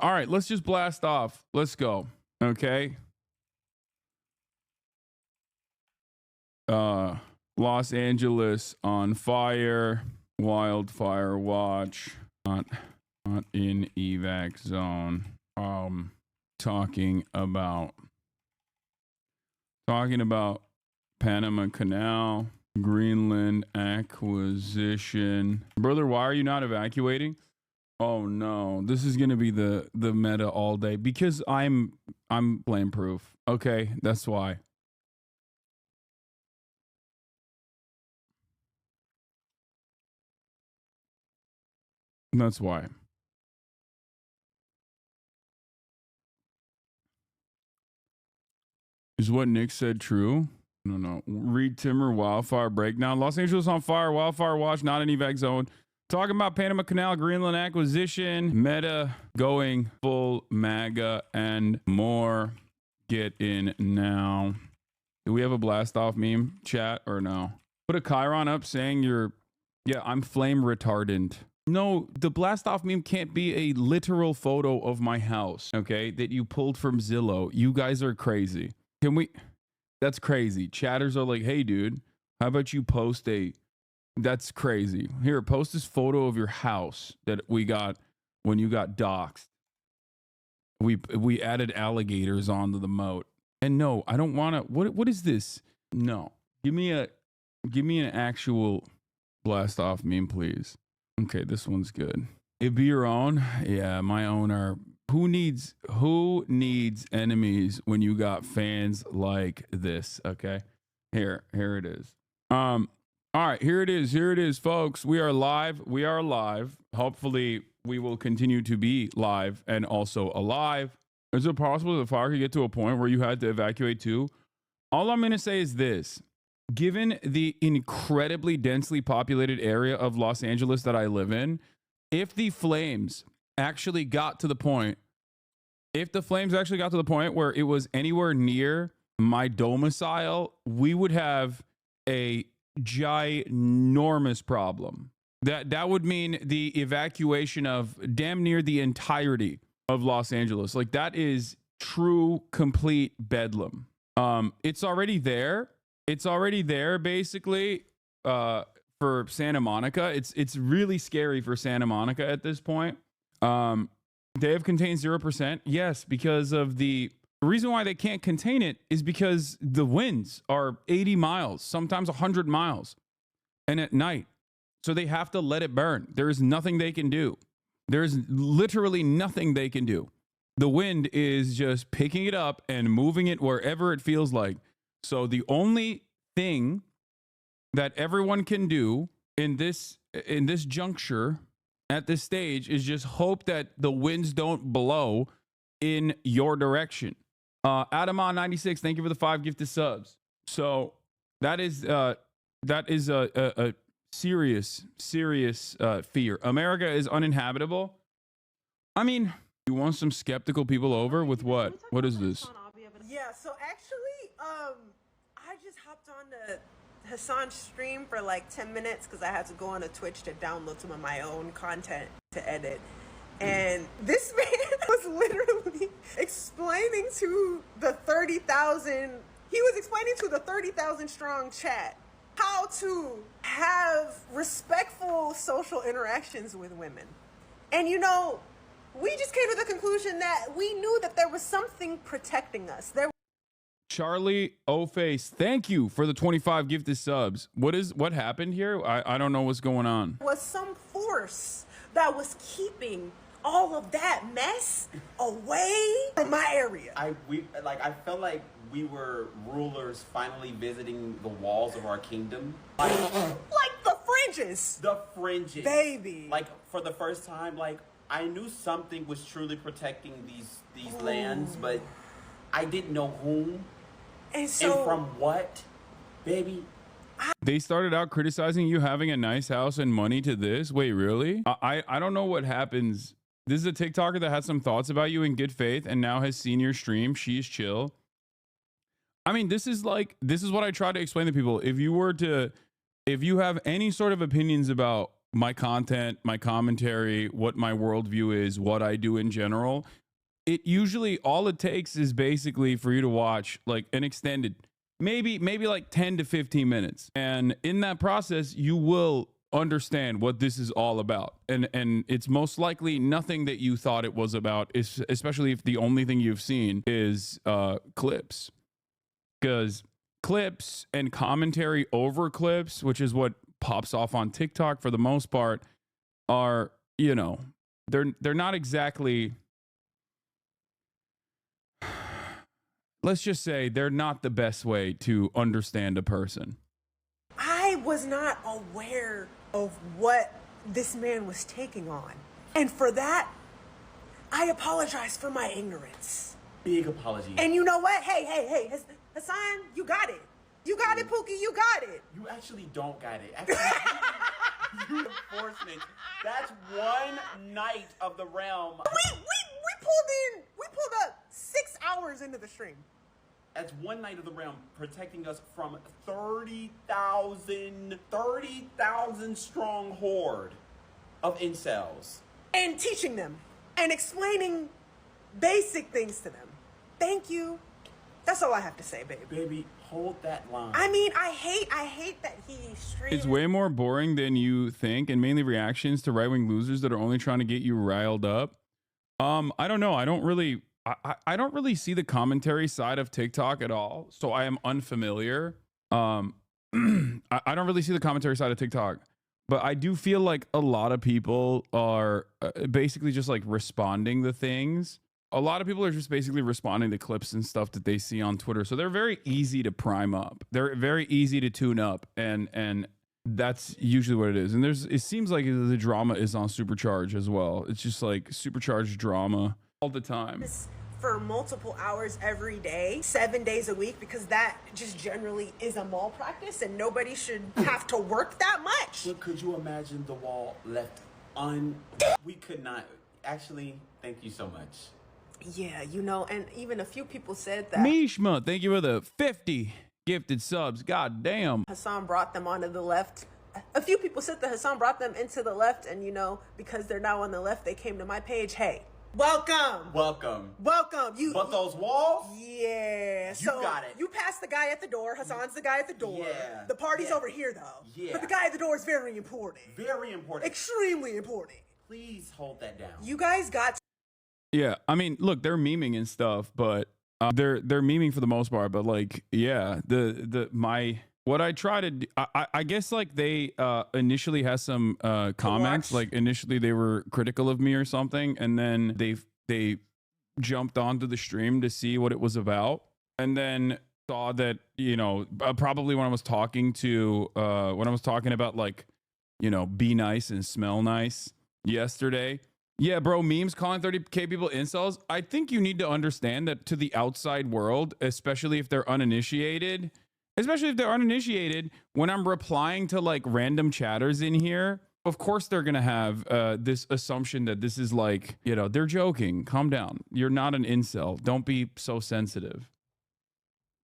All right, let's just blast off. Let's go. Okay. Los Angeles on fire. Wildfire watch. Not in evac zone. Talking about Panama Canal, Greenland acquisition. Brother, why are you not evacuating? Oh no, this is gonna be the meta all day because I'm flame proof. Okay, that's why. That's why. Is what Nick said true? No. Read Timmer, wildfire breakdown. Los Angeles on fire, wildfire watch, not an evac zone. Talking about Panama Canal, Greenland acquisition, meta going full MAGA and more. Get in now. Do we have a blast off meme chat or no? Put a Chiron up saying I'm flame retardant. No, the blast off meme can't be a literal photo of my house, okay, that you pulled from Zillow. You guys are crazy. That's crazy. Chatters are like, hey, dude, how about you post that's crazy. Here, post this photo of your house that we got when you got doxxed. We added alligators onto the moat. And no, I don't want to. What is this? No, give me an actual blast off meme, please. Okay, this one's good. It be your own. Yeah, my own are. Who needs enemies when you got fans like this? Okay, here it is. All right, here it is, folks. We are live. Hopefully, we will continue to be live and also alive. Is it possible the fire could get to a point where you had to evacuate too? All I'm going to say is this. Given the incredibly densely populated area of Los Angeles that I live in, if the flames actually got to the point where it was anywhere near my domicile, we would have a ginormous problem. That would mean the evacuation of damn near the entirety of Los Angeles. Like, that is true, complete bedlam. It's already there. Basically, for Santa Monica. It's really scary for Santa Monica at this point. They have contained 0%. Yes, because of the reason why they can't contain it is because the winds are 80 miles, sometimes 100 miles, and at night. So they have to let it burn. There is nothing they can do. There's literally nothing they can do. The wind is just picking it up and moving it wherever it feels like. So the only thing that everyone can do in this juncture at this stage is just hope that the winds don't blow in your direction. Adamon96, thank you for the 5 gifted subs. So that is a serious fear. America is uninhabitable. I mean, you want some skeptical people over with what? What is this? Yeah, so actually, I just hopped on to Hassan's stream for like 10 minutes because I had to go on a Twitch to download some of my own content to edit. And this man was literally explaining to the 30,000, he was explaining to the 30,000 strong chat how to have respectful social interactions with women. And you know, we just came to the conclusion that we knew that there was something protecting us. Charlie O-Face, thank you for the 25 gifted subs. What happened here? I don't know what's going on. Was some force that was keeping all of that mess away from my area. I felt like we were rulers finally visiting the walls of our kingdom. Like the fringes. The fringes. Baby. Like, for the first time, like, I knew something was truly protecting these lands, but I didn't know whom and from what, baby. They started out criticizing you having a nice house and money to this. Wait, really? I don't know what happens. This is a TikToker that had some thoughts about you in good faith and now has seen your stream. She's chill. I mean, this is what I try to explain to people. If you have any sort of opinions about my content, my commentary, what my worldview is, what I do in general, it usually all it takes is basically for you to watch like an extended, maybe like 10 to 15 minutes. And in that process, you will understand what this is all about. And it's most likely nothing that you thought it was about, especially if the only thing you've seen is clips. Because clips and commentary over clips, which is what pops off on TikTok for the most part, are, you know, they're not exactly, let's just say they're not the best way to understand a person. I was not aware of what this man was taking on. And for that, I apologize for my ignorance. Big apology. And you know what? Hey, Hassan, you got it. You got it, Pookie, you got it. You actually don't got it. Actually, reinforcement. That's one night of the realm. We pulled up 6 hours into the stream. That's one night of the realm protecting us from 30,000 strong horde of incels. And teaching them and explaining basic things to them. Thank you. That's all I have to say, baby. Baby, hold that line. I mean, I hate that he streams. It's way more boring than you think, and mainly reactions to right-wing losers that are only trying to get you riled up. I don't know. I don't really see the commentary side of TikTok at all, so I am unfamiliar. I don't really see the commentary side of TikTok, but I do feel like a lot of people are basically just like responding to things. A lot of people are just basically responding to clips and stuff that they see on Twitter. So they're very easy to prime up. They're very easy to tune up, and that's usually what it is. And it seems like the drama is on supercharge as well. It's just like supercharged drama all the time. For multiple hours every day, 7 days a week, because that just generally is a mall practice and nobody should have to work that much. But could you imagine the wall left we could not. Actually, thank you so much. Yeah, you know, and even a few people said that Mishma, thank you for the 50 gifted subs. God damn. Hassan brought them onto the left. A few people said that Hassan brought them into the left, and you know, because they're now on the left, they came to my page. Hey, welcome. But those walls? Yeah. So got it. You passed the guy at the door. Hassan's the guy at the door. Yeah. The party's over here, though. Yeah. But the guy at the door is very important. Very important. Extremely important. Please hold that down. You guys got to. Yeah, I mean, look, they're memeing and stuff, but they're memeing for the most part. But like, yeah, what I try to do, I guess like they initially had some comments. Like initially they were critical of me or something, and then they jumped onto the stream to see what it was about, and then saw that, you know, probably when I was talking about like, you know, be nice and smell nice yesterday. Yeah, bro, memes calling 30K people incels. I think you need to understand that to the outside world, especially if they're uninitiated, when I'm replying to like random chatters in here, of course they're going to have this assumption that this is like, you know, they're joking. Calm down. You're not an incel. Don't be so sensitive.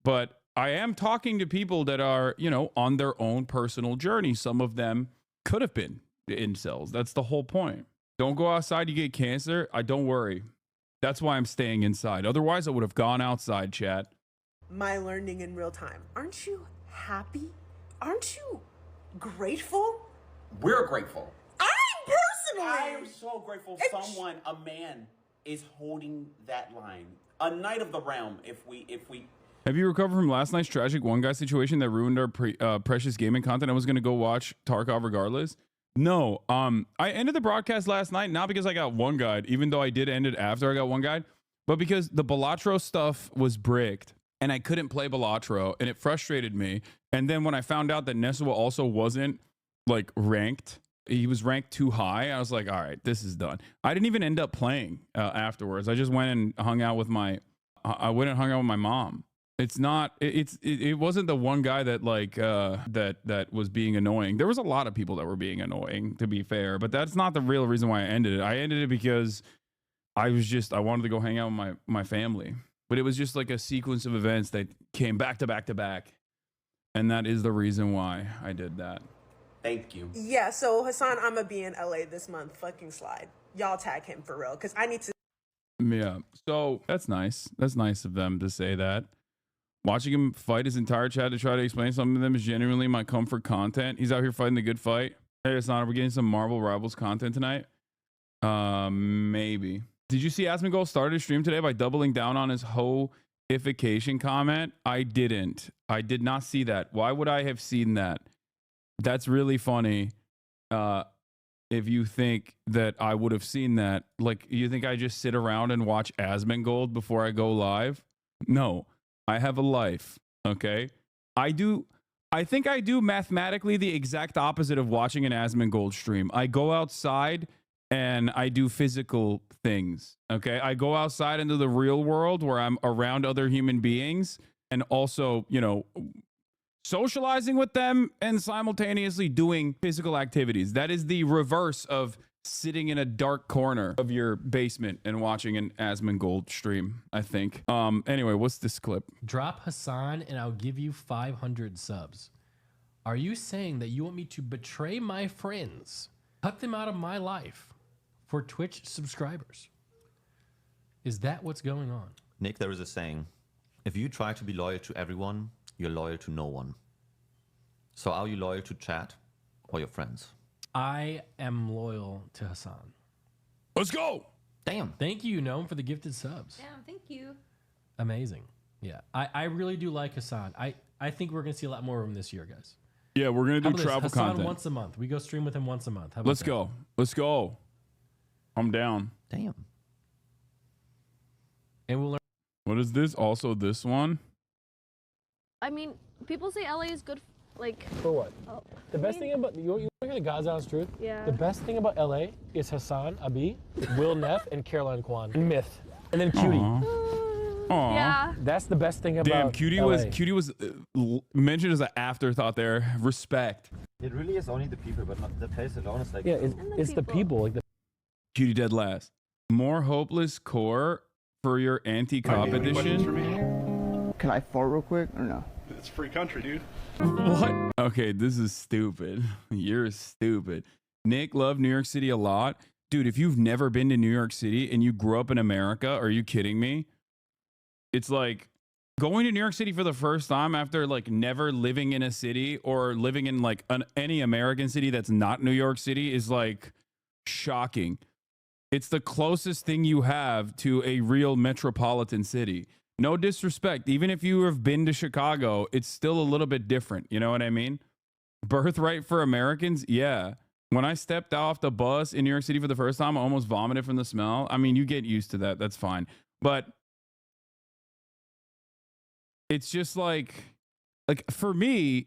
But I am talking to people that are, you know, on their own personal journey. Some of them could have been incels. That's the whole point. Don't go outside, you get cancer. Don't worry. That's why I'm staying inside. Otherwise, I would have gone outside, chat. My learning in real time. Aren't you happy? Aren't you grateful? We're grateful. I am so grateful a man is holding that line. A knight of the realm, if we Have you recovered from last night's tragic one guy situation that ruined our precious gaming content? I was going to go watch Tarkov regardless. No, I ended the broadcast last night, not because I got one guide, even though I did end it after I got one guide, but because the Balatro stuff was bricked and I couldn't play Balatro and it frustrated me. And then when I found out that Nesua also wasn't like ranked, he was ranked too high, I was like, all right, this is done. I didn't even end up playing afterwards. I just went and hung out with my mom. It's not, it wasn't the one guy that like, that was being annoying. There was a lot of people that were being annoying, to be fair, but that's not the real reason why I ended it. I ended it because I wanted to go hang out with my family, but it was just like a sequence of events that came back to back to back. And that is the reason why I did that. Thank you. Yeah, so Hassan, I'm gonna be in LA this month. Fucking slide. Y'all tag him for real, because I need to. Yeah. So that's nice. That's nice of them to say that. Watching him fight his entire chat to try to explain something to them is genuinely my comfort content. He's out here fighting the good fight. Hey, Hassan, are we getting some Marvel Rivals content tonight? Maybe. Did you see Asmongold started his stream today by doubling down on his hoification comment? I didn't. I did not see that. Why would I have seen that? That's really funny. If you think that I would have seen that, like, you think I just sit around and watch Asmongold before I go live? No, I have a life. Okay. I think I do mathematically the exact opposite of watching an Asmongold stream. I go outside and I do physical things. Okay. I go outside into the real world where I'm around other human beings and also, you know, socializing with them and simultaneously doing physical activities. That is the reverse of sitting in a dark corner of your basement and watching an Asmongold stream, I think. Anyway, what's this clip? Drop Hassan and I'll give you 500 subs. Are you saying that you want me to betray my friends, cut them out of my life for Twitch subscribers? Is that what's going on? Nick, there is a saying, if you try to be loyal to everyone, you're loyal to no one. So are you loyal to chat or your friends? I am loyal to Hassan. Let's go. Damn. Thank you, Gnome, for the gifted subs. Damn, thank you. Amazing. Yeah, I really do like Hassan. I think we're going to see a lot more of him this year, guys. Yeah, we're going to How do about this? travel Hassan content. once a month. We go stream with him once a month. How about Let's that? go. Let's go. I'm down. Damn. And we'll learn. What is this? Also this one? I mean, people say LA is good, like, For what? oh, The best thing about you want to hear the God's honest truth? Yeah. The best thing about LA is Hassan Abi, Will Neff, and Caroline Kwan. And Myth. And then Cutie. Aw. yeah. That's the best thing about Damn, Cutie LA. was mentioned as an afterthought there. Respect. It really is only the people, but not the place alone is like. Yeah, And it's the people. Like the Cutie dead last. More hopeless core for your anti-cop edition. Can I fart real quick or no? It's free country, dude. What? Okay, this is stupid. You're stupid. Nick loved New York City a lot. Dude, if you've never been to New York City and you grew up in America, are you kidding me? It's like going to New York City for the first time after like never living in a city or living in like any American city that's not New York City is like shocking. It's the closest thing you have to a real metropolitan city. No disrespect. Even if you have been to Chicago, it's still a little bit different. You know what I mean? Birthright for Americans. Yeah. When I stepped off the bus in New York City for the first time, I almost vomited from the smell. I mean, you get used to that. That's fine. But it's just like for me,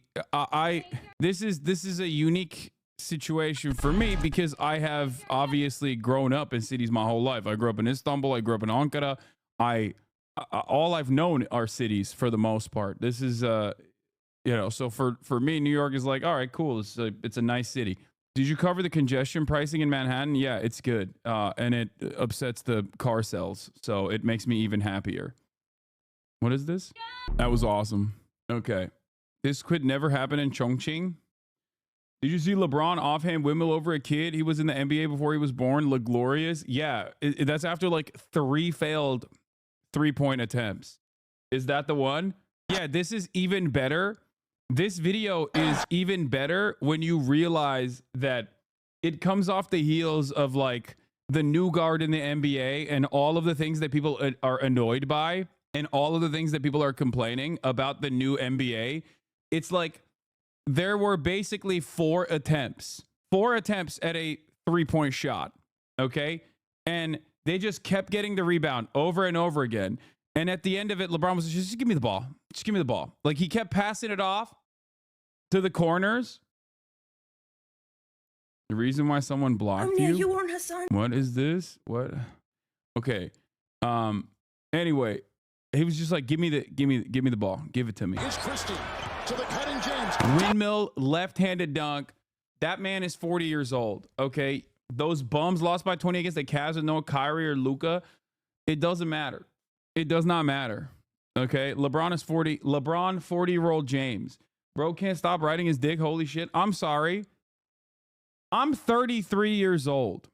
this is a unique situation for me because I have obviously grown up in cities my whole life. I grew up in Istanbul. I grew up in Ankara. All I've known are cities for the most part. This is so for me, New York is like, all right, cool. It's a nice city. Did you cover the congestion pricing in Manhattan? Yeah, it's good. And it upsets the car sales. So it makes me even happier. What is this? That was awesome. Okay. This could never happen in Chongqing. Did you see LeBron offhand windmill over a kid? He was in the NBA before he was born. Le Glorious. Yeah. That's after like 3 failed 3-point attempts. Is that the one? Yeah, this is even better. This video is even better when you realize that it comes off the heels of like the new guard in the NBA and all of the things that people are annoyed by and all of the things that people are complaining about the new NBA. It's like there were basically 4 attempts at a 3-point shot. Okay. And they just kept getting the rebound over and over again. And at the end of it, LeBron was just give me the ball. Just give me the ball. Like he kept passing it off to the corners. The reason why someone blocked you weren't Hassan. What is this? What? Okay. Anyway, he was just like, give me the ball. Give it to me. Here's Christie to the cutting James. Windmill, left-handed dunk. That man is 40 years old. Okay. Those bums lost by 20 against the Cavs with no Kyrie or Luka. It doesn't matter. It does not matter. Okay. LeBron is 40. LeBron, 40-year-old James. Bro can't stop riding his dick. Holy shit. I'm sorry. I'm 33 years old.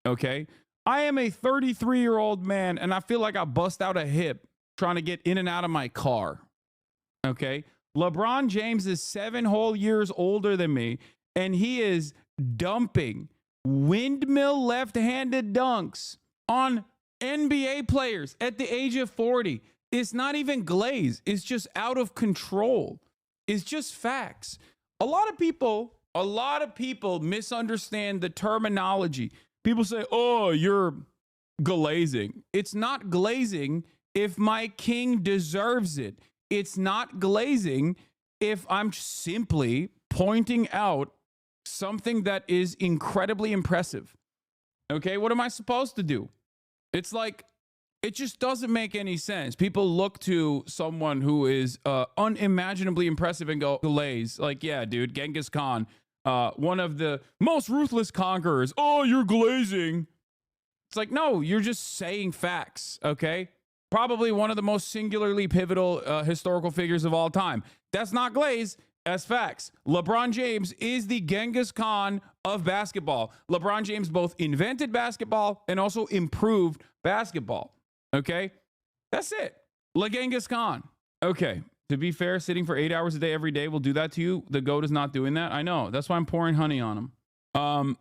Okay. I am a 33-year-old man, and I feel like I bust out a hip trying to get in and out of my car. Okay. LeBron James is 7 whole years older than me, and he is dumping windmill left-handed dunks on NBA players at the age of 40. It's not even glaze. It's just out of control. It's just facts. A lot of people misunderstand the terminology. People say, oh, you're glazing. It's not glazing if my king deserves it. It's not glazing if I'm simply pointing out something that is incredibly impressive. Okay, what am I supposed to do? It's like, it just doesn't make any sense. People look to someone who is unimaginably impressive and go, glaze. Like, yeah, dude, Genghis Khan, one of the most ruthless conquerors. Oh, you're glazing. It's like, no, you're just saying facts, okay? Probably one of the most singularly pivotal historical figures of all time. That's not glaze. That's facts. LeBron James is the Genghis Khan of basketball. LeBron James both invented basketball and also improved basketball. Okay? That's it. Genghis Khan. Okay. To be fair, sitting for 8 hours a day every day will do that to you. The GOAT is not doing that. I know. That's why I'm pouring honey on him.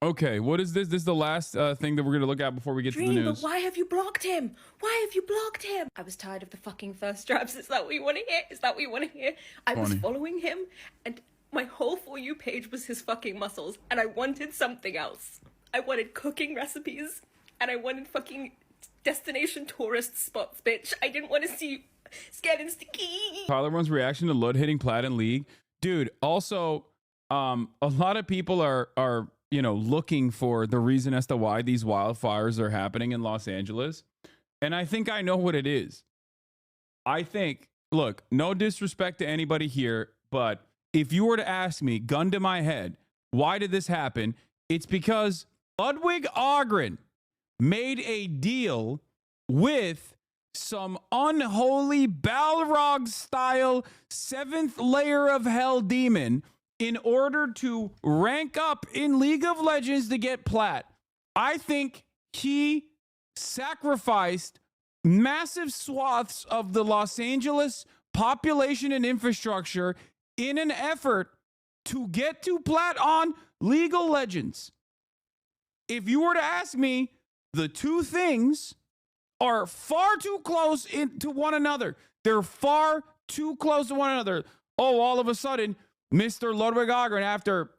Okay. What is this? This is the last thing that we're going to look at before we get to the news. But why have you blocked him? Why have you blocked him? I was tired of the fucking first drafts. Is that what you want to hear? Is that what you want to hear? I was following him, and my whole For You page was his fucking muscles, and I wanted something else. I wanted cooking recipes, and I wanted fucking destination tourist spots, bitch. I didn't want to see you scared and sticky. Tyler One's reaction to Lud hitting plat in league. Dude, also, a lot of people are looking for the reason as to why these wildfires are happening in Los Angeles. And I think I know what it is. I think, look, no disrespect to anybody here, but if you were to ask me, gun to my head, why did this happen? It's because Ludwig Ogren made a deal with some unholy Balrog style 7th layer of hell demon in order to rank up in League of Legends to get plat. I think he sacrificed massive swaths of the Los Angeles population and infrastructure in an effort to get to plat on League of Legends. If you were to ask me, the two things are far too close to one another. They're far too close to one another. Oh, all of a sudden, Mr. Ludwig Ogren, after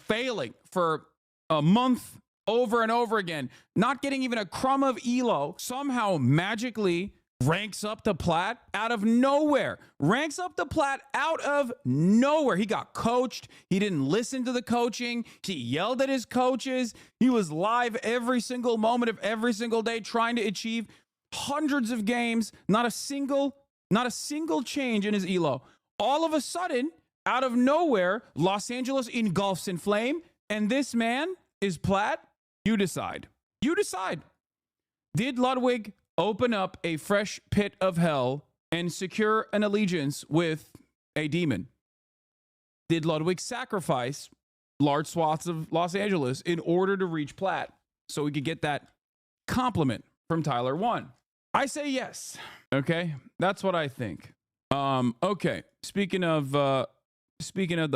failing for a month over and over again, not getting even a crumb of elo, somehow magically ranks up to plat out of nowhere. Ranks up to plat out of nowhere. He got coached. He didn't listen to the coaching. He yelled at his coaches. He was live every single moment of every single day trying to achieve hundreds of games. Not a single change in his elo. All of a sudden, out of nowhere, Los Angeles engulfs in flame, and this man is plat. You decide. You decide. Did Ludwig open up a fresh pit of hell and secure an allegiance with a demon? Did Ludwig sacrifice large swaths of Los Angeles in order to reach plat so he could get that compliment from Tyler One? I say yes. Okay, that's what I think. Okay, speaking of the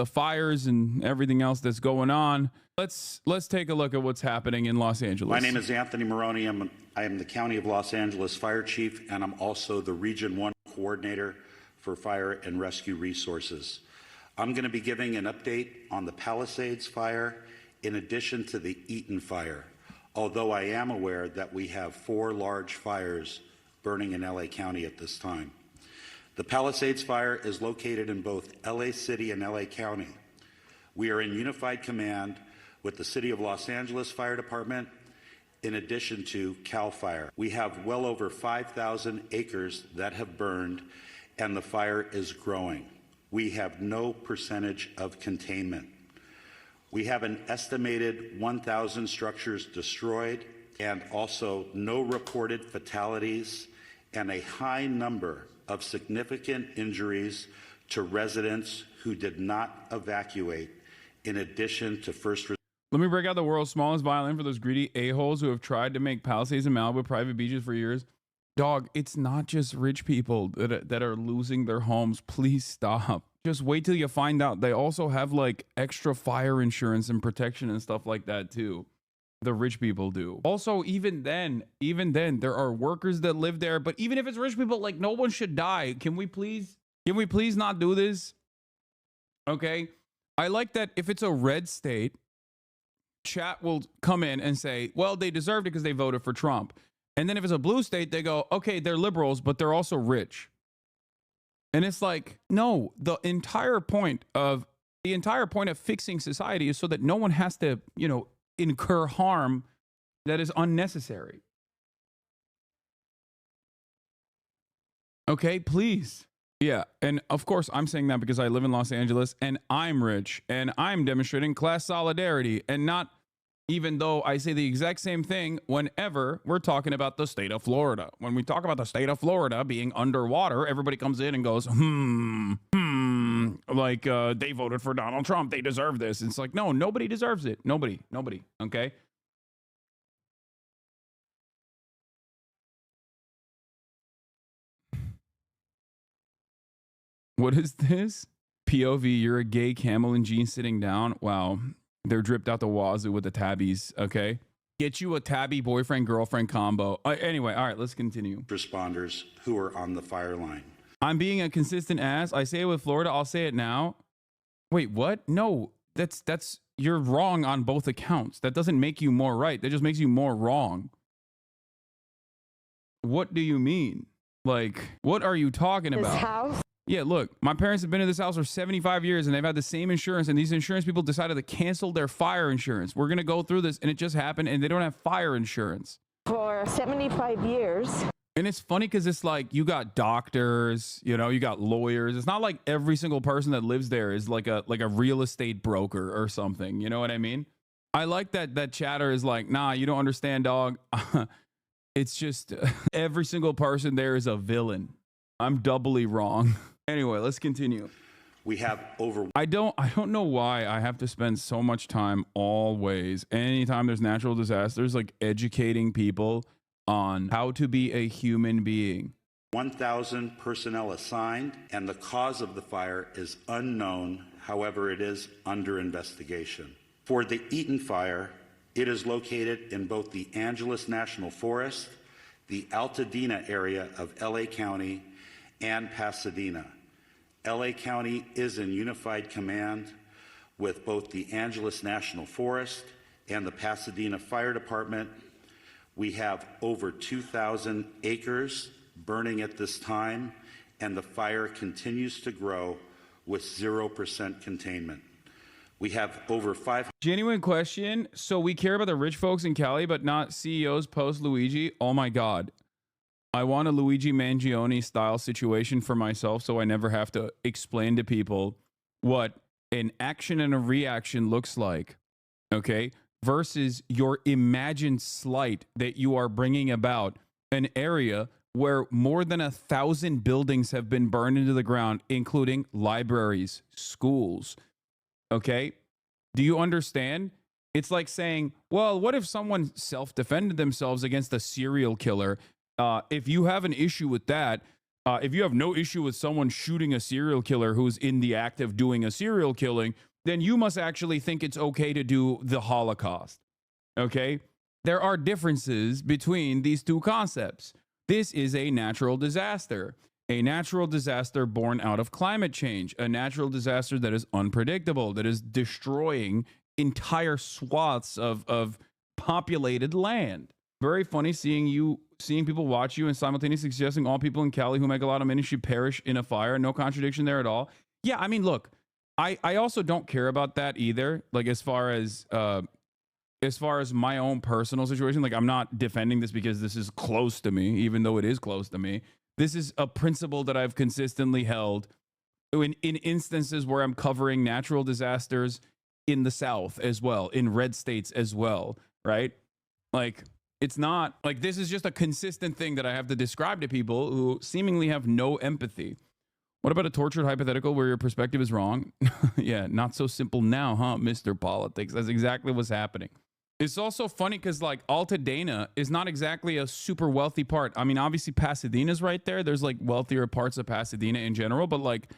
fires and everything else that's going on, let's take a look at what's happening in Los Angeles. My name is Anthony Maroney. I am the County of Los Angeles Fire Chief, and I'm also the Region 1 Coordinator for Fire and Rescue Resources. I'm going to be giving an update on the Palisades Fire in addition to the Eaton Fire, although I am aware that we have 4 large fires burning in LA County at this time. The Palisades Fire is located in both LA City and LA County. We are in unified command with the City of Los Angeles Fire Department in addition to CAL FIRE. We have well over 5,000 acres that have burned, and the fire is growing. We have no percentage of containment. We have an estimated 1,000 structures destroyed and also no reported fatalities and a high number of significant injuries to residents who did not evacuate, in addition to first Let me break out the world's smallest violin for those greedy a-holes who have tried to make Palisades and Malibu private beaches for years. Dog, it's not just rich people that are losing their homes. Please stop. Just wait till you find out they also have like extra fire insurance and protection and stuff like that too. The rich people do. Also, even then, there are workers that live there. But even if it's rich people, like, no one should die. Can we please not do this? Okay. I like that if it's a red state, chat will come in and say, well, they deserved it because they voted for Trump. And then if it's a blue state, they go, okay, they're liberals, but they're also rich. And it's like, no, the entire point of fixing society is so that no one has to, incur harm that is unnecessary. Okay, please. Yeah, and of course I'm saying that because I live in Los Angeles and I'm rich and I'm demonstrating class solidarity, and not even though I say the exact same thing whenever we're talking about the state of Florida. When we talk about the state of Florida being underwater, everybody comes in and goes, like they voted for Donald Trump, they deserve this. It's like, no, nobody deserves it. Nobody, okay? What is this? POV, you're a gay camel in jeans sitting down. Wow. They're dripped out the wazoo with the tabbies, okay? Get you a tabby boyfriend-girlfriend combo. Anyway, all right, let's continue. Responders who are on the fire line. I'm being a consistent ass. I say it with Florida. I'll say it now. Wait, what? No, that's you're wrong on both accounts. That doesn't make you more right. That just makes you more wrong. What do you mean? Like, what are you talking about? This house? Yeah, look, my parents have been in this house for 75 years and they've had the same insurance, and these insurance people decided to cancel their fire insurance. We're going to go through this, and it just happened, and they don't have fire insurance. For 75 years. And it's funny because it's like you got doctors, you got lawyers. It's not like every single person that lives there is like a real estate broker or something. You know what I mean? I like that chatter is like, nah, you don't understand, dog. It's just every single person there is a villain. I'm doubly wrong. Anyway, let's continue. We have over. I don't know why I have to spend so much time always, anytime there's natural disasters, like educating people on how to be a human being. 1,000 personnel assigned, and the cause of the fire is unknown. However, it is under investigation. For the Eaton fire, it is located in both the Angeles National Forest, the Altadena area of LA County, and Pasadena. LA County is in unified command with both the Angeles National Forest and the Pasadena Fire Department. We have over 2,000 acres burning at this time, and the fire continues to grow with 0% containment. We have over 500. Genuine question. So we care about the rich folks in Cali, but not CEOs post Luigi? Oh my God. I want a Luigi Mangione style situation for myself, so I never have to explain to people what an action and a reaction looks like, okay? Versus your imagined slight that you are bringing about an area where more than 1,000 buildings have been burned into the ground, including libraries, schools, okay? Do you understand? It's like saying, well, what if someone self-defended themselves against a serial killer? If you have an issue with that, if you have no issue with someone shooting a serial killer who's in the act of doing a serial killing, then you must actually think it's okay to do the Holocaust. Okay? There are differences between these two concepts. This is a natural disaster born out of climate change, a natural disaster that is unpredictable, that is destroying entire swaths of populated land. Very funny seeing people watch you and simultaneously suggesting all people in Cali who make a lot of money should perish in a fire. No contradiction there at all. Yeah, I mean, look, I also don't care about that either. Like as far as my own personal situation, like I'm not defending this because this is close to me, even though it is close to me. This is a principle that I've consistently held in instances where I'm covering natural disasters in the South as well, in red states as well, right? Like, it's not like this is just a consistent thing that I have to describe to people who seemingly have no empathy. What about a tortured hypothetical where your perspective is wrong? Yeah, not so simple now, huh, Mr. Politics? That's exactly what's happening. It's also funny because, like, Altadena is not exactly a super wealthy part. I mean, obviously, Pasadena's right there. There's, like, wealthier parts of Pasadena in general. But, like,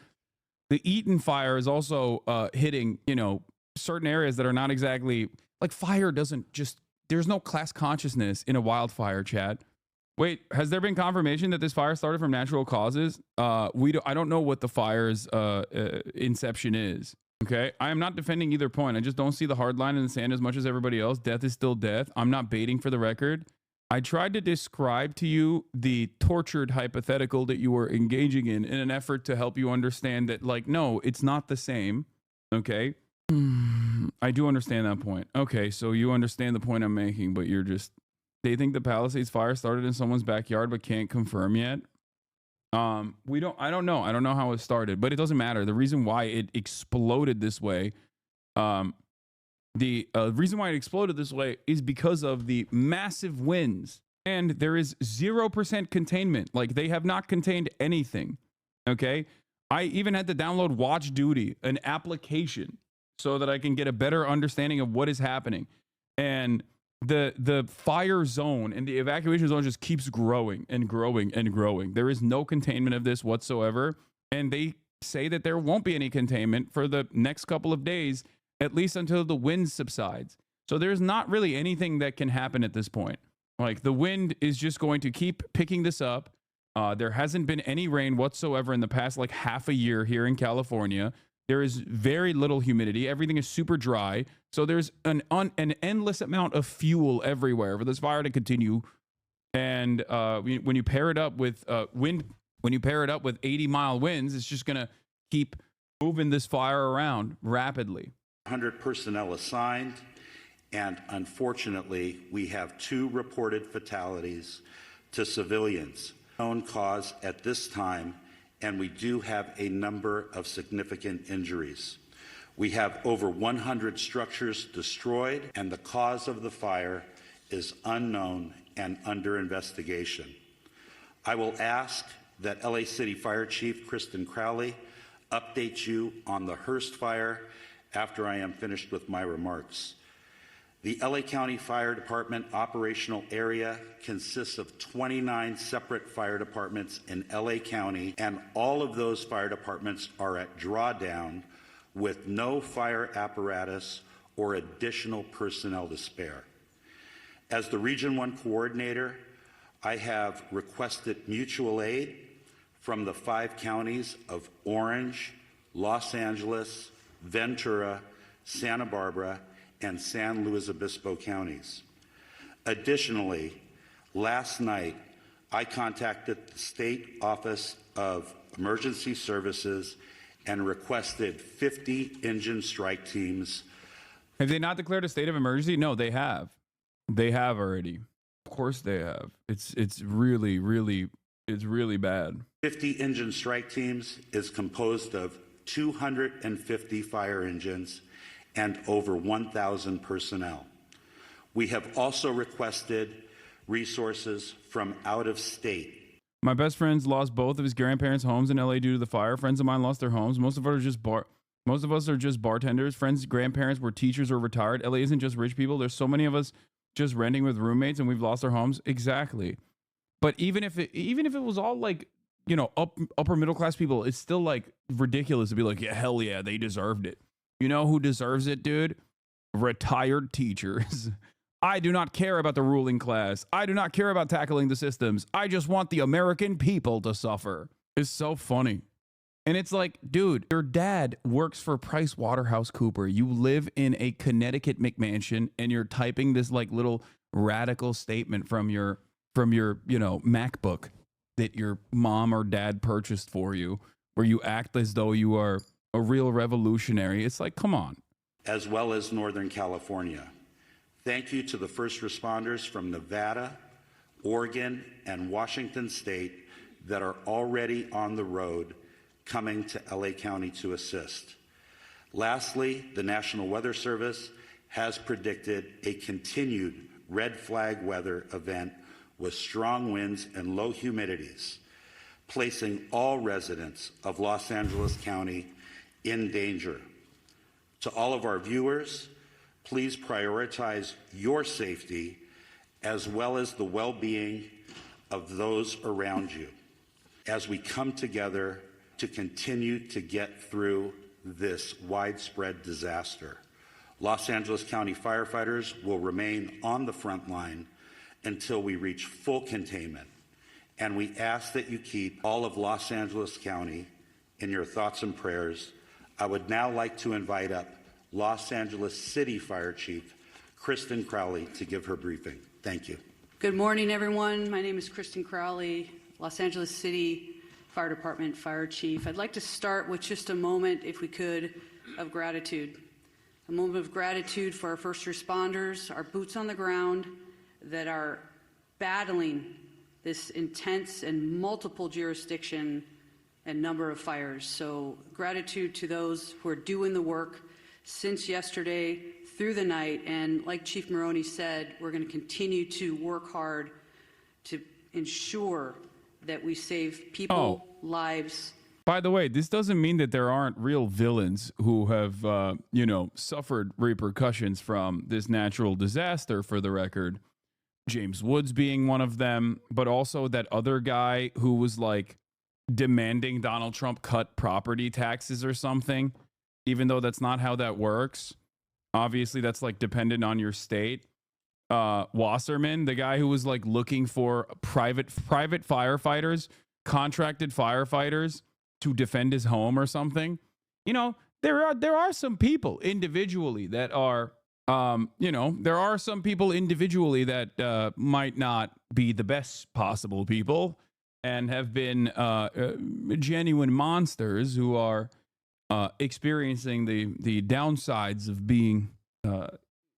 the Eaton fire is also hitting, you know, certain areas that are not exactly... Like, fire doesn't just... There's no class consciousness in a wildfire, chat. Wait, has there been confirmation that this fire started from natural causes? I don't know what the fire's inception is. Okay, I am not defending either point. I just don't see the hard line in the sand as much as everybody else. Death is still death. I'm not baiting for the record. I tried to describe to you the tortured hypothetical that you were engaging in an effort to help you understand that, like, no, it's not the same. Okay, I do understand that point. Okay, so you understand the point I'm making, but you're just... They think the Palisades fire started in someone's backyard, but can't confirm yet. I don't know. I don't know how it started, but it doesn't matter. The reason why it exploded this way, the reason why it exploded this way is because of the massive winds, and there is 0% containment. Like, they have not contained anything. Okay. I even had to download Watch Duty, an application, so that I can get a better understanding of what is happening. And the fire zone and the evacuation zone just keeps growing and growing and growing. There is no containment of this whatsoever. And they say that there won't be any containment for the next couple of days, at least until the wind subsides. So there's not really anything that can happen at this point. Like, the wind is just going to keep picking this up. There hasn't been any rain whatsoever in the past, like, half a year here in California. There is very little humidity. Everything is super dry. So there's an endless amount of fuel everywhere for this fire to continue. And when you pair it up with when you pair it up with 80-mile winds, it's just going to keep moving this fire around rapidly. 100 personnel assigned. And unfortunately, we have 2 reported fatalities to civilians. Known cause at this time. And we do have a number of significant injuries. We have over 100 structures destroyed, and the cause of the fire is unknown and under investigation. I will ask that LA City Fire Chief Kristen Crowley update you on the Hearst fire after I am finished with my remarks. The LA County Fire Department operational area consists of 29 separate fire departments in LA County, and all of those fire departments are at drawdown with no fire apparatus or additional personnel to spare. As the Region 1 coordinator, I have requested mutual aid from the 5 counties of Orange, Los Angeles, Ventura, Santa Barbara, and San Luis Obispo counties. Additionally, last night, I contacted the State Office of Emergency Services and requested 50 engine strike teams. Have they not declared a state of emergency? No, they have. They have already. Of course they have. It's really, really, it's really bad. 50 engine strike teams is composed of 250 fire engines and over 1,000 personnel. We have also requested resources from out of state. My best friend's lost both of his grandparents' homes in LA due to the fire. Friends of mine lost their homes. Most of us are just bartenders. Friends' grandparents were teachers or retired. LA isn't just rich people. There's so many of us just renting with roommates, and we've lost our homes. Exactly. But even if it was all like, you know, upper middle class people, it's still like ridiculous to be like, yeah, hell yeah, they deserved it. You know who deserves it, dude? Retired teachers. I do not care about the ruling class. I do not care about tackling the systems. I just want the American people to suffer. It's so funny. And it's like, dude, your dad works for PricewaterhouseCoopers. You live in a Connecticut McMansion, and you're typing this like little radical statement from your you know, MacBook that your mom or dad purchased for you, where you act as though you are a real revolutionary. It's like, come on. As well as Northern California. Thank you to the first responders from Nevada, Oregon, and Washington State that are already on the road coming to LA County to assist. Lastly, the National Weather Service has predicted a continued red flag weather event with strong winds and low humidities. placing all residents of Los Angeles County in danger. To all of our viewers, please prioritize your safety as well as the well-being of those around you as we come together to continue to get through this widespread disaster. Los Angeles County firefighters will remain on the front line until we reach full containment. And we ask that you keep all of Los Angeles County in your thoughts and prayers. I would now like to invite up Los Angeles City Fire Chief Kristen Crowley to give her briefing. Thank you. Good morning, everyone. My name is Kristen Crowley, Los Angeles City Fire Department Fire Chief. I'd like to start with just a moment, if we could, of gratitude. A moment of gratitude for our first responders, our boots on the ground that are battling this intense and multiple jurisdiction and number of fires. So gratitude to those who are doing the work since yesterday through the night. And like Chief Maroney said, we're going to continue to work hard to ensure that we save people, lives. By the way, this doesn't mean that there aren't real villains who have, suffered repercussions from this natural disaster, for the record. James Woods being one of them, but also that other guy who was like demanding Donald Trump cut property taxes or something, even though that's not how that works. Obviously, that's like dependent on your state. Wasserman, the guy who was like looking for private firefighters, contracted firefighters to defend his home or something. You know, there are some people individually that are, there are some people individually that might not be the best possible people and have been genuine monsters who are experiencing the downsides of being,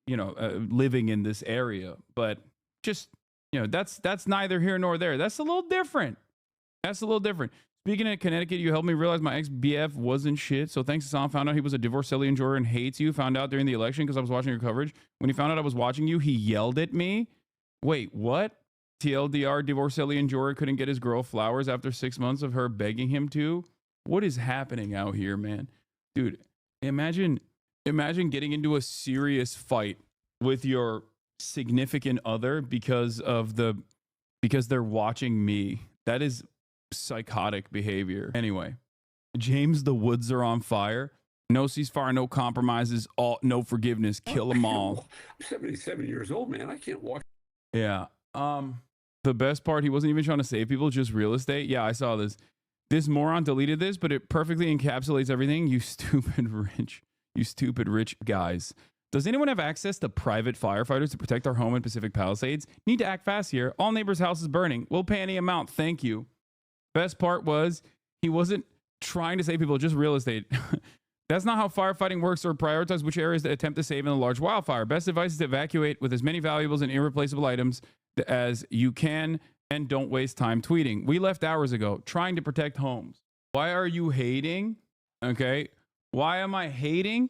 living in this area. But just, that's neither here nor there. That's a little different. Speaking of Connecticut, you helped me realize my ex-BF wasn't shit. So thanks to Sam, found out he was a divorcee enjoyer and hates you. Found out during the election because I was watching your coverage. When he found out I was watching you, he yelled at me. Wait, what? TLDR, divorcee enjoyer couldn't get his girl flowers after 6 months of her begging him to. What is happening out here, man? Dude, imagine getting into a serious fight with your significant other because they're watching me. That is psychotic behavior. Anyway, James, the woods are on fire. No ceasefire, no compromises, no forgiveness. Kill them all. I'm 77 years old, man. I can't walk. Yeah. The best part, he wasn't even trying to save people, just real estate. Yeah, I saw this. This moron deleted this, but it perfectly encapsulates everything. You stupid rich guys. Does anyone have access to private firefighters to protect our home in Pacific Palisades? Need to act fast here. All neighbors' houses burning. We'll pay any amount. Thank you. Best part was he wasn't trying to save people, just real estate. That's not how firefighting works, or prioritize which areas to attempt to save in a large wildfire. Best advice is to evacuate with as many valuables and irreplaceable items as you can and don't waste time tweeting. We left hours ago trying to protect homes. Why are you hating? Okay. Why am I hating?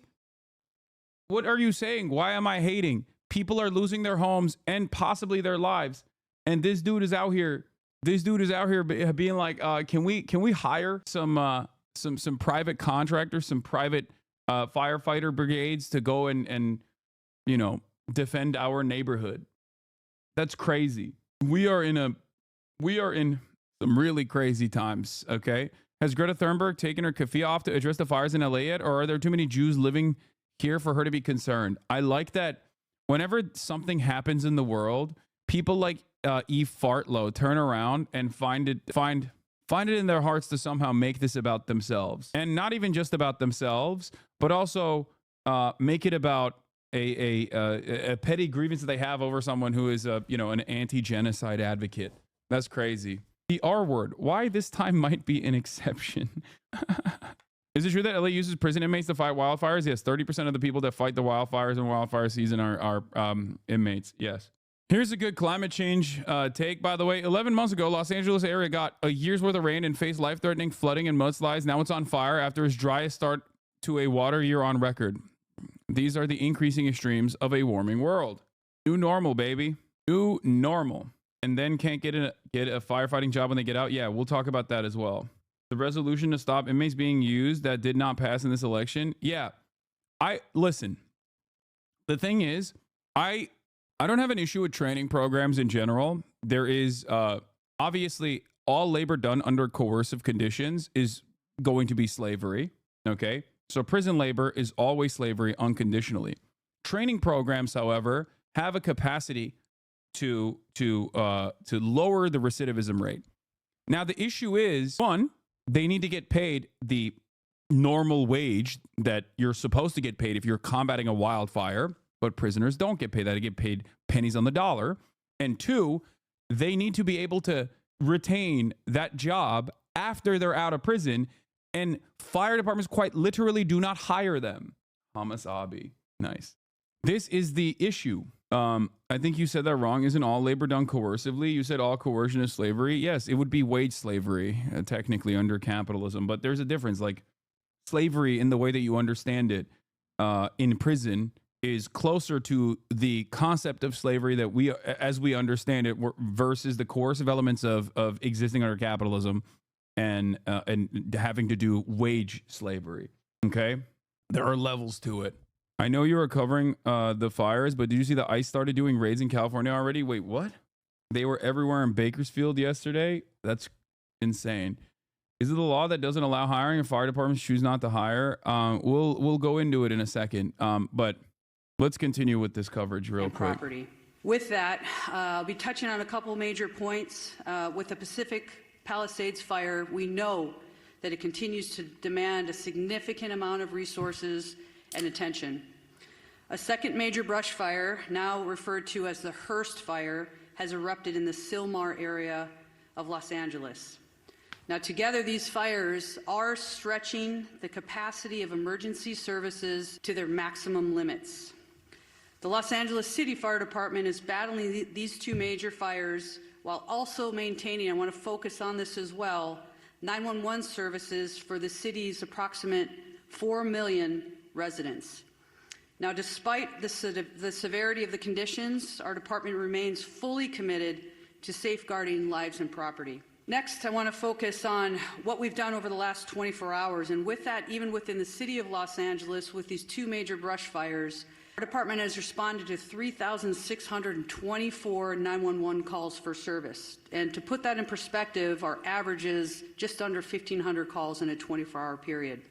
What are you saying? Why am I hating? People are losing their homes and possibly their lives. And this dude is out here being like, can we hire some private contractors, some private firefighter brigades to go and defend our neighborhood? That's crazy. We are in some really crazy times. Okay. Has Greta Thunberg taken her keffiyeh off to address the fires in LA yet? Or are there too many Jews living here for her to be concerned? I like that whenever something happens in the world, people like Eve Fartlow turn around and find it in their hearts to somehow make this about themselves, and not even just about themselves, but also make it about a petty grievance that they have over someone who is an anti-genocide advocate. That's crazy. The R word. Why this time might be an exception. Is it true that LA uses prison inmates to fight wildfires? Yes, 30% of the people that fight the wildfires in wildfire season are inmates. Yes. Here's a good climate change take, by the way. 11 months ago, Los Angeles area got a year's worth of rain and faced life-threatening flooding and mudslides. Now it's on fire after its driest start to a water year on record. These are the increasing extremes of a warming world. New normal, baby. New normal. and then can't get a firefighting job when they get out. Yeah, we'll talk about that as well. The resolution to stop inmates being used that did not pass in this election. Yeah, listen. The thing is, I don't have an issue with training programs in general. There is obviously all labor done under coercive conditions is going to be slavery. Okay, so prison labor is always slavery unconditionally. Training programs, however, have a capacity to lower the recidivism rate. Now, the issue is, one, they need to get paid the normal wage that you're supposed to get paid if you're combating a wildfire, but prisoners don't get paid that. They get paid pennies on the dollar. And two, they need to be able to retain that job after they're out of prison, and fire departments quite literally do not hire them. Hasanabi. Nice. This is the issue. I think you said that wrong. Isn't all labor done coercively? You said all coercion is slavery. Yes, it would be wage slavery, technically under capitalism. But there's a difference. Like slavery in the way that you understand it in prison is closer to the concept of slavery that we, as we understand it, versus the coercive elements of existing under capitalism and having to do wage slavery. Okay, there are levels to it. I know you were covering the fires, but did you see the ICE started doing raids in California already? Wait, what? They were everywhere in Bakersfield yesterday? That's insane. Is it the law that doesn't allow hiring if fire departments choose not to hire? We'll go into it in a second, but let's continue with this coverage real quick. Property. With that, I'll be touching on a couple major points. With the Pacific Palisades fire, we know that it continues to demand a significant amount of resources and attention. A second major brush fire, now referred to as the Hearst Fire, has erupted in the Sylmar area of Los Angeles. Now, together, these fires are stretching the capacity of emergency services to their maximum limits. The Los Angeles City Fire Department is battling these two major fires while also maintaining, I want to focus on this as well, 911 services for the city's approximate 4 million residents. Now, despite the severity of the conditions, our department remains fully committed to safeguarding lives and property. Next, I want to focus on what we've done over the last 24 hours. And with that, even within the city of Los Angeles, with these two major brush fires, our department has responded to 3,624 911 calls for service. And to put that in perspective, our average is just under 1,500 calls in a 24-hour period.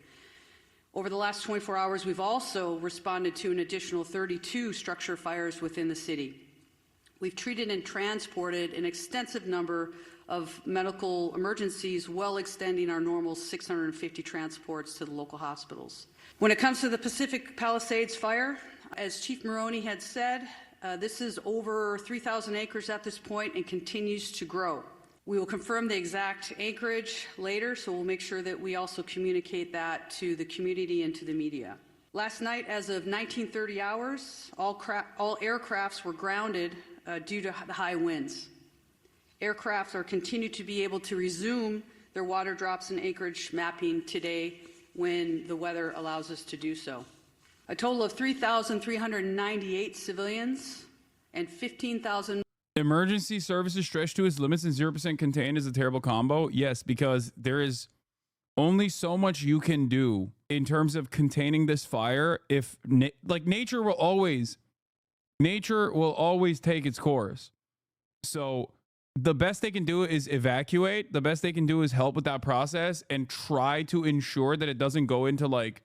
Over the last 24 hours, we've also responded to an additional 32 structure fires within the city. We've treated and transported an extensive number of medical emergencies, well extending our normal 650 transports to the local hospitals. When it comes to the Pacific Palisades fire, as Chief Maroney had said, this is over 3,000 acres at this point and continues to grow. We will confirm the exact acreage later, so we'll make sure that we also communicate that to the community and to the media. Last night, as of 1930 hours, all aircrafts were grounded due to the high winds. Aircraft are continued to be able to resume their water drops and acreage mapping today when the weather allows us to do so. A total of 3,398 civilians and 15,000. Emergency services stretched to its limits and 0% contained is a terrible combo. Yes, because there is only so much you can do in terms of containing this fire. If nature will always take its course. So the best they can do is evacuate. The best they can do is help with that process and try to ensure that it doesn't go into like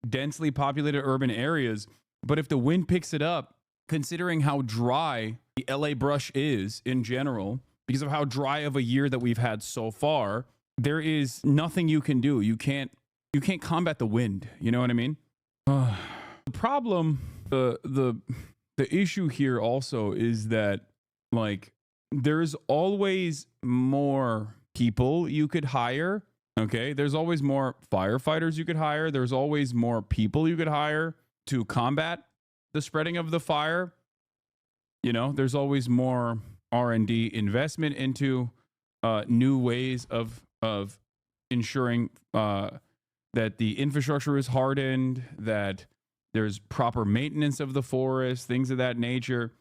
densely populated urban areas. But if the wind picks it up, considering how dry the LA brush is in general, because of how dry of a year that we've had so far, there is nothing you can do. You can't combat the wind. You know what I mean? The problem, the issue here also is that like there's always more people you could hire. Okay, there's always more firefighters you could hire. There's always more people you could hire to combat the spreading of the fire. You know, there's always more R&D investment into new ways of ensuring that the infrastructure is hardened, that there's proper maintenance of the forest, things of that nature.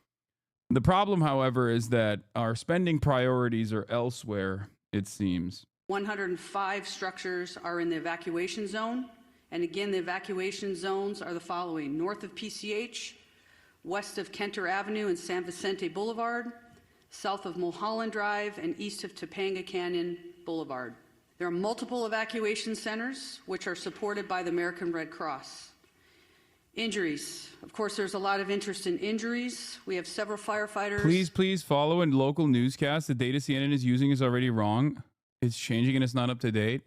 The problem, however, is that our spending priorities are elsewhere, it seems. 105 structures are in the evacuation zone. And again, the evacuation zones are the following: north of PCH, west of Kenter Avenue and San Vicente Boulevard, south of Mulholland Drive, and east of Topanga Canyon Boulevard. There are multiple evacuation centers which are supported by the American Red Cross. Injuries. Of course, there's a lot of interest in injuries. We have several firefighters. Please follow a local newscast. The data CNN is using is already wrong. It's changing and it's not up to date.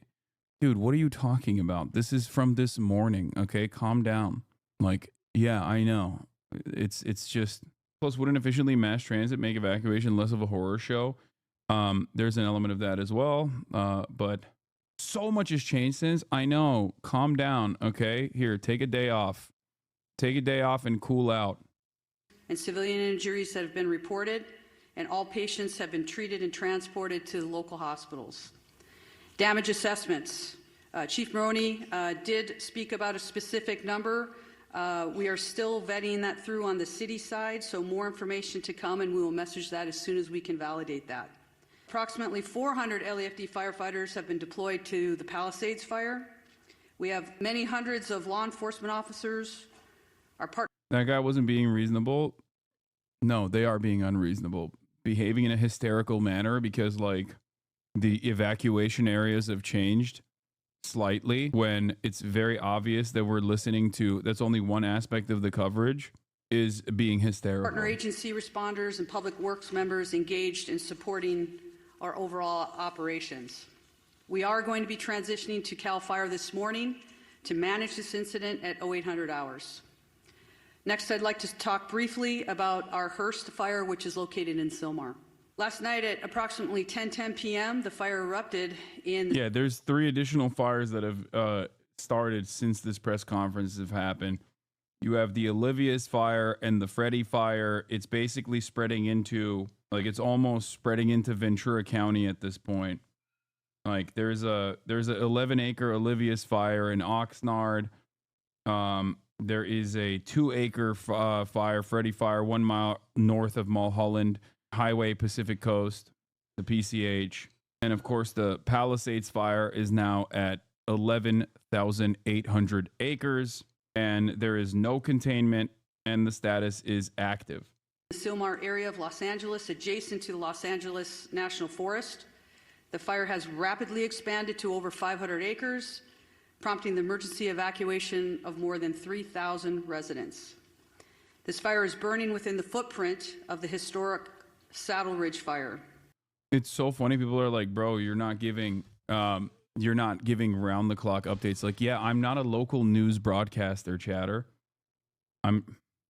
Dude, what are you talking about? This is from this morning, okay? Calm down. Like, yeah, I know. It's just... Plus, wouldn't efficiently mass transit make evacuation less of a horror show? There's an element of that as well. But so much has changed since. I know. Calm down, okay? Here, take a day off. Take a day off and cool out. And civilian injuries that have been reported, and all patients have been treated and transported to local hospitals. Damage assessments. Chief Maroney did speak about a specific number. We are still vetting that through on the city side, so more information to come, and we will message that as soon as we can validate that. Approximately 400 LAFD firefighters have been deployed to the Palisades fire. We have many hundreds of law enforcement officers. That guy wasn't being reasonable. No, they are being unreasonable, behaving in a hysterical manner because, like, the evacuation areas have changed slightly when it's very obvious that we're listening to, that's only one aspect of the coverage, is being hysterical. Partner agency responders and public works members engaged in supporting our overall operations. We are going to be transitioning to CAL FIRE this morning to manage this incident at 0800 hours. Next, I'd like to talk briefly about our Hearst fire, which is located in Sylmar. Last night at approximately 10:10 p.m., the fire erupted in... Yeah, there's 3 additional fires that have started since this press conference have happened. You have the Olivia's fire and the Freddy fire. It's basically spreading into, like, it's almost spreading into Ventura County at this point. Like, there's a 11-acre Olivia's fire in Oxnard. There is a 2-acre fire, Freddy fire, 1 mile north of Mulholland Highway, Pacific Coast, the PCH. And of course, the Palisades fire is now at 11,800 acres, and there is no containment, and the status is active. The Sylmar area of Los Angeles, adjacent to the Los Angeles National Forest. The fire has rapidly expanded to over 500 acres, prompting the emergency evacuation of more than 3,000 residents. This fire is burning within the footprint of the historic Saddle Ridge fire. It's so funny. People are like, bro, you're not giving round the clock updates. Like, yeah, I'm not a local news broadcaster, chatter. We've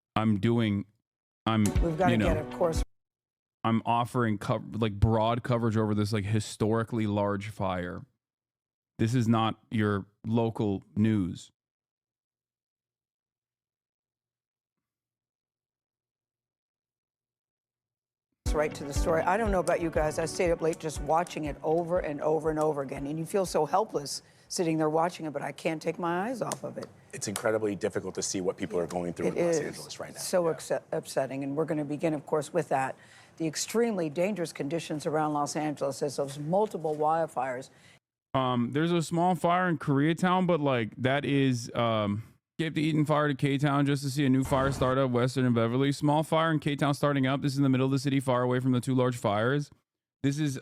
got to get, of course. I'm offering broad coverage over this like historically large fire. This is not your local news. Right to the story. I don't know about you guys. I stayed up late just watching it over and over and over again. And you feel so helpless sitting there watching it, but I can't take my eyes off of it. It's incredibly difficult to see what people are going through in Los Angeles right now. So upsetting. And we're going to begin, of course, with that. The extremely dangerous conditions around Los Angeles as those multiple wildfires. There's a small fire in Koreatown, but like that is Escape the Eaton fire to K-Town just to see a new fire start up Western and Beverly. Small fire in K-Town starting up. This is in the middle of the city, far away from the 2 large fires. This is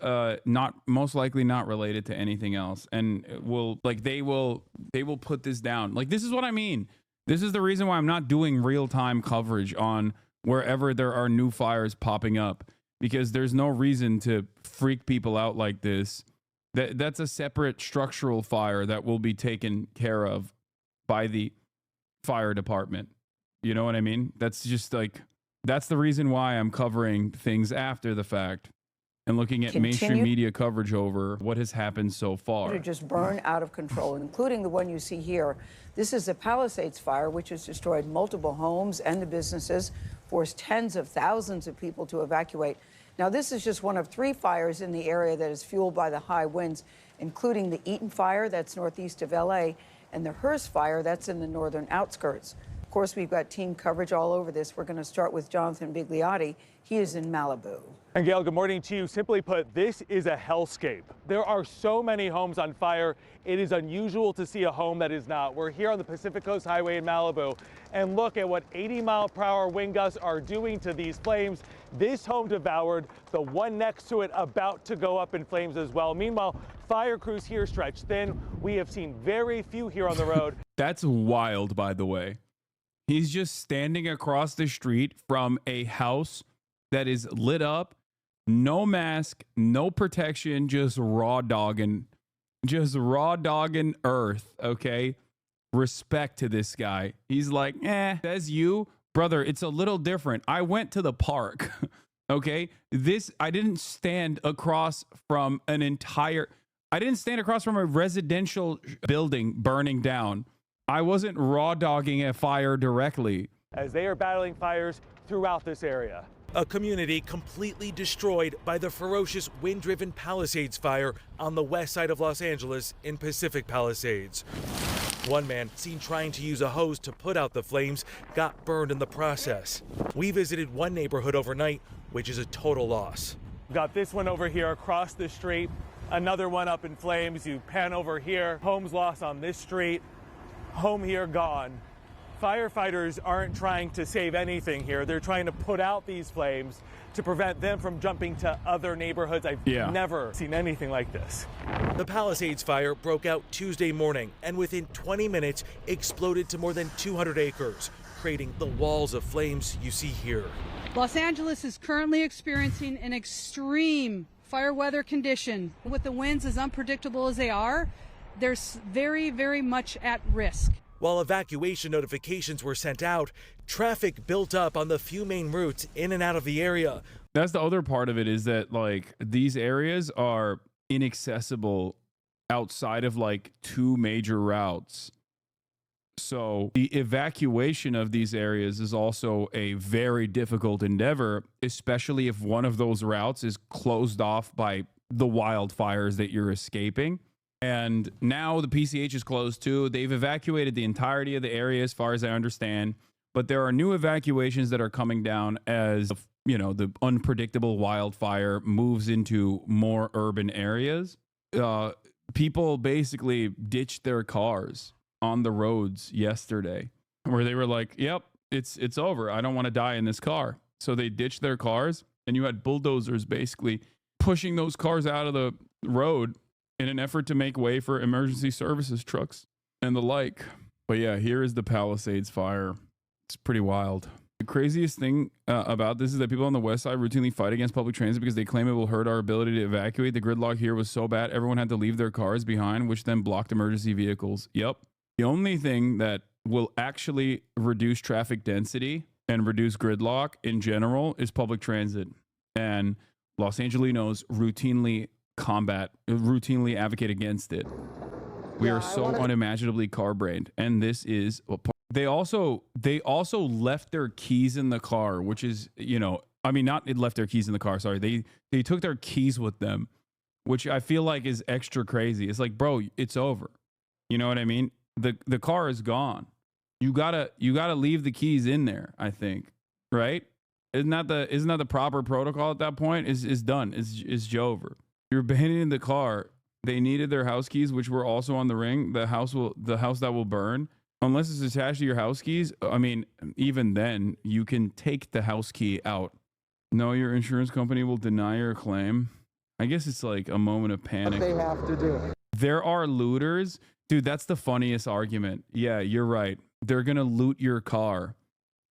most likely not related to anything else, and they will put this down. Like, this is what I mean. This is the reason why I'm not doing real-time coverage on wherever there are new fires popping up, because there's no reason to freak people out like this. That's a separate structural fire that will be taken care of by the fire department. You know what I mean? That's just like, that's the reason why I'm covering things after the fact and looking at mainstream media coverage over what has happened so far. To just burn out of control, including the one you see here. This is the Palisades fire, which has destroyed multiple homes and the businesses, forced tens of thousands of people to evacuate. Now, this is just one of 3 fires in the area that is fueled by the high winds, including the Eaton fire, that's northeast of LA, and the Hearst fire, that's in the northern outskirts. Of course, we've got team coverage all over this. We're going to start with Jonathan Bigliotti He is in Malibu. And Gail, good morning to you. Simply put, this is a hellscape. There are so many homes on fire. It is unusual to see a home that is not. We're here on the Pacific Coast Highway in Malibu, and look at what 80-mile-per-hour wind gusts are doing to these flames. This home devoured, the one next to it about to go up in flames as well. Meanwhile, fire crews here stretched thin. We have seen very few here on the road. That's wild, by the way. He's just standing across the street from a house that is lit up, no mask, no protection, just raw dogging earth, okay? Respect to this guy. He's like, says you, brother, it's a little different. I went to the park, okay? I didn't stand across from a residential building burning down. I wasn't raw dogging a fire directly. As they are battling fires throughout this area. A community completely destroyed by the ferocious wind-driven Palisades fire on the west side of Los Angeles in Pacific Palisades. One man seen trying to use a hose to put out the flames got burned in the process. We visited one neighborhood overnight, which is a total loss. Got this one over here across the street, another one up in flames. You pan over here, homes lost on this street, home here gone. Firefighters aren't trying to save anything here. They're trying to put out these flames to prevent them from jumping to other neighborhoods. I've never seen anything like this. The Palisades fire broke out Tuesday morning and within 20 minutes exploded to more than 200 acres, creating the walls of flames you see here. Los Angeles is currently experiencing an extreme fire weather condition. With the winds as unpredictable as they are, there's very, very much at risk. While evacuation notifications were sent out, traffic built up on the few main routes in and out of the area. That's the other part of it, is that like these areas are inaccessible outside of like two major routes. So the evacuation of these areas is also a very difficult endeavor, especially if one of those routes is closed off by the wildfires that you're escaping. And now the PCH is closed too. They've evacuated the entirety of the area as far as I understand. But there are new evacuations that are coming down as, you know, the unpredictable wildfire moves into more urban areas. People basically ditched their cars on the roads yesterday, where they were like, yep, it's over. I don't want to die in this car. So they ditched their cars, and you had bulldozers basically pushing those cars out of the road in an effort to make way for emergency services trucks and the like. But yeah, here is the Palisades fire. It's pretty wild. The craziest thing about this is that people on the west side routinely fight against public transit because they claim it will hurt our ability to evacuate. The gridlock here was so bad, everyone had to leave their cars behind, which then blocked emergency vehicles. Yep. The only thing that will actually reduce traffic density and reduce gridlock in general is public transit. And Los Angelinos routinely advocate against it. We are so unimaginably car-brained, and this is they also left their keys in the car, which is, you know, I mean, not it left their keys in the car, sorry, they took their keys with them, which I feel like is extra crazy. It's like, bro, it's over, you know what I mean? The car is gone. You gotta leave the keys in there, I think, right? Isn't that the proper protocol at that point? Is done. Is over. You're abandoning the car. They needed their house keys, which were also on the ring. The house that will burn, unless it's attached to your house keys. I mean, even then, you can take the house key out. No, your insurance company will deny your claim. I guess it's like a moment of panic. What they have to do. There are looters. Dude, that's the funniest argument. Yeah, you're right. They're going to loot your car,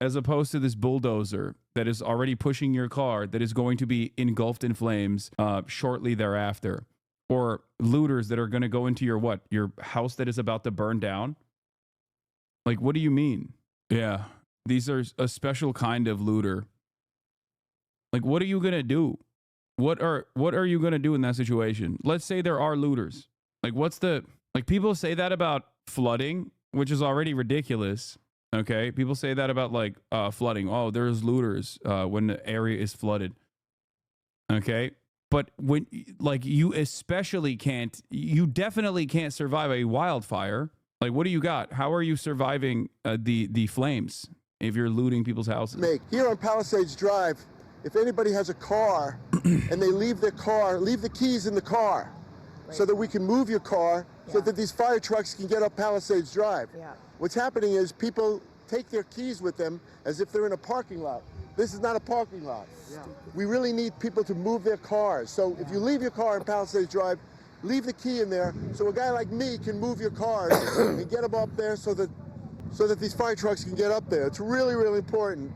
as opposed to this bulldozer that is already pushing your car that is going to be engulfed in flames shortly thereafter. Or looters that are going to go into your house that is about to burn down. Like, what do you mean? Yeah, these are a special kind of looter. Like, what are you going to do? What are you going to do in that situation? Let's say there are looters. Like, people say that about flooding, which is already ridiculous. Okay, people say that about like flooding. Oh, there's looters when the area is flooded. Okay, but when like you definitely can't survive a wildfire. Like, what do you got? How are you surviving the flames if you're looting people's houses? Here on Palisades Drive, if anybody has a car and they leave their car, leave the keys in the car so that we can move your car so that these fire trucks can get up Palisades Drive. Yeah. What's happening is people take their keys with them as if they're in a parking lot. This is not a parking lot. Yeah. We really need people to move their cars. So if you leave your car in Palisades Drive, leave the key in there so a guy like me can move your cars and get them up there so that these fire trucks can get up there. It's really, really important.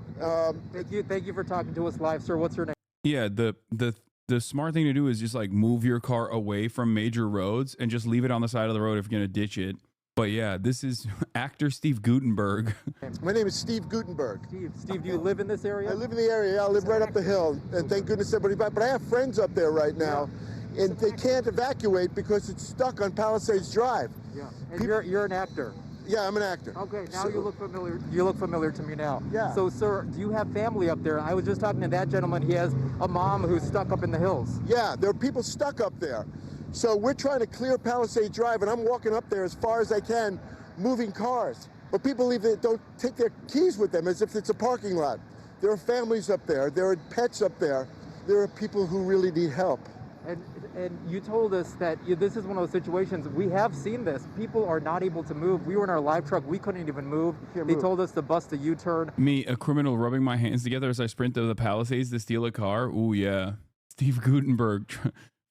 Thank you for talking to us live, sir. What's your name? Yeah, the smart thing to do is just like move your car away from major roads and just leave it on the side of the road if you're gonna ditch it. But yeah, this is actor Steve Guttenberg. My name is Steve Guttenberg. Steve, do you live in this area? I live in the area. Yeah, I live right up the hill, and thank goodness everybody. But I have friends up there right now, and they can't evacuate because it's stuck on Palisades Drive. Yeah, and you're an actor. Yeah, I'm an actor. Okay, now you look familiar. You look familiar to me now. Yeah. So, sir, do you have family up there? I was just talking to that gentleman. He has a mom who's stuck up in the hills. Yeah, there are people stuck up there. So we're trying to clear Palisade Drive, and I'm walking up there as far as I can, moving cars. But people don't take their keys with them as if it's a parking lot. There are families up there. There are pets up there. There are people who really need help. And you told us that this is one of those situations. We have seen this. People are not able to move. We were in our live truck. We couldn't even move. They told us to bust a U-turn. Me, a criminal, rubbing my hands together as I sprint to the Palisades to steal a car. Ooh, yeah. Steve Guttenberg.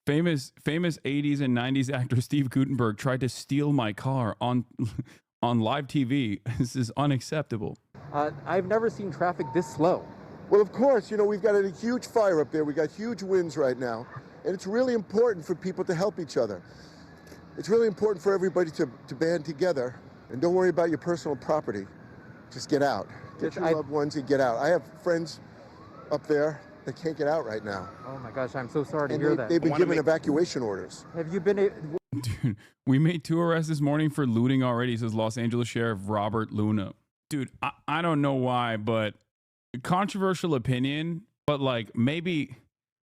Famous 80s and 90s actor Steve Guttenberg tried to steal my car on live TV. This is unacceptable. I've never seen traffic this slow. Well, of course, we've got a huge fire up there. We got huge winds right now. And it's really important for people to help each other. It's really important for everybody to band together. And don't worry about your personal property. Just get out. Get your loved ones and get out. I have friends up there that can't get out right now. Oh my gosh, I'm so sorry to hear that. They've been given evacuation orders. Have you been... Dude, we made 2 arrests this morning for looting already, says Los Angeles Sheriff Robert Luna. Dude, I don't know why, but controversial opinion, but like maybe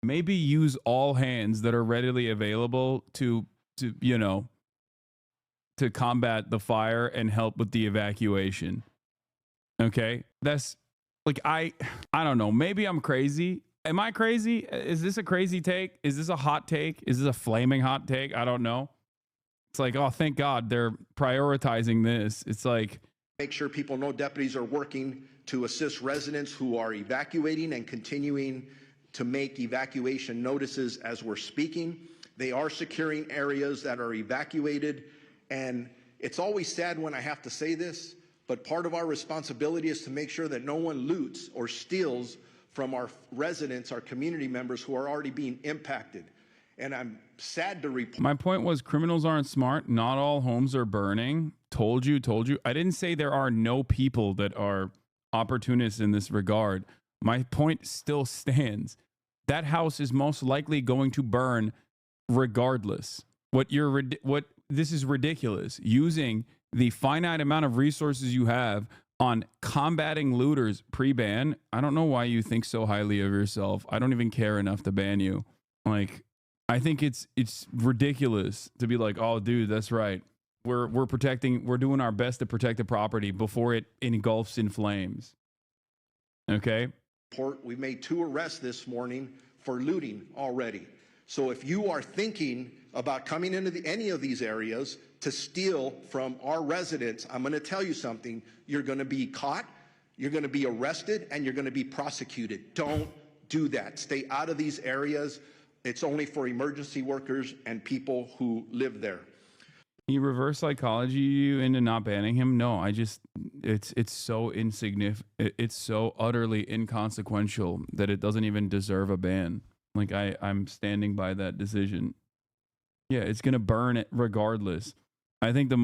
use all hands that are readily available to combat the fire and help with the evacuation. Okay? That's like, I don't know. Maybe I'm crazy. Am I crazy? Is this a crazy take? Is this a hot take? Is this a flaming hot take? I don't know. It's like, oh, thank God they're prioritizing this. It's like, make sure people know deputies are working to assist residents who are evacuating and continuing to make evacuation notices as we're speaking. They are securing areas that are evacuated. And it's always sad when I have to say this, but part of our responsibility is to make sure that no one loots or steals from our residents, our community members who are already being impacted. And I'm sad to report. My point was criminals aren't smart. Not all homes are burning. Told you. I didn't say there are no people that are opportunists in this regard. My point still stands. That house is most likely going to burn regardless. This is ridiculous. Using the finite amount of resources you have on combating looters pre-ban. I don't know why you think so highly of yourself. I don't even care enough to ban you. Like, I think it's ridiculous to be like, oh, dude, that's right. We're doing our best to protect the property before it engulfs in flames. Okay. We've made 2 arrests this morning for looting already. So if you are thinking about coming into any of these areas to steal from our residents, I'm going to tell you something. You're going to be caught, you're going to be arrested, and you're going to be prosecuted. Don't do that. Stay out of these areas. It's only for emergency workers and people who live there. He reverse psychology you into not banning him? No, it's so insignificant. It's so utterly inconsequential that it doesn't even deserve a ban. Like I'm standing by that decision. Yeah, it's gonna burn it regardless. I think the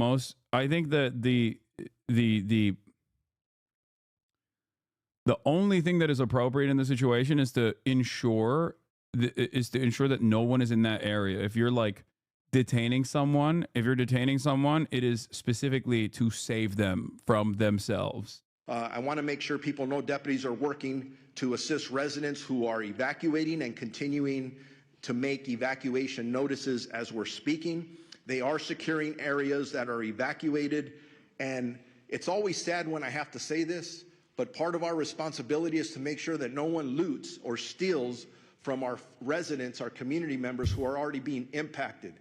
only thing that is appropriate in the situation is to ensure that no one is in that area. If you're like detaining someone, it is specifically to save them from themselves. I want to make sure people know deputies are working to assist residents who are evacuating and continuing to make evacuation notices as we're speaking. They are securing areas that are evacuated. And it's always sad when I have to say this, But part of our responsibility is to make sure that no one loots or steals from our residents, our community members who are already being impacted.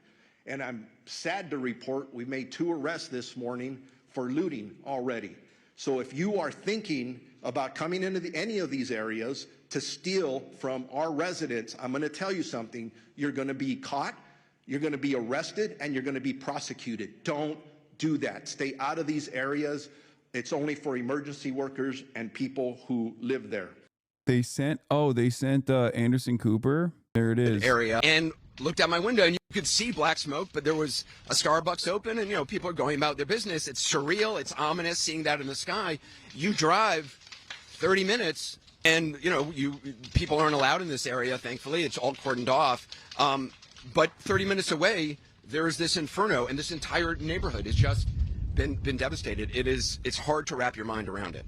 And I'm sad to report we made 2 arrests this morning for looting already. So if you are thinking about coming into any of these areas to steal from our residents, I'm going to tell you something. You're going to be caught, you're going to be arrested, and you're going to be prosecuted. Don't do that. Stay out of these areas. It's only for emergency workers and people who live there. They sent Anderson Cooper. There it is. Area and looked out my window and you could see black smoke, but there was a Starbucks open and, you know, people are going about their business. It's surreal. It's ominous seeing that in the sky. You drive 30 minutes and, you know, people aren't allowed in this area. Thankfully, it's all cordoned off. But 30 minutes away, there's this inferno and this entire neighborhood has just been devastated. It's hard to wrap your mind around it.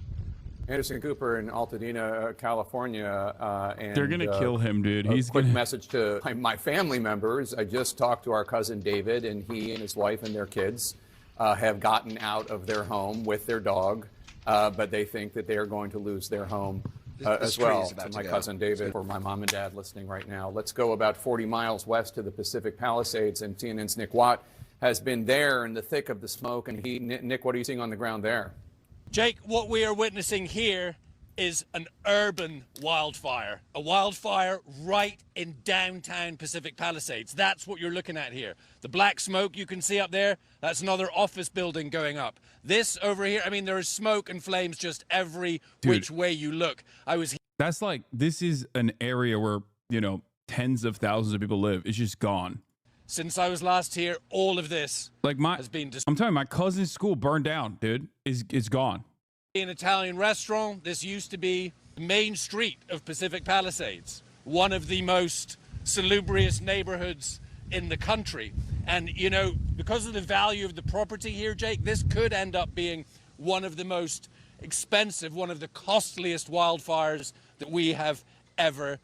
Anderson Cooper in Altadena, California. And they're going to kill him, dude. He's quick message to my family members. I just talked to our cousin David, and he and his wife and their kids have gotten out of their home with their dog, but they think that they are going to lose their home as well. To my cousin David, or my mom and dad listening right now. Let's go about 40 miles west to the Pacific Palisades, and CNN's Nick Watt has been there in the thick of the smoke. And Nick, what are you seeing on the ground there? Jake, what we are witnessing here is an urban wildfire. A wildfire right in downtown Pacific Palisades. That's what you're looking at here. The black smoke you can see up there, that's another office building going up. This over here, I mean, there is smoke and flames just every which way you look. That's like, this is an area where, you know, tens of thousands of people live. It's just gone. Since I was last here, all of this has been destroyed. I'm telling you, my cousin's school burned down, dude. It's gone. An Italian restaurant. This used to be the main street of Pacific Palisades, one of the most salubrious neighborhoods in the country. And, you know, because of the value of the property here, Jake, this could end up being one of the most expensive, one of the costliest wildfires that we have ever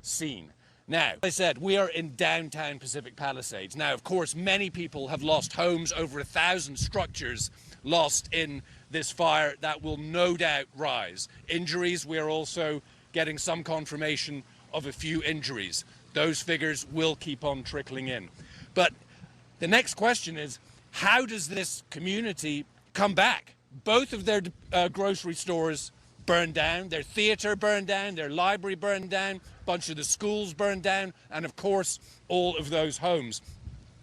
seen. Now, as I said, we are in downtown Pacific Palisades. Now, of course, many people have lost homes, over 1,000 structures lost in this fire that will no doubt rise. Injuries, we are also getting some confirmation of a few injuries. Those figures will keep on trickling in. But the next question is, how does this community come back? Both of their grocery stores burned down, their theater burned down, their library burned down, a bunch of the schools burned down, and of course, all of those homes.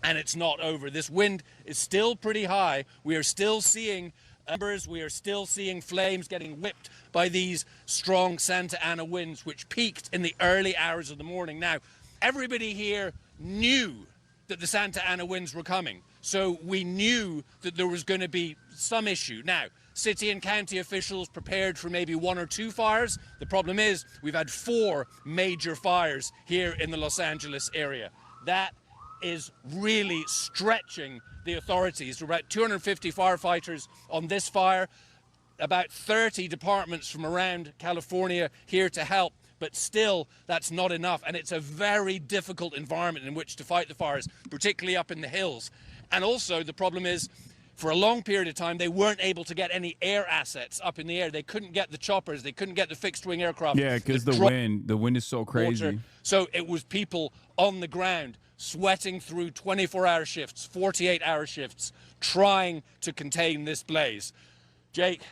And it's not over. This wind is still pretty high. We are still seeing embers. We are still seeing flames getting whipped by these strong Santa Ana winds, which peaked in the early hours of the morning. Now, everybody here knew that the Santa Ana winds were coming. So we knew that there was going to be some issue. Now, city and county officials prepared for maybe 1 or 2 fires. The problem is we've had 4 major fires here in the Los Angeles area. That is really stretching the authorities. There are about 250 firefighters on this fire, about 30 departments from around California here to help. But still, that's not enough. And it's a very difficult environment in which to fight the fires, particularly up in the hills. And also, the problem is, for a long period of time, they weren't able to get any air assets up in the air. They couldn't get the choppers. They couldn't get the fixed-wing aircraft. Yeah, because the wind is so crazy. Water. So it was people on the ground sweating through 24-hour shifts, 48-hour shifts, trying to contain this blaze. Jake,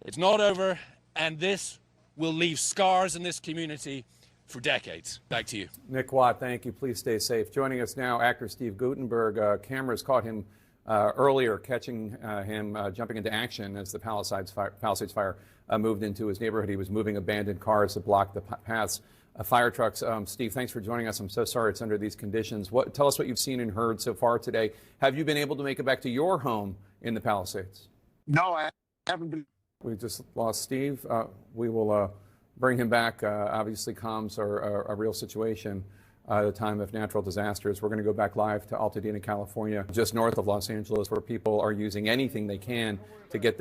it's not over, and this will leave scars in this community for decades. Back to you. Nick Watt, thank you. Please stay safe. Joining us now, actor Steve Guttenberg. Cameras caught him earlier, catching him jumping into action as the Palisades fire moved into his neighborhood. He was moving abandoned cars to block the paths. Fire trucks. Steve, thanks for joining us. I'm so sorry it's under these conditions. Tell us what you've seen and heard so far today. Have you been able to make it back to your home in the Palisades? No, I haven't been. We just lost Steve. We will bring him back. Obviously, comms are a real situation at a time of natural disasters. We're going to go back live to Altadena, California, just north of Los Angeles, where people are using anything they can to get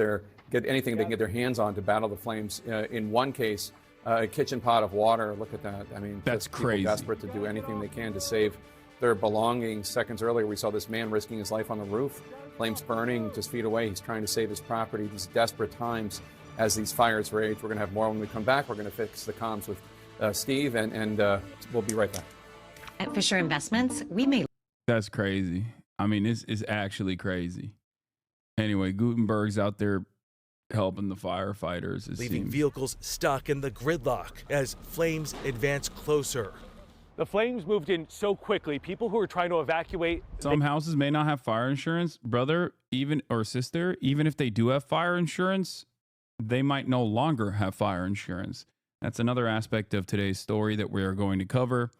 anything they can get their hands on to battle the flames. In one case, a kitchen pot of water. Look at that. I mean, that's crazy. Desperate to do anything they can to save their belongings. Seconds earlier, we saw this man risking his life on the roof. Flames burning just feet away. He's trying to save his property. These desperate times as these fires rage. We're going to have more when we come back. We're going to fix the comms with Steve, and we'll be right back. At Fisher Investments, we may... That's crazy. I mean, this is actually crazy. Anyway, Gutenberg's out there helping the firefighters. Leaving vehicles stuck in the gridlock as flames advance closer. The flames moved in so quickly. People who were trying to evacuate. Some houses may not have fire insurance, brother, even or sister. Even if they do have fire insurance, they might no longer have fire insurance. That's another aspect of today's story that we are going to cover.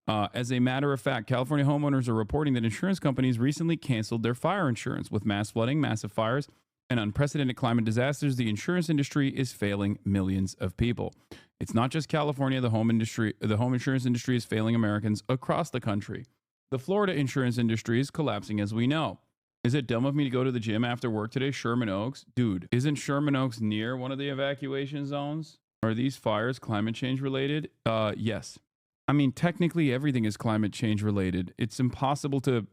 As a matter of fact, California homeowners are reporting that insurance companies recently canceled their fire insurance. With mass flooding, massive fires, and unprecedented climate disasters, the insurance industry is failing millions of people. It's not just California. The home insurance industry is failing Americans across the country. The Florida insurance industry is collapsing, as we know. Is it dumb of me to go to the gym after work today? Sherman Oaks? Dude, isn't Sherman Oaks near one of the evacuation zones? Are these fires climate change related? Yes. I mean, technically everything is climate change related. It's impossible to...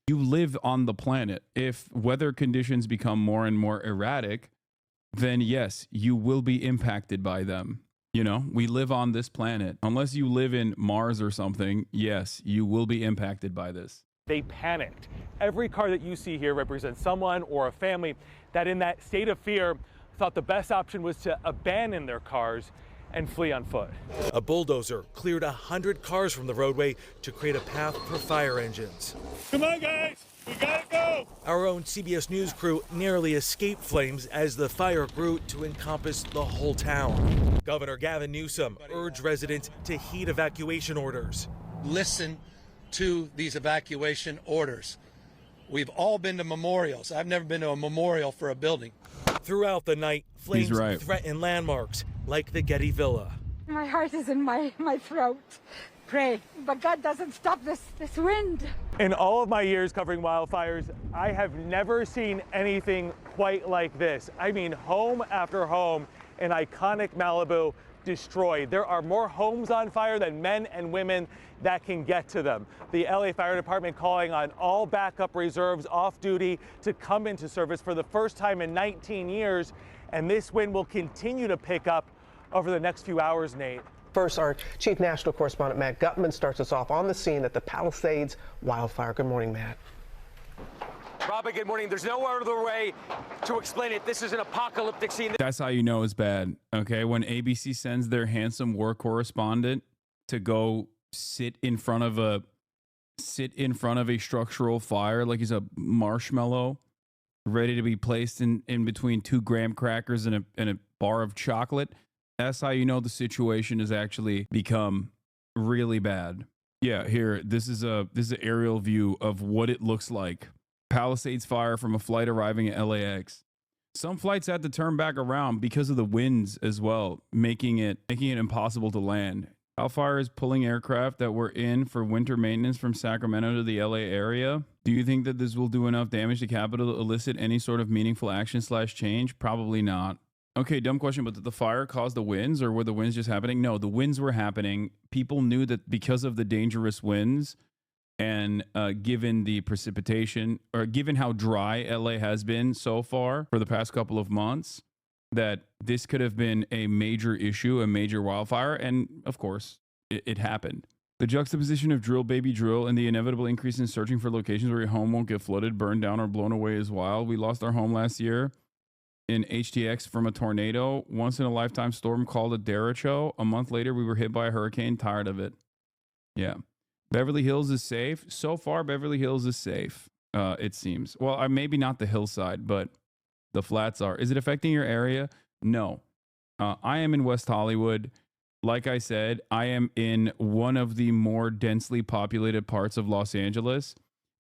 You live on the planet. If weather conditions become more and more erratic, then yes, you will be impacted by them. You know, we live on this planet. Unless you live in Mars or something, yes, you will be impacted by this. They panicked. Every car that you see here represents someone or a family that in that state of fear thought the best option was to abandon their cars and flee on foot. A bulldozer cleared 100 cars from the roadway to create a path for fire engines. Come on, guys, we gotta go. Our own CBS News crew narrowly escaped flames as the fire grew to encompass the whole town. Governor Gavin Newsom urged residents to heed evacuation orders. Listen to these evacuation orders. We've all been to memorials. I've never been to a memorial for a building. Throughout the night, flames threatened landmarks like the Getty Villa. My heart is in my throat. Pray, but God doesn't stop this wind. In all of my years covering wildfires, I have never seen anything quite like this. I mean, home after home in iconic Malibu destroyed. There are more homes on fire than men and women that can get to them. The LA Fire Department calling on all backup reserves off duty to come into service for the first time in 19 years. And this wind will continue to pick up over the next few hours, Nate. First, our chief national correspondent, Matt Gutman, starts us off on the scene at the Palisades wildfire. Good morning, Matt. Robert, good morning. There's no other way to explain it. This is an apocalyptic scene. That's how you know it's bad, okay? When ABC sends their handsome war correspondent to go sit in front of a structural fire like he's a marshmallow ready to be placed in between 2 graham crackers and a bar of chocolate, that's how you know the situation has actually become really bad. Yeah, here, this is an aerial view of what it looks like. Palisades fire from a flight arriving at LAX. Some flights had to turn back around because of the winds as well, making it impossible to land. Wildfire is pulling aircraft that were in for winter maintenance from Sacramento to the LA area. Do you think that this will do enough damage to capital to elicit any sort of meaningful action/change? Probably not. Okay, dumb question, but did the fire cause the winds, or were the winds just happening? No, the winds were happening. People knew that because of the dangerous winds and given the precipitation, or given how dry LA has been so far for the past couple of months, that this could have been a major issue, a major wildfire. And of course, it happened. The juxtaposition of drill, baby, drill, and the inevitable increase in searching for locations where your home won't get flooded, burned down, or blown away is wild. We lost our home last year in HTX from a tornado. Once in a lifetime storm called a derecho. A month later, we were hit by a hurricane. Tired of it. Yeah. Beverly Hills is safe. So far, Beverly Hills is safe, it seems. Well, maybe not the hillside, but the flats are. Is it affecting your area? No. I am in West Hollywood. Like I said, I am in one of the more densely populated parts of Los Angeles.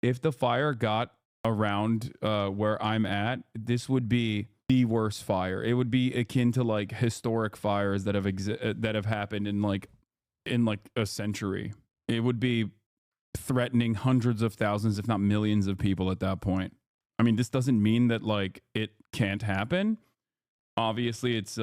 If the fire got around where I'm at, this would be the worst fire. It would be akin to like historic fires that have happened in like a century. It would be threatening hundreds of thousands, if not millions of people at that point. I mean, this doesn't mean that like it can't happen. Obviously, it's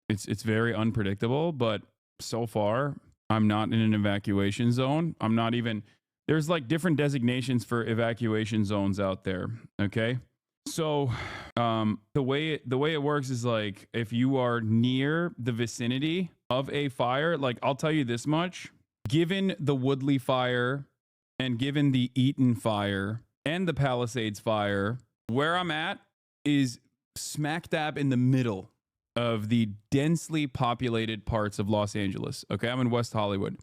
it's very unpredictable, but so far I'm not in an evacuation zone. I'm not even, there's like different designations for evacuation zones out there. Okay. So the way it works is like if you are near the vicinity of a fire, like I'll tell you this much, given the Woodley fire and given the Eaton fire and the Palisades fire, where I'm at is smack dab in the middle of the densely populated parts of Los Angeles. Okay, I'm in West Hollywood.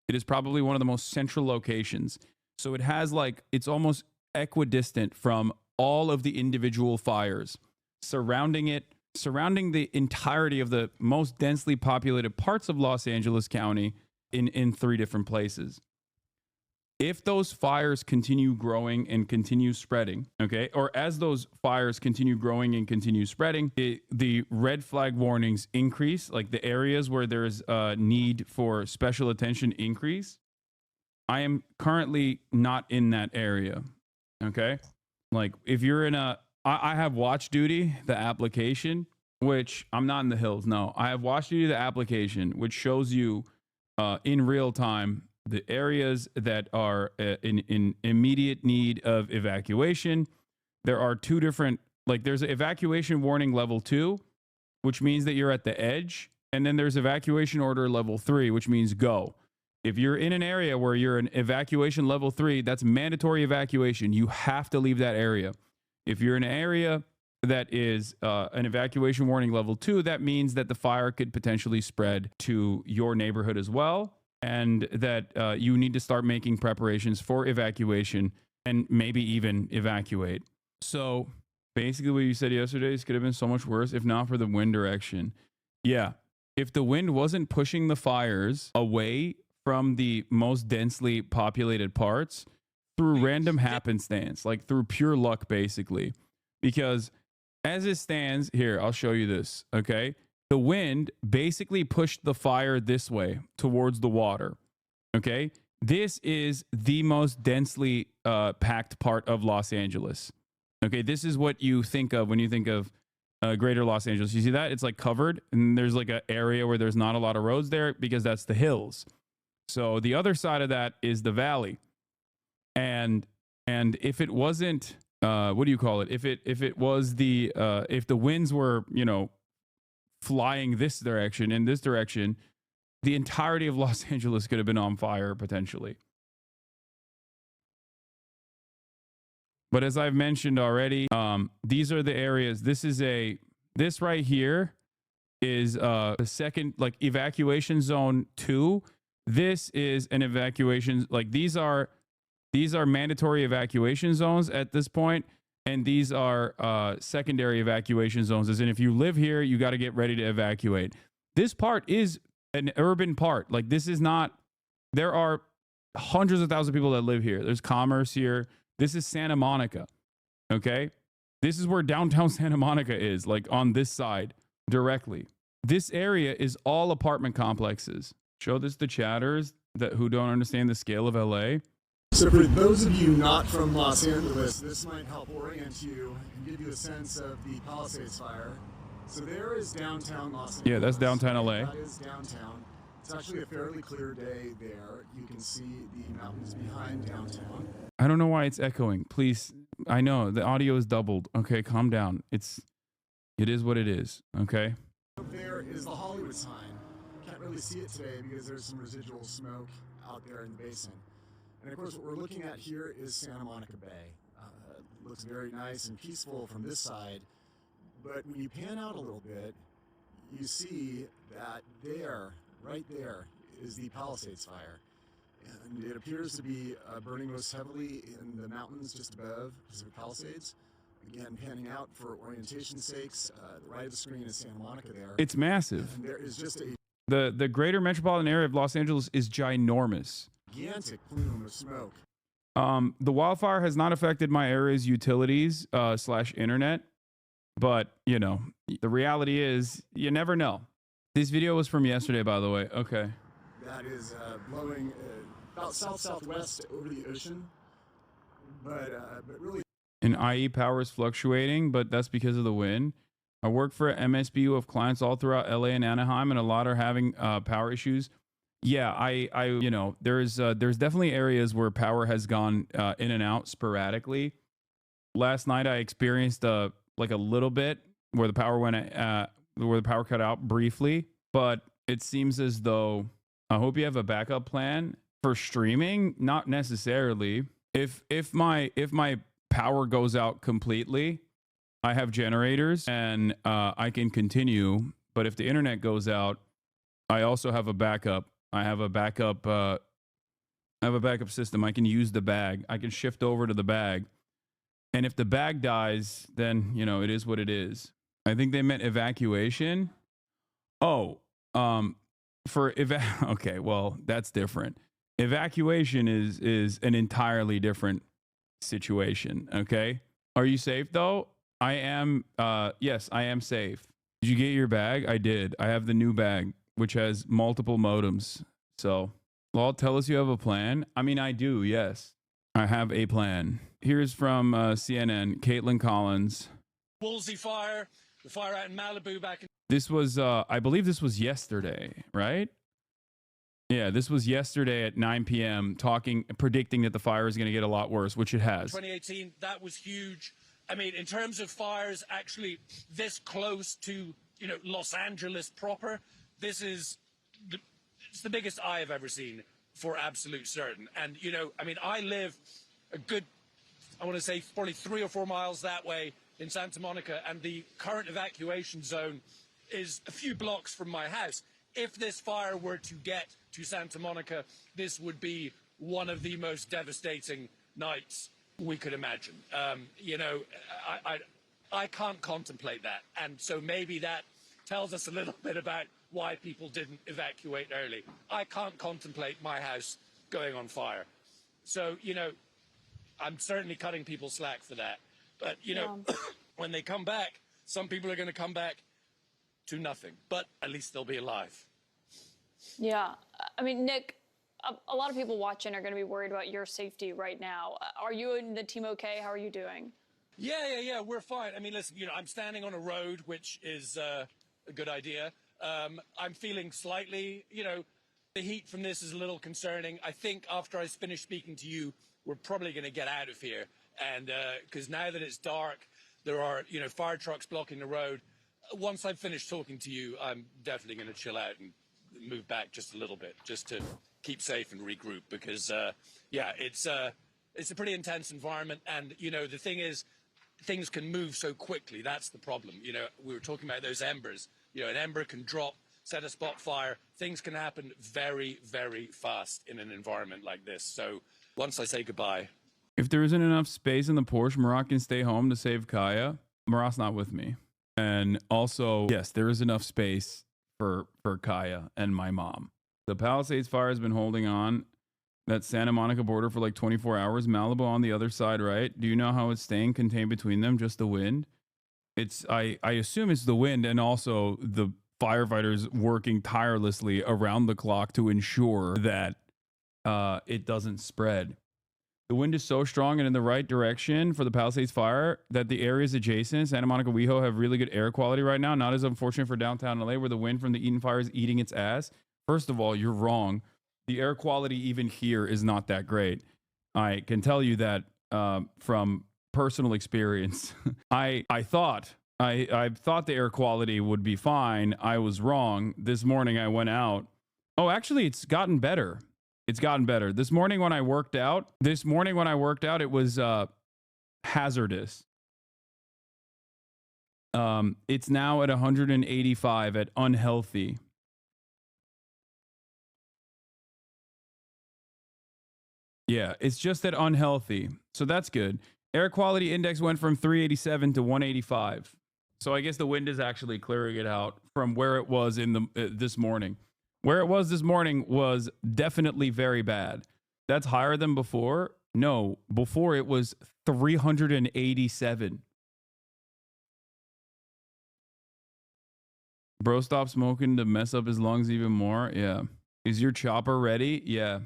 It is probably one of the most central locations. So it has like, it's almost equidistant from all of the individual fires surrounding it, surrounding the entirety of the most densely populated parts of Los Angeles County in 3 different places. If those fires continue growing and continue spreading, okay, or as those fires continue growing and continue spreading, the red flag warnings increase, like the areas where there's a need for special attention increase. I am currently not in that area, okay? Like if you're in I have Watch Duty, the application, which I'm not in the hills, no. I have Watch Duty, the application, which shows you in real time the areas that are in immediate need of evacuation. There are 2 different, like there's evacuation warning level 2, which means that you're at the edge. And then there's evacuation order level 3, which means go. If you're in an area where you're in evacuation level 3, that's mandatory evacuation. You have to leave that area. If you're in an area that is an evacuation warning level 2, that means that the fire could potentially spread to your neighborhood as well. And that you need to start making preparations for evacuation and maybe even evacuate. So basically what you said yesterday could have been so much worse if not for the wind direction. Yeah. If the wind wasn't pushing the fires away from the most densely populated parts through random happenstance, like through pure luck, basically. Because as it stands here, I'll show you this. Okay. The wind basically pushed the fire this way towards the water. Okay. This is the most densely packed part of Los Angeles. Okay. This is what you think of when you think of greater Los Angeles. You see that? It's like covered and there's like an area where there's not a lot of roads there because that's the hills. So the other side of that is the valley. And if it wasn't, what do you call it? If it was the, if the winds were, you know, flying this direction, in this direction, the entirety of Los Angeles could have been on fire potentially. But as I've mentioned already, these are the areas. This right here is the second, like evacuation zone 2. This is an evacuation, like these are mandatory evacuation zones at this point, and these are secondary evacuation zones, as in if you live here, you got to get ready to evacuate. This part is an urban part. Like this is not, there are hundreds of thousands of people that live here. There's commerce here. This is Santa Monica, okay? This is where downtown Santa Monica is, like on this side directly. This area is all apartment complexes. Show this to chatters who don't understand the scale of LA. So for those of you not from Los Angeles, this might help orient you and give you a sense of the Palisades fire. So there is downtown Los Angeles. Yeah, that's downtown LA. That is downtown. It's actually a fairly clear day there. You can see the mountains behind downtown. I don't know why it's echoing. Please, I know the audio is doubled. Okay, calm down. It is what it is. Okay. Up there is the Hollywood sign. Can't really see it today because there's some residual smoke out there in the basin. And of course, what we're looking at here is Santa Monica Bay. It looks very nice and peaceful from this side, but when you pan out a little bit, you see that there, right there, is the Palisades fire. And it appears to be burning most heavily in the mountains just above Pacific Palisades. Again, panning out for orientation sakes, the right of the screen is Santa Monica there. It's massive. And there is just a the greater metropolitan area of Los Angeles is ginormous. Gigantic plume of smoke. The wildfire has not affected my area's utilities / internet, but you know, the reality is you never know. This video was from yesterday, by the way. Okay. That is blowing about south-southwest over the ocean, but really. And IE power is fluctuating, but that's because of the wind. I work for MSBU of clients all throughout LA and Anaheim, and a lot are having power issues. Yeah, I you know, there's definitely areas where power has gone in and out sporadically. last night I experienced like a little bit where the power where the power cut out briefly, but it seems as though I hope you have a backup plan for streaming. Not necessarily. If my power goes out completely, I have generators and I can continue. But if the internet goes out, I also have a backup. I have a backup system. I can use the bag. I can shift over to the bag. And if the bag dies, then, you know, it is what it is. I think they meant evacuation. Oh, okay, well, that's different. Evacuation is an entirely different situation, okay? Are you safe though? I am, yes, I am safe. Did you get your bag? I did. I have the new bag, which has multiple modems. So, Law, tell us you have a plan. I mean, I do, yes. I have a plan. Here's from CNN, Caitlin Collins. Woolsey fire, the fire out in Malibu back in... This was, I believe this was yesterday, right? Yeah, this was yesterday at 9 p.m. predicting that the fire is going to get a lot worse, which it has. 2018, that was huge. I mean, in terms of fires actually this close to, you know, Los Angeles proper, this is it's the biggest I have ever seen for absolute certain. And, you know, I mean, I live a good, I want to say probably 3 or 4 miles that way in Santa Monica, and the current evacuation zone is a few blocks from my house. If this fire were to get to Santa Monica, this would be one of the most devastating nights we could imagine. You know, I can't contemplate that. And so maybe that tells us a little bit about why people didn't evacuate early. I can't contemplate my house going on fire. So, you know, I'm certainly cutting people slack for that. But, you know, when they come back, some people are going to come back to nothing. But at least they'll be alive. Yeah. I mean, Nick, a lot of people watching are going to be worried about your safety right now. Are you and the team okay? How are you doing? Yeah, we're fine. I mean, listen, you know, I'm standing on a road, which is a good idea. I'm feeling slightly, you know, the heat from this is a little concerning. I think after I finish speaking to you, we're probably going to get out of here. And because now that it's dark, there are, you know, fire trucks blocking the road. Once I've finished talking to you, I'm definitely going to chill out and move back just a little bit, just to keep safe and regroup. Because, yeah, it's a pretty intense environment. And, you know, the thing is, things can move so quickly. That's the problem. You know, we were talking about those embers. You know, an ember can drop, set a spot fire. Things can happen very, very fast in an environment like this. So once I say goodbye. If there isn't enough space in the Porsche, Marat can stay home to save Kaya. Marat's not with me. And also, yes, there is enough space for Kaya and my mom. The Palisades fire has been holding on that Santa Monica border for like 24 hours. Malibu on the other side, right? Do you know how it's staying contained between them? Just the wind? It's I assume it's the wind, and also the firefighters working tirelessly around the clock to ensure that it doesn't spread. The wind is so strong and in the right direction for the Palisades fire that the areas adjacent, Santa Monica, WeHo, have really good air quality right now. Not as unfortunate for downtown LA, where the wind from the Eaton fire is eating its ass. First of all, you're wrong. The air quality even here is not that great. I can tell you that from personal experience. I thought the air quality would be fine. I was wrong. This morning I went out. Oh, actually, it's gotten better. It's gotten better. This morning when I worked out, it was hazardous. It's now at 185 at unhealthy. Yeah, it's just at unhealthy. So that's good. Air quality index went from 387 to 185. So I guess the wind is actually clearing it out from where it was in the this morning. Where it was this morning was definitely very bad. That's higher than before. No, before it was 387. Bro, stop smoking to mess up his lungs even more. Yeah. Is your chopper ready? Yeah.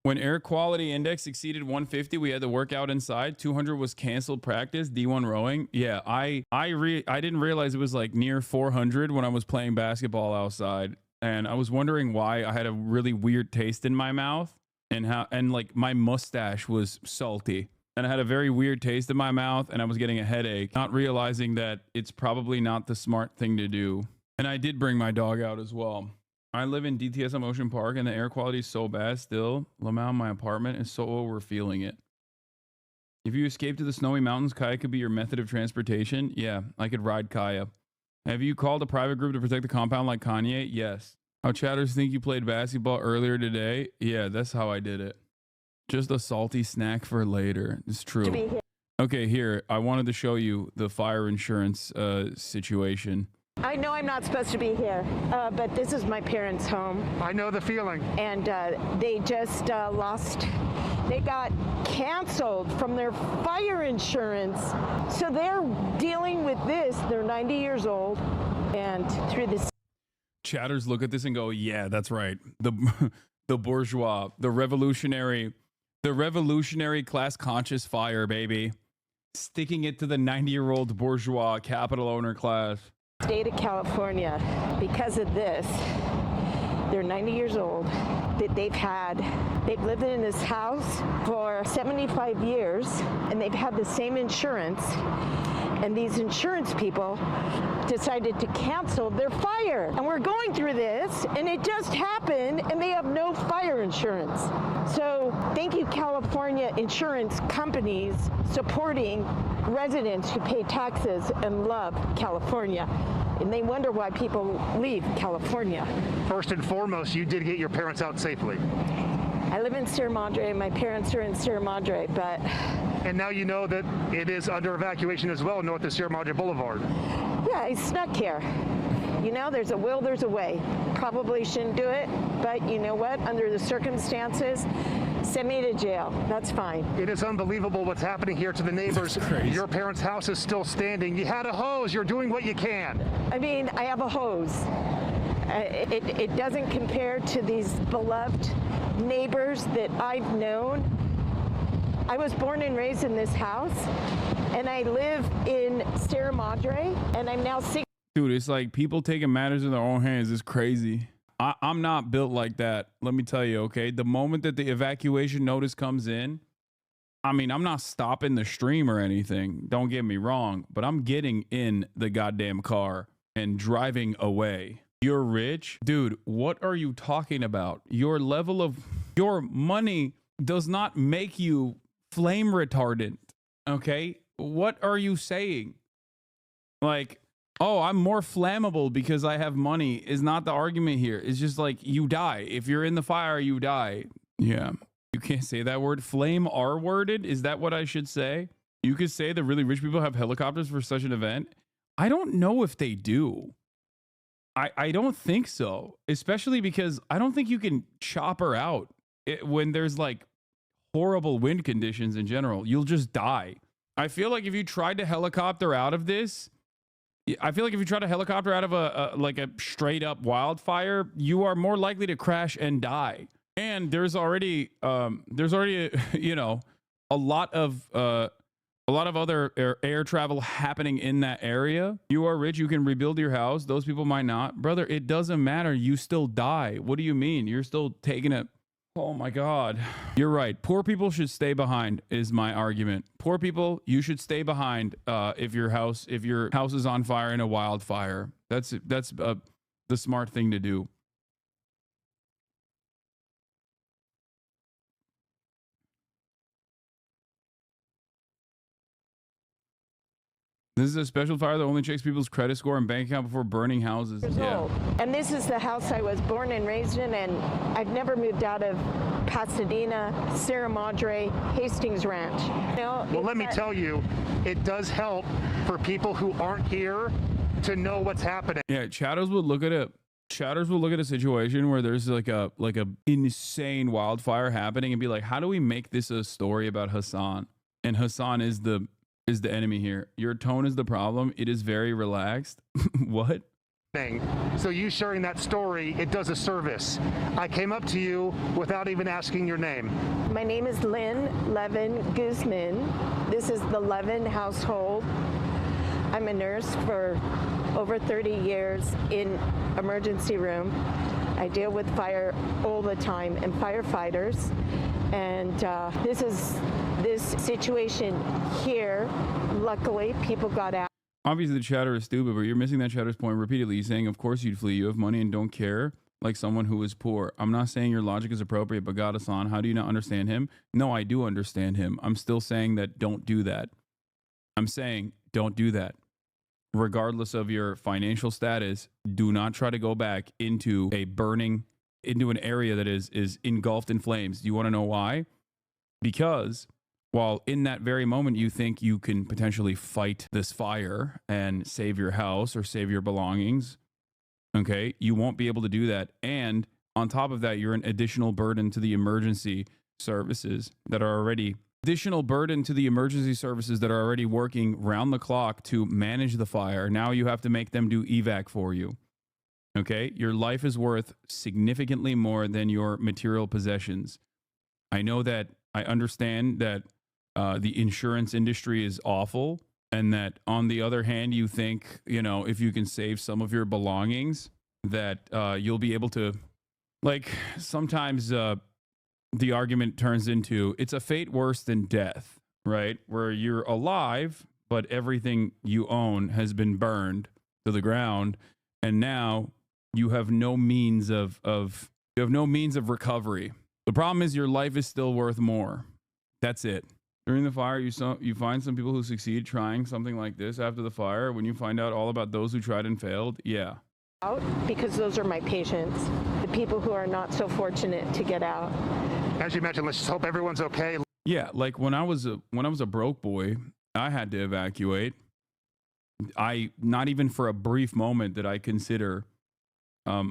When air quality index exceeded 150, we had to work out inside. 200 was canceled practice. D1 rowing. Yeah, I didn't realize it was like near 400 when I was playing basketball outside, and I was wondering why I had a really weird taste in my mouth and like my mustache was salty. and I had a very weird taste in my mouth and I was getting a headache, not realizing that it's probably not the smart thing to do. And I did bring my dog out as well. I live in DTSM Ocean Park and the air quality is so bad still. Lamau, my apartment, is so overfeeling it. If you escape to the snowy mountains, Kaya could be your method of transportation. Yeah, I could ride Kaya. Have you called a private group to protect the compound like Kanye? Yes. How chatters think you played basketball earlier today? Yeah, that's how I did it. Just a salty snack for later. It's true. Okay, here. I wanted to show you the fire insurance situation. I know I'm not supposed to be here, but this is my parents' home. I know the feeling. And they just they got canceled from their fire insurance. So they're dealing with this. They're 90 years old, and through this. Chatters look at this and go, yeah, that's right. The bourgeois, the revolutionary class conscious fire, baby. Sticking it to the 90-year-old bourgeois capital owner class. State of California, because of this, they're 90 years old. They've lived in this house for 75 years, and they've had the same insurance. And these insurance people decided to cancel their fire. And we're going through this, and it just happened, and they have no fire insurance. So thank you, California insurance companies, supporting residents who pay taxes and love California. And they wonder why people leave California. First and foremost, you did get your parents out safely. I live in Sierra Madre. My parents are in Sierra Madre, but... And now you know that it is under evacuation as well north of Sierra Madre Boulevard. Yeah, I snuck here. You know, there's a will, there's a way. Probably shouldn't do it, but you know what? Under the circumstances, send me to jail. That's fine. It is unbelievable what's happening here to the neighbors. Your parents' house is still standing. You had a hose. You're doing what you can. I mean, I have a hose. It doesn't compare to these beloved neighbors that I've known. I was born and raised in this house, and I live in Sierra Madre, and I'm now 6. Dude, it's like people taking matters in their own hands is crazy. I'm not built like that. Let me tell you, okay? The moment that the evacuation notice comes in, I mean, I'm not stopping the stream or anything. Don't get me wrong, but I'm getting in the goddamn car and driving away. You're rich? Dude, what are you talking about? Your level of your money does not make you flame retardant, okay? What are you saying? Like, oh, I'm more flammable because I have money is not the argument here. It's just like you die. If you're in the fire, you die. Yeah, you can't say that word. Flame R-worded? Is that what I should say? You could say that really rich people have helicopters for such an event. I don't know if they do. I don't think so, especially because I don't think you can chop her out when there's like horrible wind conditions in general. You'll just die. I feel like if you tried to helicopter out of this, I feel like if you try to helicopter out of a straight up wildfire, you are more likely to crash and die. And there's already you know, a lot of other air travel happening in that area. You are rich, you can rebuild your house. Those people might not. Brother, it doesn't matter. You still die. What do you mean? You're still taking it. Oh my God. You're right. Poor people should stay behind is my argument. Poor people, you should stay behind if your house is on fire in a wildfire. That's the smart thing to do. This is a special fire that only checks people's credit score and bank account before burning houses. Yeah. And this is the house I was born and raised in, and I've never moved out of Pasadena, Sierra Madre, Hastings Ranch. You know, well, let me tell you, it does help for people who aren't here to know what's happening. Yeah, chatters will look at a situation where there's like a insane wildfire happening and be like, how do we make this a story about Hassan? And Hassan is the enemy here. Your tone is the problem. It is very relaxed. What? So you sharing that story, it does a service. I came up to you without even asking your name. My name is Lynn Levin Guzman. This is the Levin household. I'm a nurse for over 30 years in emergency room. I deal with fire all the time and firefighters. And this situation here, luckily, people got out. Obviously, the chatter is stupid, but you're missing that chatter's point repeatedly. He's saying, of course you'd flee. You have money and don't care, like someone who is poor. I'm not saying your logic is appropriate, but God, Hassan, how do you not understand him? No, I do understand him. I'm still saying that don't do that. I'm saying don't do that. Regardless of your financial status, do not try to go back into an area that is engulfed in flames. Do you want to know why? Because while in that very moment you think you can potentially fight this fire and save your house or save your belongings, okay, you won't be able to do that. And on top of that, you're an additional burden to the emergency services that are already working round the clock to manage the fire. Now you have to make them do evac for you. Okay, your life is worth significantly more than your material possessions. I understand that the insurance industry is awful, and that on the other hand, you think, if you can save some of your belongings, that you'll be able to, like, sometimes the argument turns into it's a fate worse than death, right? Where you're alive, but everything you own has been burned to the ground, and now you have no means of recovery. The problem is your life is still worth more. That's it. During the fire, you find some people who succeed trying something like this after the fire. When you find out all about those who tried and failed, yeah. Out because those are my patients, the people who are not so fortunate to get out. As you mentioned, let's just hope everyone's okay. Yeah, like when I was a broke boy, I had to evacuate. Not even for a brief moment did I consider I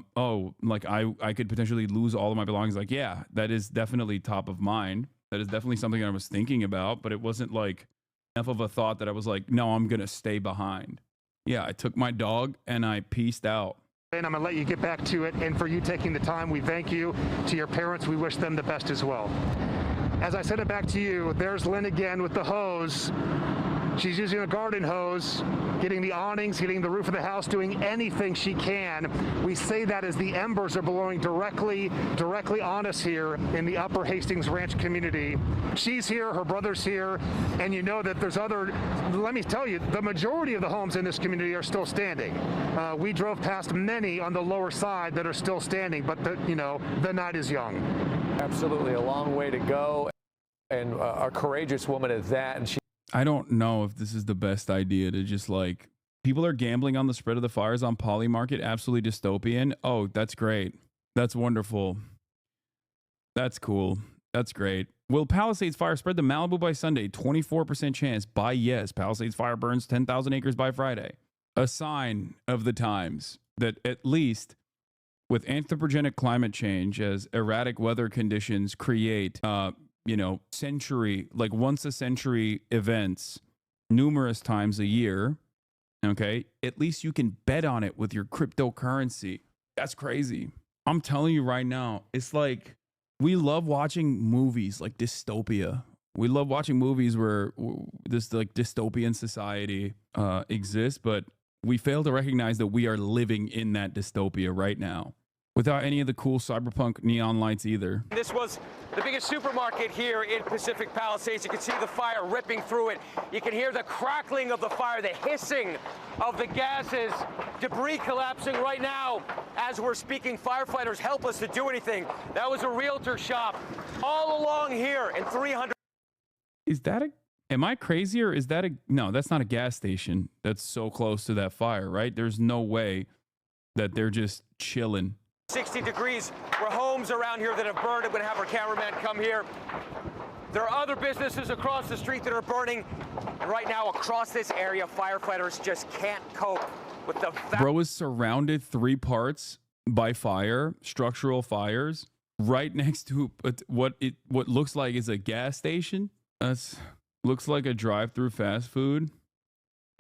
could potentially lose all of my belongings. Like, yeah, that is definitely top of mind. That is definitely something I was thinking about, but it wasn't like enough of a thought that I was like, no, I'm going to stay behind. Yeah, I took my dog and I peaced out. And I'm going to let you get back to it. And for you taking the time, we thank you. To your parents, we wish them the best as well. As I send it back to you, there's Lynn again with the hose. She's using a garden hose, getting the awnings, getting the roof of the house, doing anything she can. We say that as the embers are blowing directly on us here in the Upper Hastings Ranch community. She's here, her brother's here, and you know that there's let me tell you, the majority of the homes in this community are still standing. We drove past many on the lower side that are still standing, but the night is young. Absolutely, a long way to go, and a courageous woman at that, and I don't know if this is the best idea to just people are gambling on the spread of the fires on Poly Market. Absolutely dystopian. Oh, that's great. That's wonderful. That's cool. That's great. Will Palisades fire spread to Malibu by Sunday? 24% chance by yes. Palisades fire burns 10,000 acres by Friday. A sign of the times that at least with anthropogenic climate change, as erratic weather conditions create, once a century events numerous times a year, okay, at least you can bet on it with your cryptocurrency. That's crazy. I'm telling you right now, it's like we love watching movies like dystopia. We love watching movies where this dystopian society exists, but we fail to recognize that we are living in that dystopia right now. Without any of the cool cyberpunk neon lights either. This was the biggest supermarket here in Pacific Palisades. You can see the fire ripping through it. You can hear the crackling of the fire, the hissing of the gases, debris collapsing right now. As we're speaking, firefighters helpless to do anything. That was a realtor shop all along here in 300. Am I crazy or is that no, that's not a gas station. That's so close to that fire, right? There's no way that they're just chilling. 60 degrees. We're homes around here that have burned. I'm going to have our cameraman come here. There are other businesses across the street that are burning. And right now, across this area, firefighters just can't cope with the fact. Bro is surrounded 3 parts by fire, structural fires, right next to what looks like is a gas station. Looks like a drive-through fast food.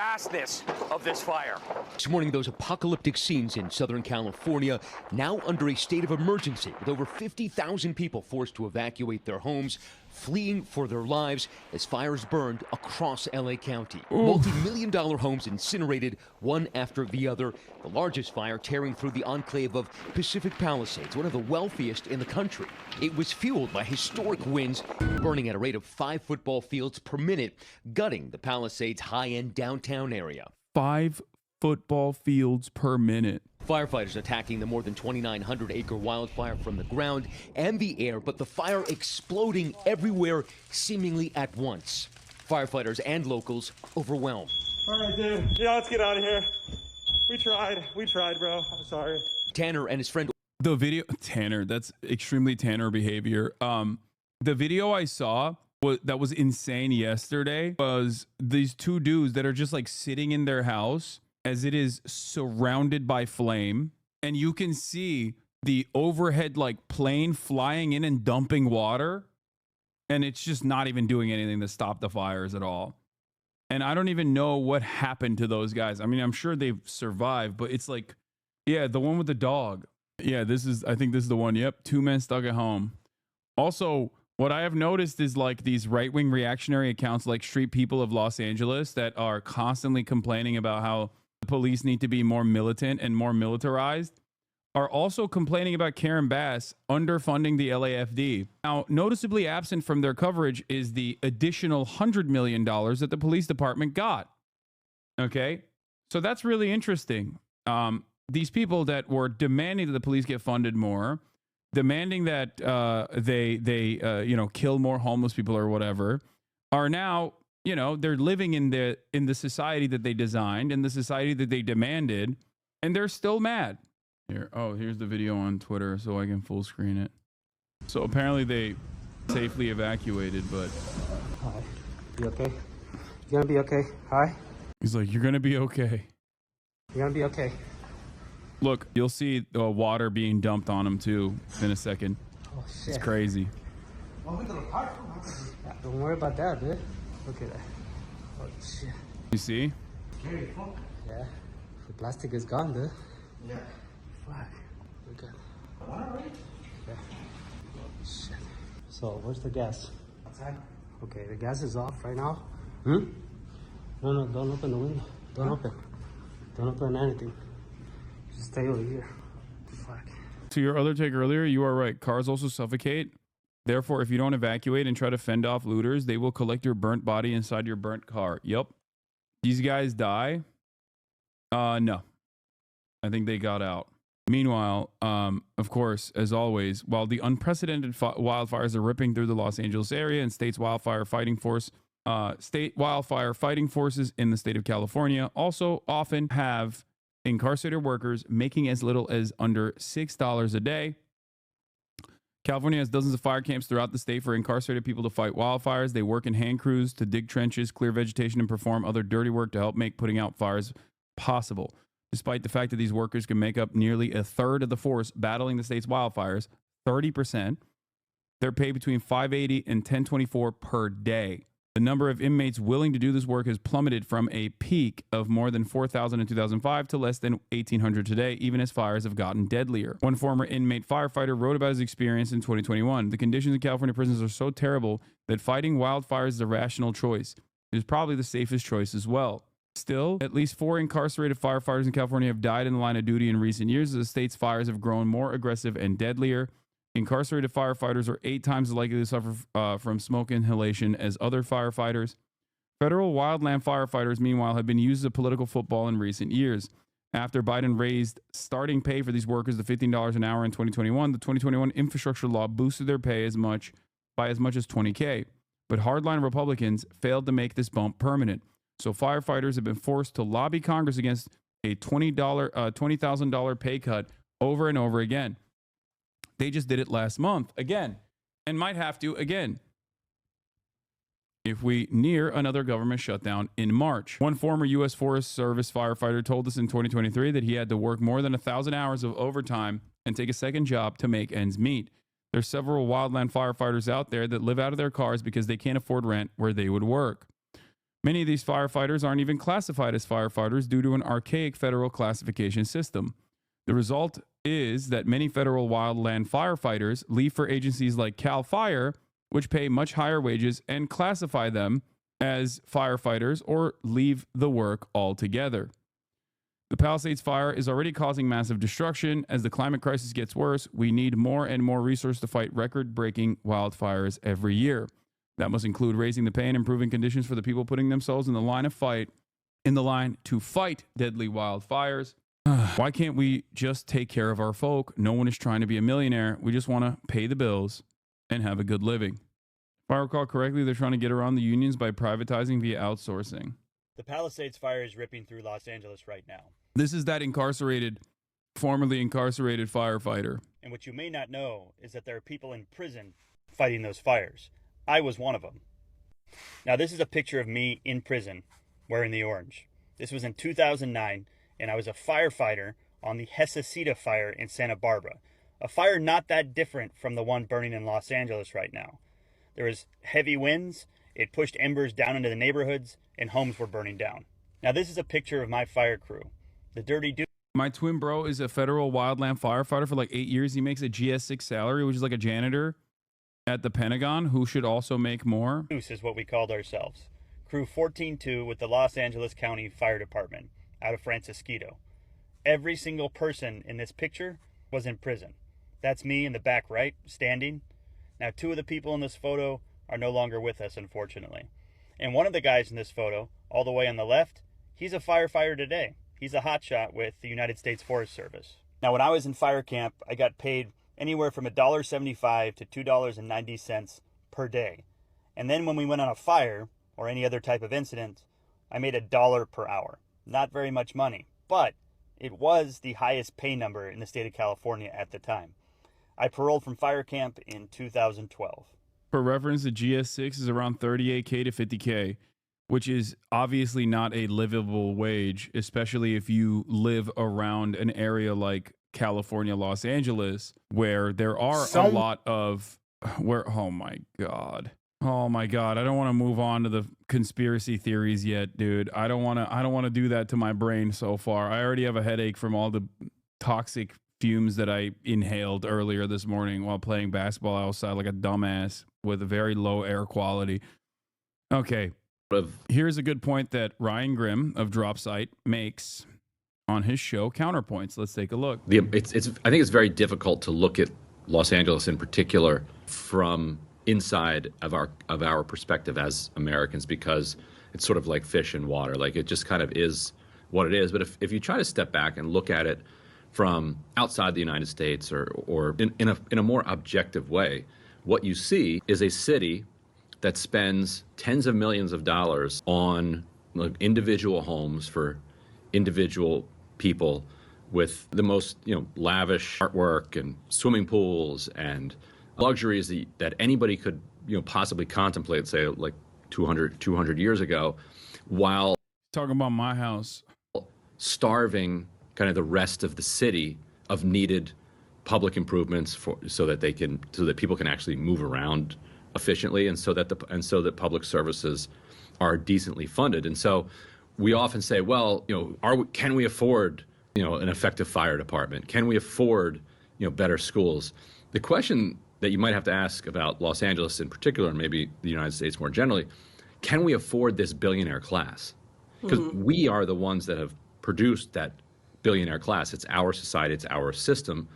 Vastness of this fire. This morning, those apocalyptic scenes in Southern California, now under a state of emergency, with over 50,000 people forced to evacuate their homes. fleeing for their lives as fires burned across LA County. Multi-million-dollar homes incinerated one after the other. The largest fire tearing through the enclave of Pacific Palisades, one of the wealthiest in the country. It was fueled by historic winds, burning at a rate of 5 football fields per minute, gutting the Palisades high-end downtown area. 5 football fields per minute. Firefighters attacking the more than 2,900-acre wildfire from the ground and the air, but the fire exploding everywhere seemingly at once. Firefighters and locals overwhelmed. All right, dude. Yeah, let's get out of here. We tried, bro. I'm sorry. Tanner and his friend. The video, Tanner, that's extremely Tanner behavior. The video I saw that was insane yesterday was these 2 dudes that are just like sitting in their house as it is surrounded by flame, and you can see the overhead like plane flying in and dumping water, and it's just not even doing anything to stop the fires at all. And I don't even know what happened to those guys. I mean, I'm sure they've survived, but it's like, yeah, the one with the dog. Yeah, I think this is the one. Yep, 2 men stuck at home. Also, what I have noticed is like these right-wing reactionary accounts like Street People of Los Angeles that are constantly complaining about how the police need to be more militant and more militarized are also complaining about Karen Bass underfunding the LAFD. Now, noticeably absent from their coverage is the additional $100 million that the police department got. Okay, so that's really interesting. These people that were demanding that the police get funded more, demanding that they kill more homeless people or whatever, are now, they're living in the society that they designed, in the society that they demanded, and they're still mad. Here's the video on Twitter so I can full screen it. So apparently they safely evacuated, but... Hi. You okay? You gonna be okay? Hi? He's like, you're gonna be okay. You're gonna be okay. Look, you'll see the water being dumped on him too in a second. Oh, shit. It's crazy. Don't worry about that, dude. Look at that. Oh, shit. You see? Yeah. The plastic is gone, dude. Yeah. Fuck. Look at it. Yeah. Oh, shit. So, where's the gas? Outside. Okay, the gas is off right now. No, don't open the window. Don't open anything. Just stay over here. Fuck. To your other take earlier, you are right. Cars also suffocate. Therefore, if you don't evacuate and try to fend off looters, they will collect your burnt body inside your burnt car. Yep. These guys die? No. I think they got out. Meanwhile, of course, as always, while the unprecedented wildfires are ripping through the Los Angeles area and state wildfire fighting forces in the state of California also often have incarcerated workers making as little as under $6 a day. California has dozens of fire camps throughout the state for incarcerated people to fight wildfires. They work in hand crews to dig trenches, clear vegetation, and perform other dirty work to help make putting out fires possible. Despite the fact that these workers can make up nearly a third of the force battling the state's wildfires, 30%, they're paid between $580 and $1024 per day. The number of inmates willing to do this work has plummeted from a peak of more than 4,000 in 2005 to less than 1,800 today, even as fires have gotten deadlier. One former inmate firefighter wrote about his experience in 2021. The conditions in California prisons are so terrible that fighting wildfires is a rational choice. It is probably the safest choice as well. Still, at least 4 incarcerated firefighters in California have died in the line of duty in recent years as the state's fires have grown more aggressive and deadlier. Incarcerated firefighters are 8 times as likely to suffer from smoke inhalation as other firefighters. Federal wildland firefighters, meanwhile, have been used as a political football in recent years. After Biden raised starting pay for these workers to $15 an hour in 2021, the 2021 infrastructure law boosted their pay by as much as $20K. But hardline Republicans failed to make this bump permanent. So firefighters have been forced to lobby Congress against a $20,000 pay cut over and over again. They just did it last month again and might have to again if we near another government shutdown in March. One former U.S. Forest Service firefighter told us in 2023 that he had to work more than 1,000 hours of overtime and take a second job to make ends meet. There's several wildland firefighters out there that live out of their cars because they can't afford rent where they would work. Many of these firefighters aren't even classified as firefighters due to an archaic federal classification system. The result is that many federal wildland firefighters leave for agencies like CAL FIRE which pay much higher wages and classify them as firefighters or leave the work altogether. The Palisades fire is already causing massive destruction. As the climate crisis gets worse, we need more and more resources to fight record-breaking wildfires every year. That must include raising the pay and improving conditions for the people putting themselves in the line to fight deadly wildfires. Why can't we just take care of our folk? No one is trying to be a millionaire. We just want to pay the bills and have a good living. If I recall correctly, they're trying to get around the unions by privatizing via outsourcing. The Palisades fire is ripping through Los Angeles right now. This is that formerly incarcerated firefighter. And what you may not know is that there are people in prison fighting those fires. I was one of them. Now, this is a picture of me in prison wearing the orange. This was in 2009, and I was a firefighter on the Hasanabi fire in Santa Barbara. A fire not that different from the one burning in Los Angeles right now. There was heavy winds, it pushed embers down into the neighborhoods, and homes were burning down. Now, this is a picture of my fire crew. The dirty dude. My twin bro is a federal wildland firefighter for like 8 years. He makes a GS6 salary, which is like a janitor at the Pentagon, who should also make more. This is what we called ourselves. Crew 14-2 with the Los Angeles County Fire Department out of Francisquito. Every single person in this picture was in prison. That's me in the back right, standing. Now, 2 of the people in this photo are no longer with us, unfortunately. And one of the guys in this photo, all the way on the left, he's a firefighter today. He's a hotshot with the United States Forest Service. Now, when I was in fire camp, I got paid anywhere from $1.75 to $2.90 per day. And then when we went on a fire or any other type of incident, I made $1 per hour. Not very much money, but it was the highest pay number in the state of California at the time. I paroled from fire camp in 2012. For reference, the GS6 is around $38K to $50K, which is obviously not a livable wage, especially if you live around an area like California, Los Angeles, where there are a lot of oh my God. I don't want to move on to the conspiracy theories yet, dude. I don't want to do that to my brain so far. I already have a headache from all the toxic fumes that I inhaled earlier this morning while playing basketball outside like a dumbass with a very low air quality. Okay. Here's a good point that Ryan Grimm of Dropsite makes on his show, Counterpoints. Let's take a look. I think it's very difficult to look at Los Angeles in particular from inside of our perspective as Americans, because it's sort of like fish in water. Like, it just kind of is what it is. But if you try to step back and look at it from outside the United States or in a more objective way, what you see is a city that spends tens of millions of dollars on individual homes for individual people with the most lavish artwork and swimming pools and luxuries that anybody could possibly contemplate, say like 200 years ago, while talking about my house, starving kind of the rest of the city of needed public improvements so that people can actually move around efficiently, and so that public services are decently funded. And so we often say, well, can we afford an effective fire department? Can we afford better schools? The question that you might have to ask about Los Angeles in particular, and maybe the United States more generally, can we afford this billionaire class? Because we are the ones that have produced that billionaire class. It's our society, it's our system.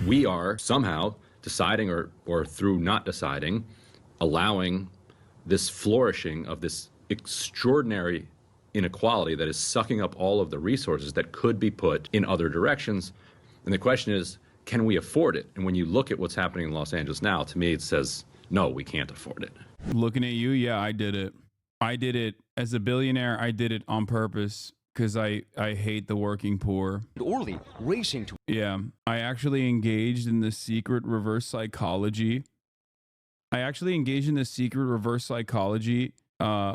We are somehow deciding or through not deciding, allowing this flourishing of this extraordinary inequality that is sucking up all of the resources that could be put in other directions. And the question is, can we afford it? And when you look at what's happening in Los Angeles now, to me it says, no, we can't afford it. Looking at you, yeah, I did it. I did it as a billionaire. I did it on purpose because I hate the working poor. Orly racing to. Yeah, I actually engaged in the secret reverse psychology.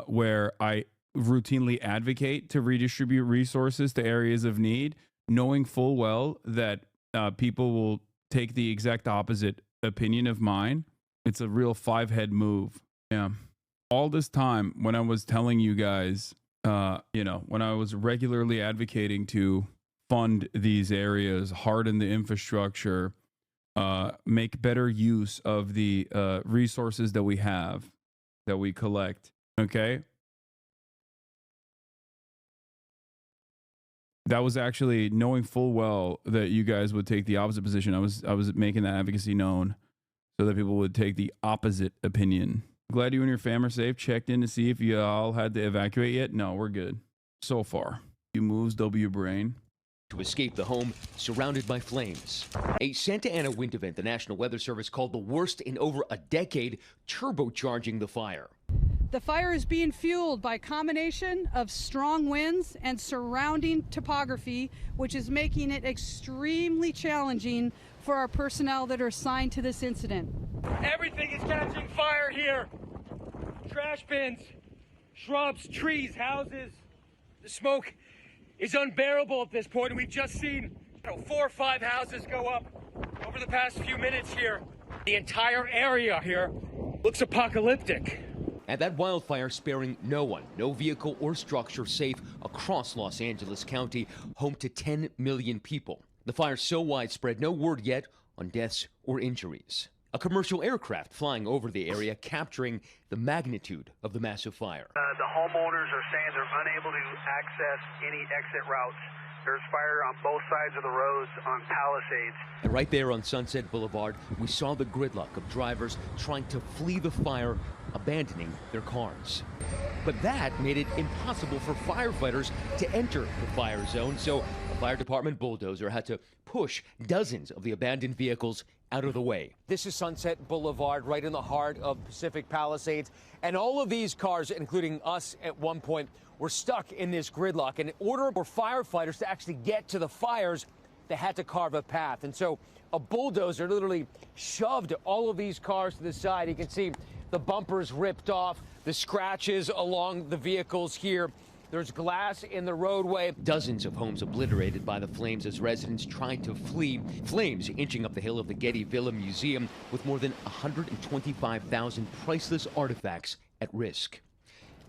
Where I routinely advocate to redistribute resources to areas of need, knowing full well that people will take the exact opposite opinion of mine. It's a real 5-head move. Yeah. All this time when I was telling you guys, when I was regularly advocating to fund these areas, harden the infrastructure, make better use of the resources that we have, that we collect. Okay. That was actually knowing full well that you guys would take the opposite position. I was making that advocacy known so that people would take the opposite opinion. Glad you and your fam are safe. Checked in to see if you all had to evacuate yet. No, we're good so far. You moves W brain. To escape the home surrounded by flames. A Santa Ana wind event the National Weather Service called the worst in over a decade, turbocharging the fire. The fire is being fueled by a combination of strong winds and surrounding topography, which is making it extremely challenging for our personnel that are assigned to this incident. Everything is catching fire here. Trash bins, shrubs, trees, houses. The smoke is unbearable at this point, and we've just seen 4 or 5 houses go up over the past few minutes here. The entire area here looks apocalyptic. And that wildfire sparing no one, no vehicle or structure safe across Los Angeles County, home to 10 million people. The fire so widespread, no word yet on deaths or injuries. A commercial aircraft flying over the area, capturing the magnitude of the massive fire. The homeowners are saying they're unable to access any exit routes. There's fire on both sides of the roads on Palisades. And right there on Sunset Boulevard, we saw the gridlock of drivers trying to flee the fire, abandoning their cars. But that made it impossible for firefighters to enter the fire zone, so a fire department bulldozer had to push dozens of the abandoned vehicles out of the way. This is Sunset Boulevard, right in the heart of Pacific Palisades. And all of these cars, including us at one point, were stuck in this gridlock. And in order for firefighters to actually get to the fires, they had to carve a path. And so a bulldozer literally shoved all of these cars to the side. You can see the bumpers ripped off, the scratches along the vehicles here. There's glass in the roadway. Dozens of homes obliterated by the flames as residents tried to flee. Flames inching up the hill of the Getty Villa Museum with more than 125,000 priceless artifacts at risk.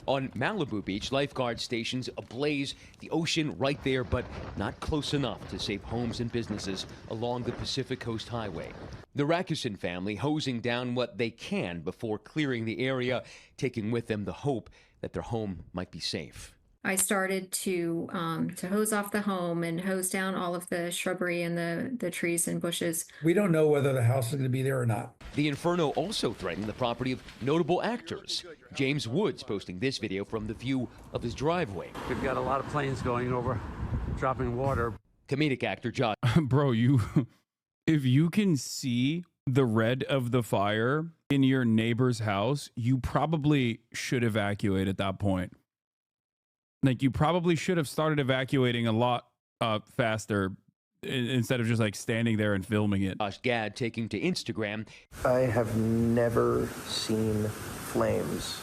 On Malibu Beach, lifeguard stations ablaze, the ocean right there, but not close enough to save homes and businesses along the Pacific Coast Highway. The Rakusin family hosing down what they can before clearing the area, taking with them the hope that their home might be safe. I started to hose off the home and hose down all of the shrubbery and the trees and bushes. We don't know whether the house is going to be there or not. The inferno also threatening the property of notable actors. James Woods posting this video from the view of his driveway. We've got a lot of planes going over, dropping water. Comedic actor Josh. Bro, if you can see the red of the fire in your neighbor's house, you probably should evacuate at that point. Like, you probably should have started evacuating a lot faster instead of just like standing there and filming it. Josh Gad taking to Instagram. I have never seen flames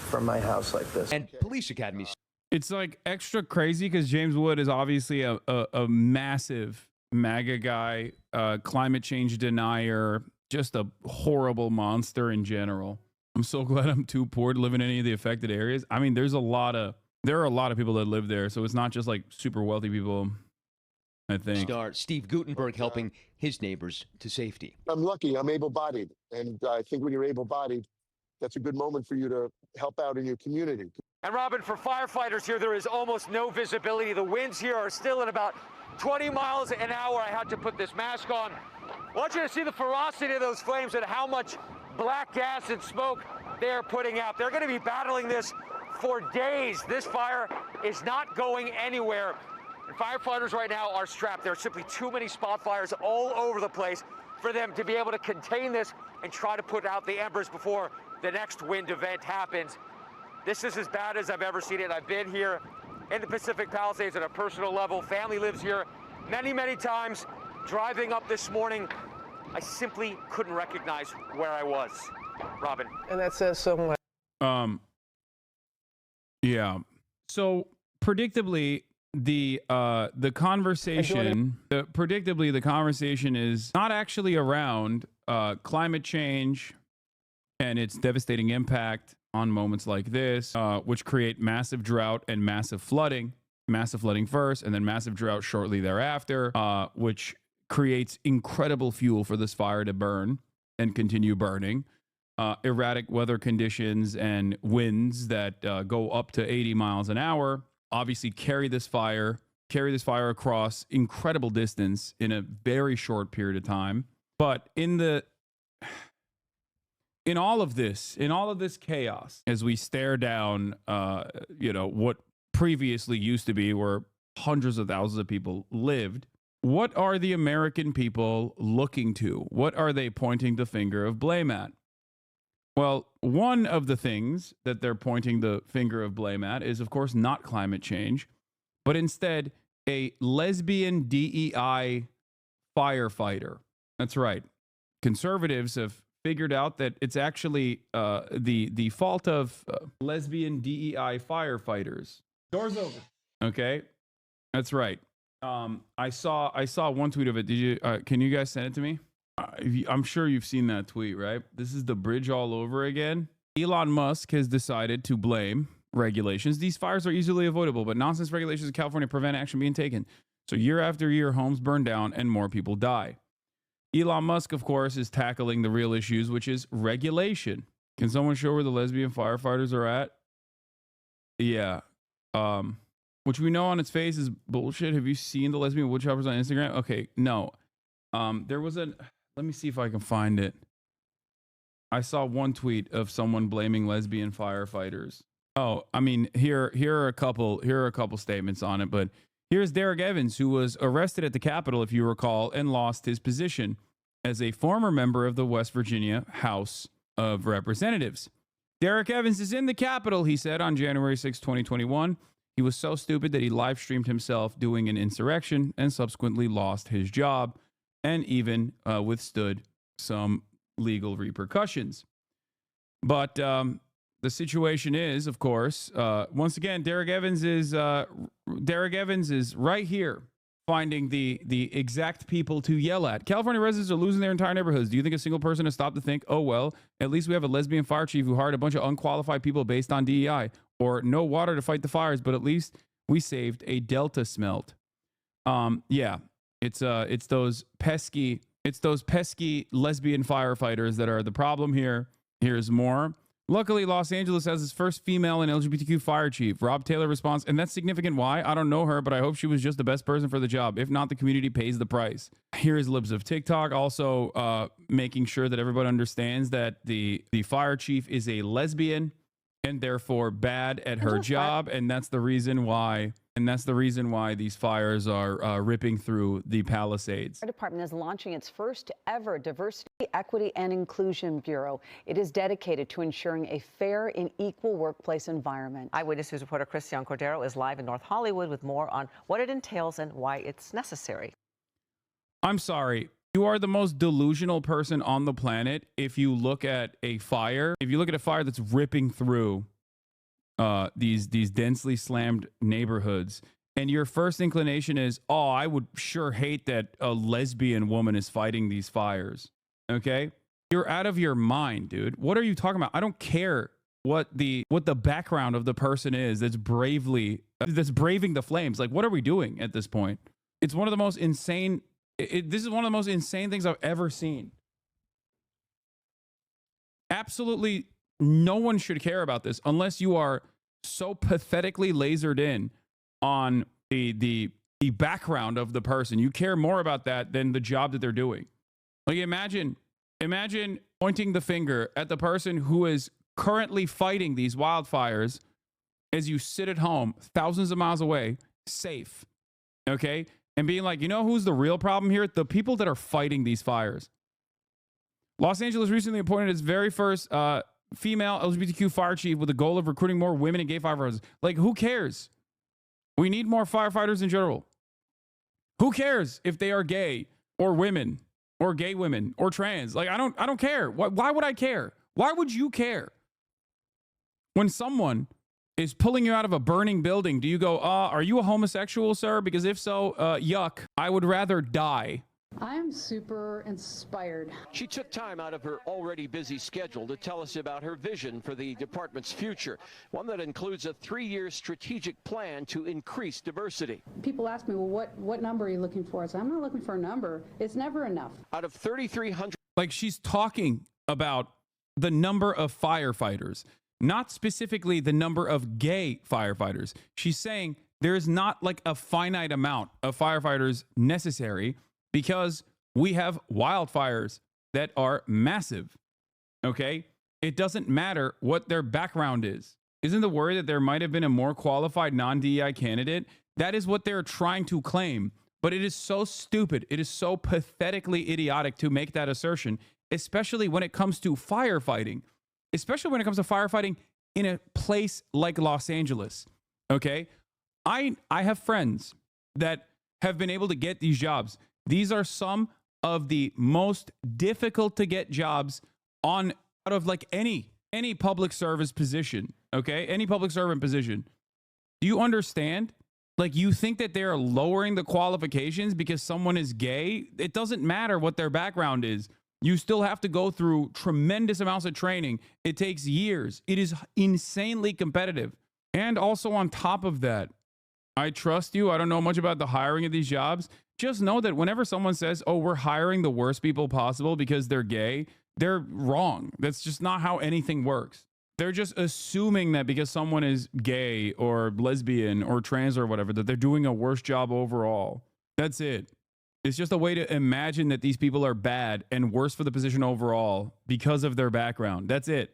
from my house like this. And police academies. It's like extra crazy because James Wood is obviously a massive MAGA guy, climate change denier, just a horrible monster in general. I'm so glad I'm too poor to live in any of the affected areas. I mean, there are a lot of people that live there, so it's not just like super wealthy people, I think. Star Steve Gutenberg helping his neighbors to safety. I'm lucky. I'm able-bodied. And I think when you're able-bodied, that's a good moment for you to help out in your community. And Robin, for firefighters here, there is almost no visibility. The winds here are still at about 20 miles an hour. I had to put this mask on. I want you to see the ferocity of those flames and how much black gas and smoke they're putting out. They're going to be battling this for days. This fire is not going anywhere. And firefighters right now are strapped. There are simply too many spot fires all over the place for them to be able to contain this and try to put out the embers before the next wind event happens. This is as bad as I've ever seen it. I've been here in the Pacific Palisades at a personal level. Family lives here many, many times. Driving up this morning, I simply couldn't recognize where I was. Robin. And that says so much. Yeah. So predictably, the conversation is not actually around climate change and its devastating impact on moments like this, which create massive drought and massive flooding first, and then massive drought shortly thereafter, which creates incredible fuel for this fire to burn and continue burning. Erratic weather conditions and winds that go up to 80 miles an hour obviously carry this fire across incredible distance in a very short period of time. But in all of this chaos, as we stare down, what previously used to be where hundreds of thousands of people lived, what are the American people looking to? What are they pointing the finger of blame at? Well, one of the things that they're pointing the finger of blame at is, of course, not climate change, but instead a lesbian DEI firefighter. That's right. Conservatives have figured out that it's actually the fault of lesbian DEI firefighters. Doors open. Okay, that's right. I saw one tweet of it. Did you? Can you guys send it to me? I'm sure you've seen that tweet, right? This is the bridge all over again. Elon Musk has decided to blame regulations. These fires are easily avoidable, but nonsense regulations in California prevent action being taken. So year after year, homes burn down and more people die. Elon Musk, of course, is tackling the real issues, which is regulation. Can someone show where the lesbian firefighters are at? Yeah. Which we know on its face is bullshit. Have you seen the lesbian woodchoppers on Instagram? Okay, no. There was let me see if I can find it. I saw one tweet of someone blaming lesbian firefighters. Oh, I mean, here are a couple statements on it, but here's Derek Evans, who was arrested at the Capitol, if you recall, and lost his position as a former member of the West Virginia House of Representatives. Derek Evans is in the Capitol, he said on January 6, 2021. He was so stupid that he live streamed himself doing an insurrection and subsequently lost his job and even withstood some legal repercussions. But the situation is, of course, once again, Derek Evans is right here finding the exact people to yell at. California residents are losing their entire neighborhoods. Do you think a single person has stopped to think, oh, well, at least we have a lesbian fire chief who hired a bunch of unqualified people based on DEI, or no water to fight the fires, but at least we saved a Delta smelt. Yeah, it's those pesky lesbian firefighters that are the problem here. Here's more. Luckily, Los Angeles has its first female and LGBTQ fire chief. Rob Taylor responds, and that's significant. Why? I don't know her, but I hope she was just the best person for the job. If not, the community pays the price. Here is Libs of TikTok also making sure that everybody understands that the fire chief is a lesbian and therefore bad at her job, and that's the reason why. And that's the reason why these fires are ripping through the Palisades. Our department is launching its first ever Diversity, Equity, and Inclusion Bureau. It is dedicated to ensuring a fair and equal workplace environment. Eyewitness News reporter Christian Cordero is live in North Hollywood with more on what it entails and why it's necessary. I'm sorry. You are the most delusional person on the planet if you look at a fire. If you look at a fire that's ripping through these densely slammed neighborhoods, and your first inclination is, oh, I would sure hate that a lesbian woman is fighting these fires. Okay? You're out of your mind, dude. What are you talking about? I don't care what the background of the person is that's braving the flames. Like, what are we doing at this point? It's one of the most insane. This is one of the most insane things I've ever seen. Absolutely no one should care about this unless you are so pathetically lasered in on the background of the person. You care more about that than the job that they're doing. Like, imagine pointing the finger at the person who is currently fighting these wildfires as you sit at home thousands of miles away, safe. Okay? And being like, you know who's the real problem here? The people that are fighting these fires. Los Angeles recently appointed its very first female LGBTQ fire chief with the goal of recruiting more women and gay firefighters. Like, who cares? We need more firefighters in general. Who cares if they are gay or women or gay women or trans? Like, I don't care. Why would I care? Why would you care? When someone is pulling you out of a burning building, do you go, are you a homosexual, sir? Because if so, yuck, I would rather die I'm super inspired. She took time out of her already busy schedule to tell us about her vision for the department's future, one that includes a 3-year strategic plan to increase diversity. People ask me, well, what number are you looking for? I said, I'm not looking for a number. It's never enough. Out of 3,300. Like, she's talking about the number of firefighters, not specifically the number of gay firefighters. She's saying there is not like a finite amount of firefighters necessary because we have wildfires that are massive. Okay? It doesn't matter what their background is. Isn't the worry that there might have been a more qualified non-DEI candidate? That is what they're trying to claim. But it is so stupid. It is so pathetically idiotic to make that assertion, especially when it comes to firefighting, especially when it comes to firefighting in a place like Los Angeles. Okay? I have friends that have been able to get these jobs. These are some of the most difficult to get jobs out of like any public service position. Okay? Any public servant position. Do you understand? Like, you think that they're lowering the qualifications because someone is gay? It doesn't matter what their background is. You still have to go through tremendous amounts of training. It takes years. It is insanely competitive. And also on top of that, I trust you. I don't know much about the hiring of these jobs. Just know that whenever someone says, oh, we're hiring the worst people possible because they're gay, they're wrong. That's just not how anything works. They're just assuming that because someone is gay or lesbian or trans or whatever, that they're doing a worse job overall. That's it. It's just a way to imagine that these people are bad and worse for the position overall because of their background. That's it.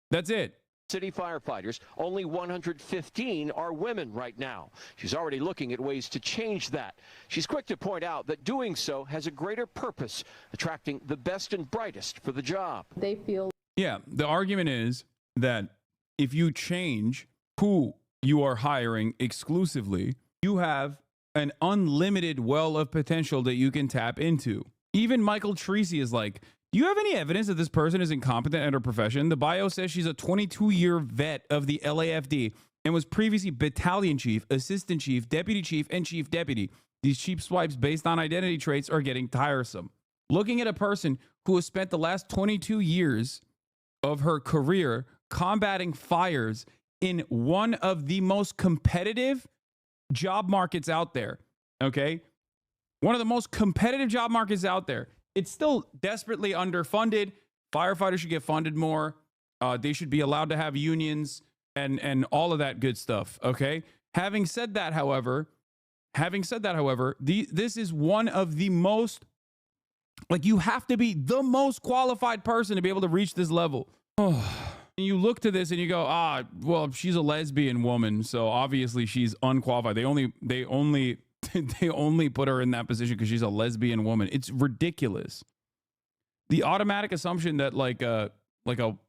That's it. City firefighters, only 115 are women right now. She's already looking at ways to change that. She's quick to point out that doing so has a greater purpose, attracting the best and brightest for the job. They feel. Yeah, the argument is that if you change who you are hiring exclusively, you have an unlimited well of potential that you can tap into. Even Michael Treacy is like, do you have any evidence that this person is incompetent at her profession? The bio says she's a 22-year vet of the LAFD and was previously battalion chief, assistant chief, deputy, and chief deputy. These cheap swipes based on identity traits are getting tiresome. Looking at a person who has spent the last 22 years of her career combating fires in one of the most competitive job markets out there, okay? One of the most competitive job markets out there. It's still desperately underfunded. Firefighters should get funded more. They should be allowed to have unions and all of that good stuff, okay? Having said that, however, this is one of the most, like, you have to be the most qualified person to be able to reach this level. Oh. And you look to this and you go, well, she's a lesbian woman, so obviously she's unqualified. They only put her in that position because she's a lesbian woman. It's ridiculous. The automatic assumption that like a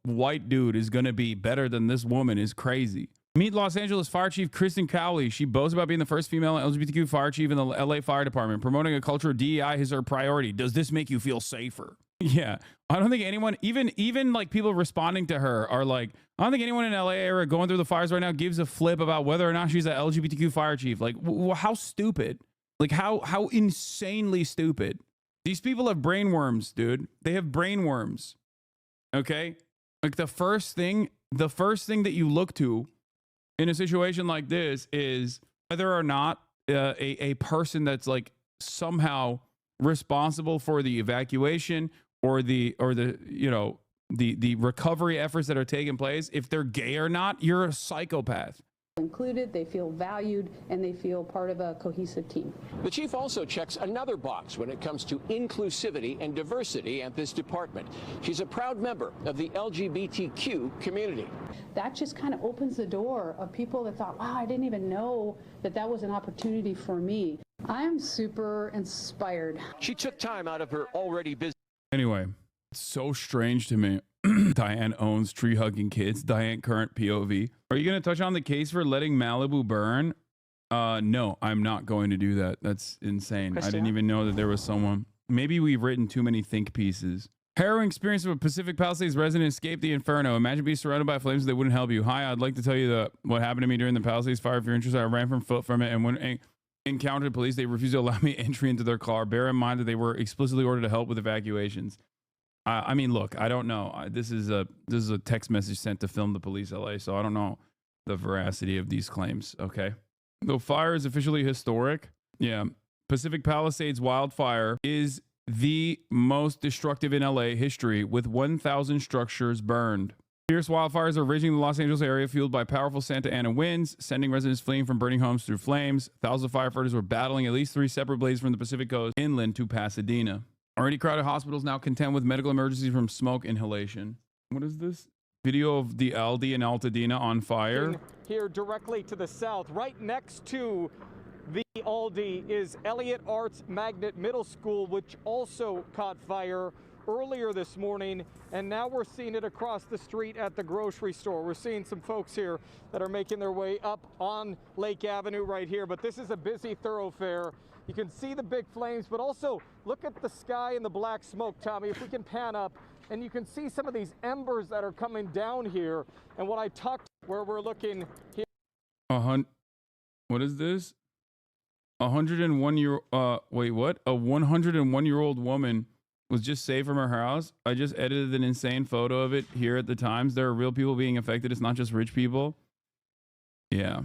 white dude is going to be better than this woman is crazy. Meet Los Angeles Fire Chief Kristen Cowley. She boasts about being the first female LGBTQ fire chief in the LA Fire Department. Promoting a culture of DEI is her priority. Does this make you feel safer? Yeah, I don't think anyone, even like people responding to her are like, I don't think anyone in LA area going through the fires right now gives a flip about whether or not she's an LGBTQ fire chief. Like, how stupid? Like, how insanely stupid? These people have brainworms, dude. They have brainworms. Okay, like the first thing that you look to in a situation like this is whether or not a person that's like somehow responsible for the evacuation or the recovery efforts that are taking place, if they're gay or not, you're a psychopath. Included, they feel valued, and they feel part of a cohesive team. The chief also checks another box when it comes to inclusivity and diversity at this department. She's a proud member of the LGBTQ community. That just kind of opens the door of people that thought, wow, I didn't even know that was an opportunity for me. I'm super inspired. She took time out of her already busy. Anyway, it's so strange to me. Diane owns tree hugging kids. Diane current POV. Are you going to touch on the case for letting Malibu burn? No, I'm not going to do that. That's insane. I didn't even know that there was someone. Maybe we've written too many think pieces. Harrowing experience of a Pacific Palisades resident escaped the inferno. Imagine being surrounded by flames that wouldn't help you. Hi, I'd like to tell you what happened to me during the Palisades fire. If you're interested, I ran from foot from it and went. encountered police, they refused to allow me entry into their car. Bear in mind that they were explicitly ordered to help with evacuations. I mean, look, I don't know. This is a text message sent to film the police LA, so I don't know the veracity of these claims. Okay. The fire is officially historic. Yeah. Pacific Palisades wildfire is the most destructive in LA history, with 1,000 structures burned. Fierce wildfires are raging in the Los Angeles area, fueled by powerful Santa Ana winds, sending residents fleeing from burning homes through flames. Thousands of firefighters were battling at least 3 separate blazes from the Pacific coast inland to Pasadena. Already crowded hospitals now contend with medical emergencies from smoke inhalation. What is this? Video of the Aldi in Altadena on fire. Here directly to the south, right next to the Aldi, is Elliott Arts Magnet Middle School, which also caught fire earlier this morning, and now we're seeing it across the street at the grocery store. We're seeing some folks here that are making their way up on Lake Avenue right here, but this is a busy thoroughfare. You can see the big flames, but also look at the sky and the black smoke, Tommy, if we can pan up, and you can see some of these embers that are coming down here. And when I talked where we're looking here. What is this? 101 year, wait, what? A 101-year-old woman was just saved from her house. I just edited an insane photo of it here at the Times. There are real people being affected. It's not just rich people. Yeah,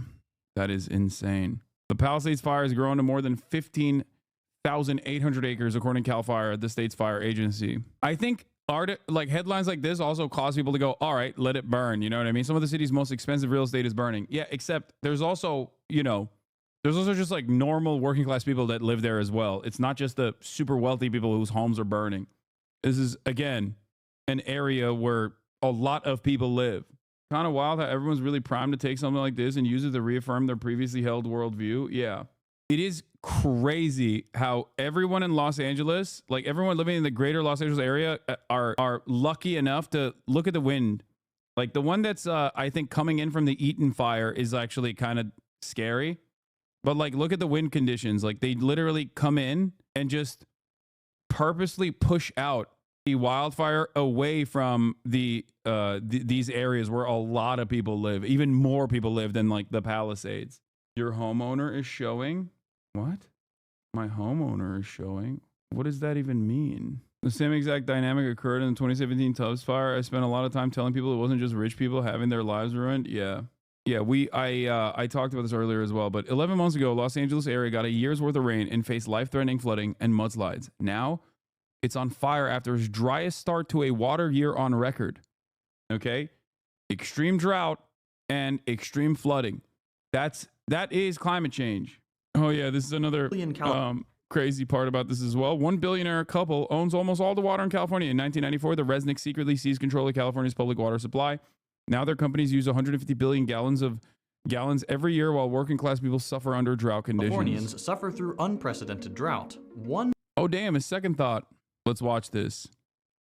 that is insane. The Palisades fire has grown to more than 15,800 acres, according to CAL FIRE, the state's fire agency. I think headlines like this also cause people to go, all right, let it burn. You know what I mean? Some of the city's most expensive real estate is burning. Yeah, except there's also, there's also just like normal working class people that live there as well. It's not just the super wealthy people whose homes are burning. This is, again, an area where a lot of people live. Kind of wild how everyone's really primed to take something like this and use it to reaffirm their previously held worldview. Yeah. It is crazy how everyone in Los Angeles, like everyone living in the greater Los Angeles area, are lucky enough to look at the wind. Like the one that's, I think, coming in from the Eaton fire is actually kind of scary. But like, look at the wind conditions. Like they literally come in and just purposely push out the wildfire away from these areas where a lot of people live. Even more people live than like the Palisades. Your homeowner is showing? What? My homeowner is showing? What does that even mean? The same exact dynamic occurred in the 2017 Tubbs fire. I spent a lot of time telling people it wasn't just rich people having their lives ruined. Yeah. Yeah, I talked about this earlier as well, but 11 months ago, Los Angeles area got a year's worth of rain and faced life-threatening flooding and mudslides. Now, it's on fire after its driest start to a water year on record. Okay? Extreme drought and extreme flooding. That is climate change. Oh yeah, this is another crazy part about this as well. One billionaire couple owns almost all the water in California. In 1994, the Resnick secretly seized control of California's public water supply. Now their companies use 150 billion gallons every year while working class people suffer under drought conditions. Californians suffer through unprecedented drought. Oh damn, a second thought. Let's watch this.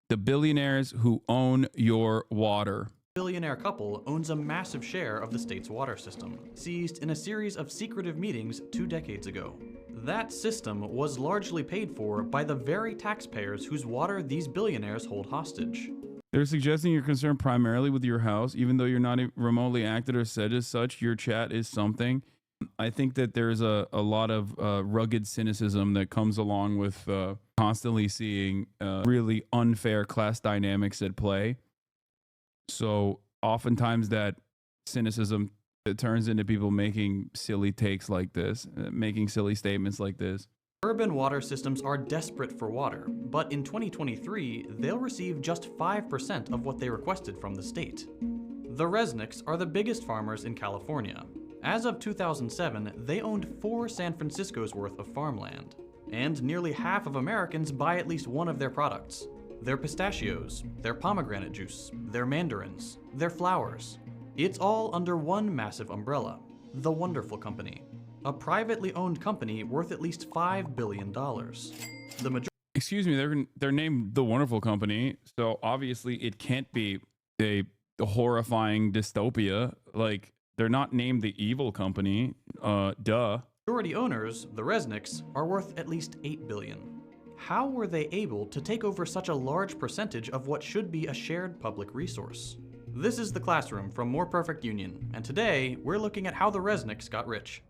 The billionaires who own your water. Billionaire couple owns a massive share of the state's water system, seized in a series of secretive meetings 2 decades ago. That system was largely paid for by the very taxpayers whose water these billionaires hold hostage. They're suggesting you're concerned primarily with your house, even though you're not remotely acted or said as such. Your chat is something. I think that there's a lot of rugged cynicism that comes along with constantly seeing really unfair class dynamics at play. So oftentimes that cynicism, it turns into people making silly takes like this, making silly statements like this. Urban water systems are desperate for water, but in 2023, they'll receive just 5% of what they requested from the state. The Resnicks are the biggest farmers in California. As of 2007, they owned 4 San Francisco's worth of farmland, and nearly half of Americans buy at least one of their products. Their pistachios, their pomegranate juice, their mandarins, their flowers. It's all under one massive umbrella, the Wonderful Company, a privately owned company worth at least $5 billion. Excuse me, they're named the Wonderful Company, so obviously it can't be a horrifying dystopia. Like, they're not named the Evil Company, duh. Majority owners, the Resnicks, are worth at least $8 billion. How were they able to take over such a large percentage of what should be a shared public resource? This is The Classroom from More Perfect Union, and today we're looking at how the Resnicks got rich.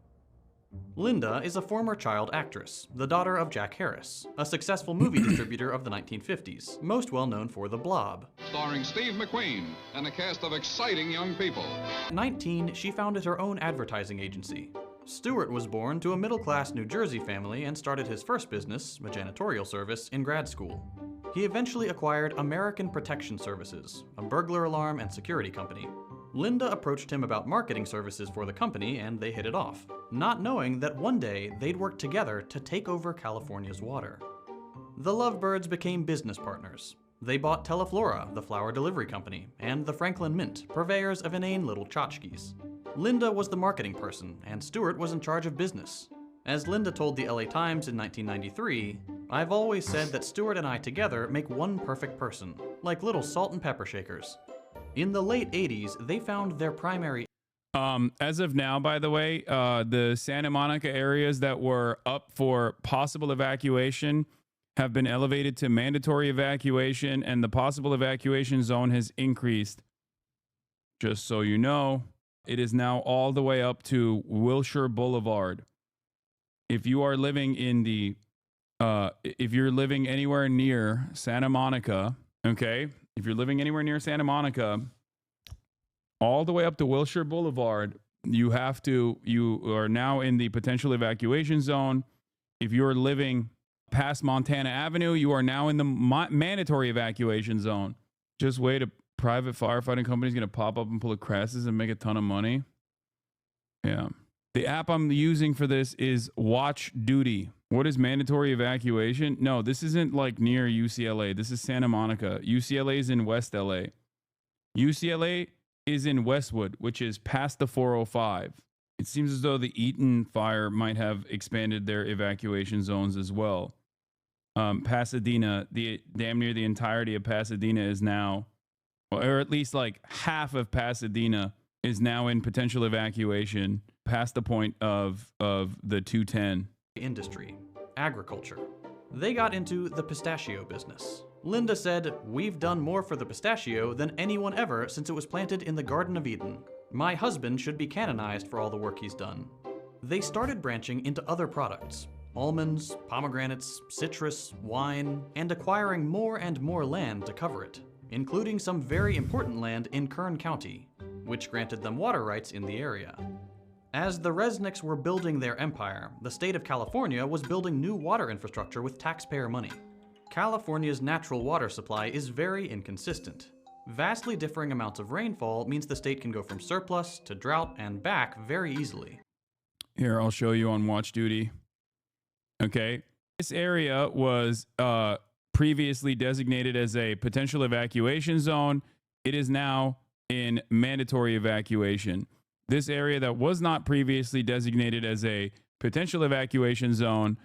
Linda is a former child actress, the daughter of Jack Harris, a successful movie distributor of the 1950s, most well known for The Blob. Starring Steve McQueen and a cast of exciting young people. At 19, she founded her own advertising agency. Stewart was born to a middle-class New Jersey family and started his first business, a janitorial service, in grad school. He eventually acquired American Protection Services, a burglar alarm and security company. Linda approached him about marketing services for the company, and they hit it off, not knowing that one day they'd work together to take over California's water. The Lovebirds became business partners. They bought Teleflora, the flower delivery company, and the Franklin Mint, purveyors of inane little tchotchkes. Linda was the marketing person, and Stewart was in charge of business. As Linda told the LA Times in 1993, "I've always said that Stewart and I together make one perfect person, like little salt and pepper shakers." In the late 80s, they found their primary... As of now, by the way, the Santa Monica areas that were up for possible evacuation have been elevated to mandatory evacuation, and the possible evacuation zone has increased. Just so you know, it is now all the way up to Wilshire Boulevard. If you are living in the, if you're living anywhere near Santa Monica, okay? If you're living anywhere near Santa Monica, all the way up to Wilshire Boulevard, you are now in the potential evacuation zone. If you're living past Montana Avenue, you are now in the mandatory evacuation zone. Just wait, a private firefighting company is going to pop up and pull a crisis and make a ton of money. Yeah. The app I'm using for this is Watch Duty. What is mandatory evacuation? No, this isn't like near UCLA. This is Santa Monica. UCLA is in West LA. UCLA is in Westwood, which is past the 405. It seems as though the Eaton fire might have expanded their evacuation zones as well. Pasadena, damn near the entirety of Pasadena is now, or at least like half of Pasadena is now in potential evacuation past the point of the 210. Industry, agriculture. They got into the pistachio business. Linda said, "We've done more for the pistachio than anyone ever since it was planted in the Garden of Eden. My husband should be canonized for all the work he's done." They started branching into other products, almonds, pomegranates, citrus, wine, and acquiring more and more land to cover it, including some very important land in Kern County, which granted them water rights in the area. As the Resnicks were building their empire, the state of California was building new water infrastructure with taxpayer money. California's natural water supply is very inconsistent. Vastly differing amounts of rainfall means the state can go from surplus to drought and back very easily. Here, I'll show you on Watch Duty. Okay. This area was previously designated as a potential evacuation zone. It is now in mandatory evacuation. This area that was not previously designated as a potential evacuation zone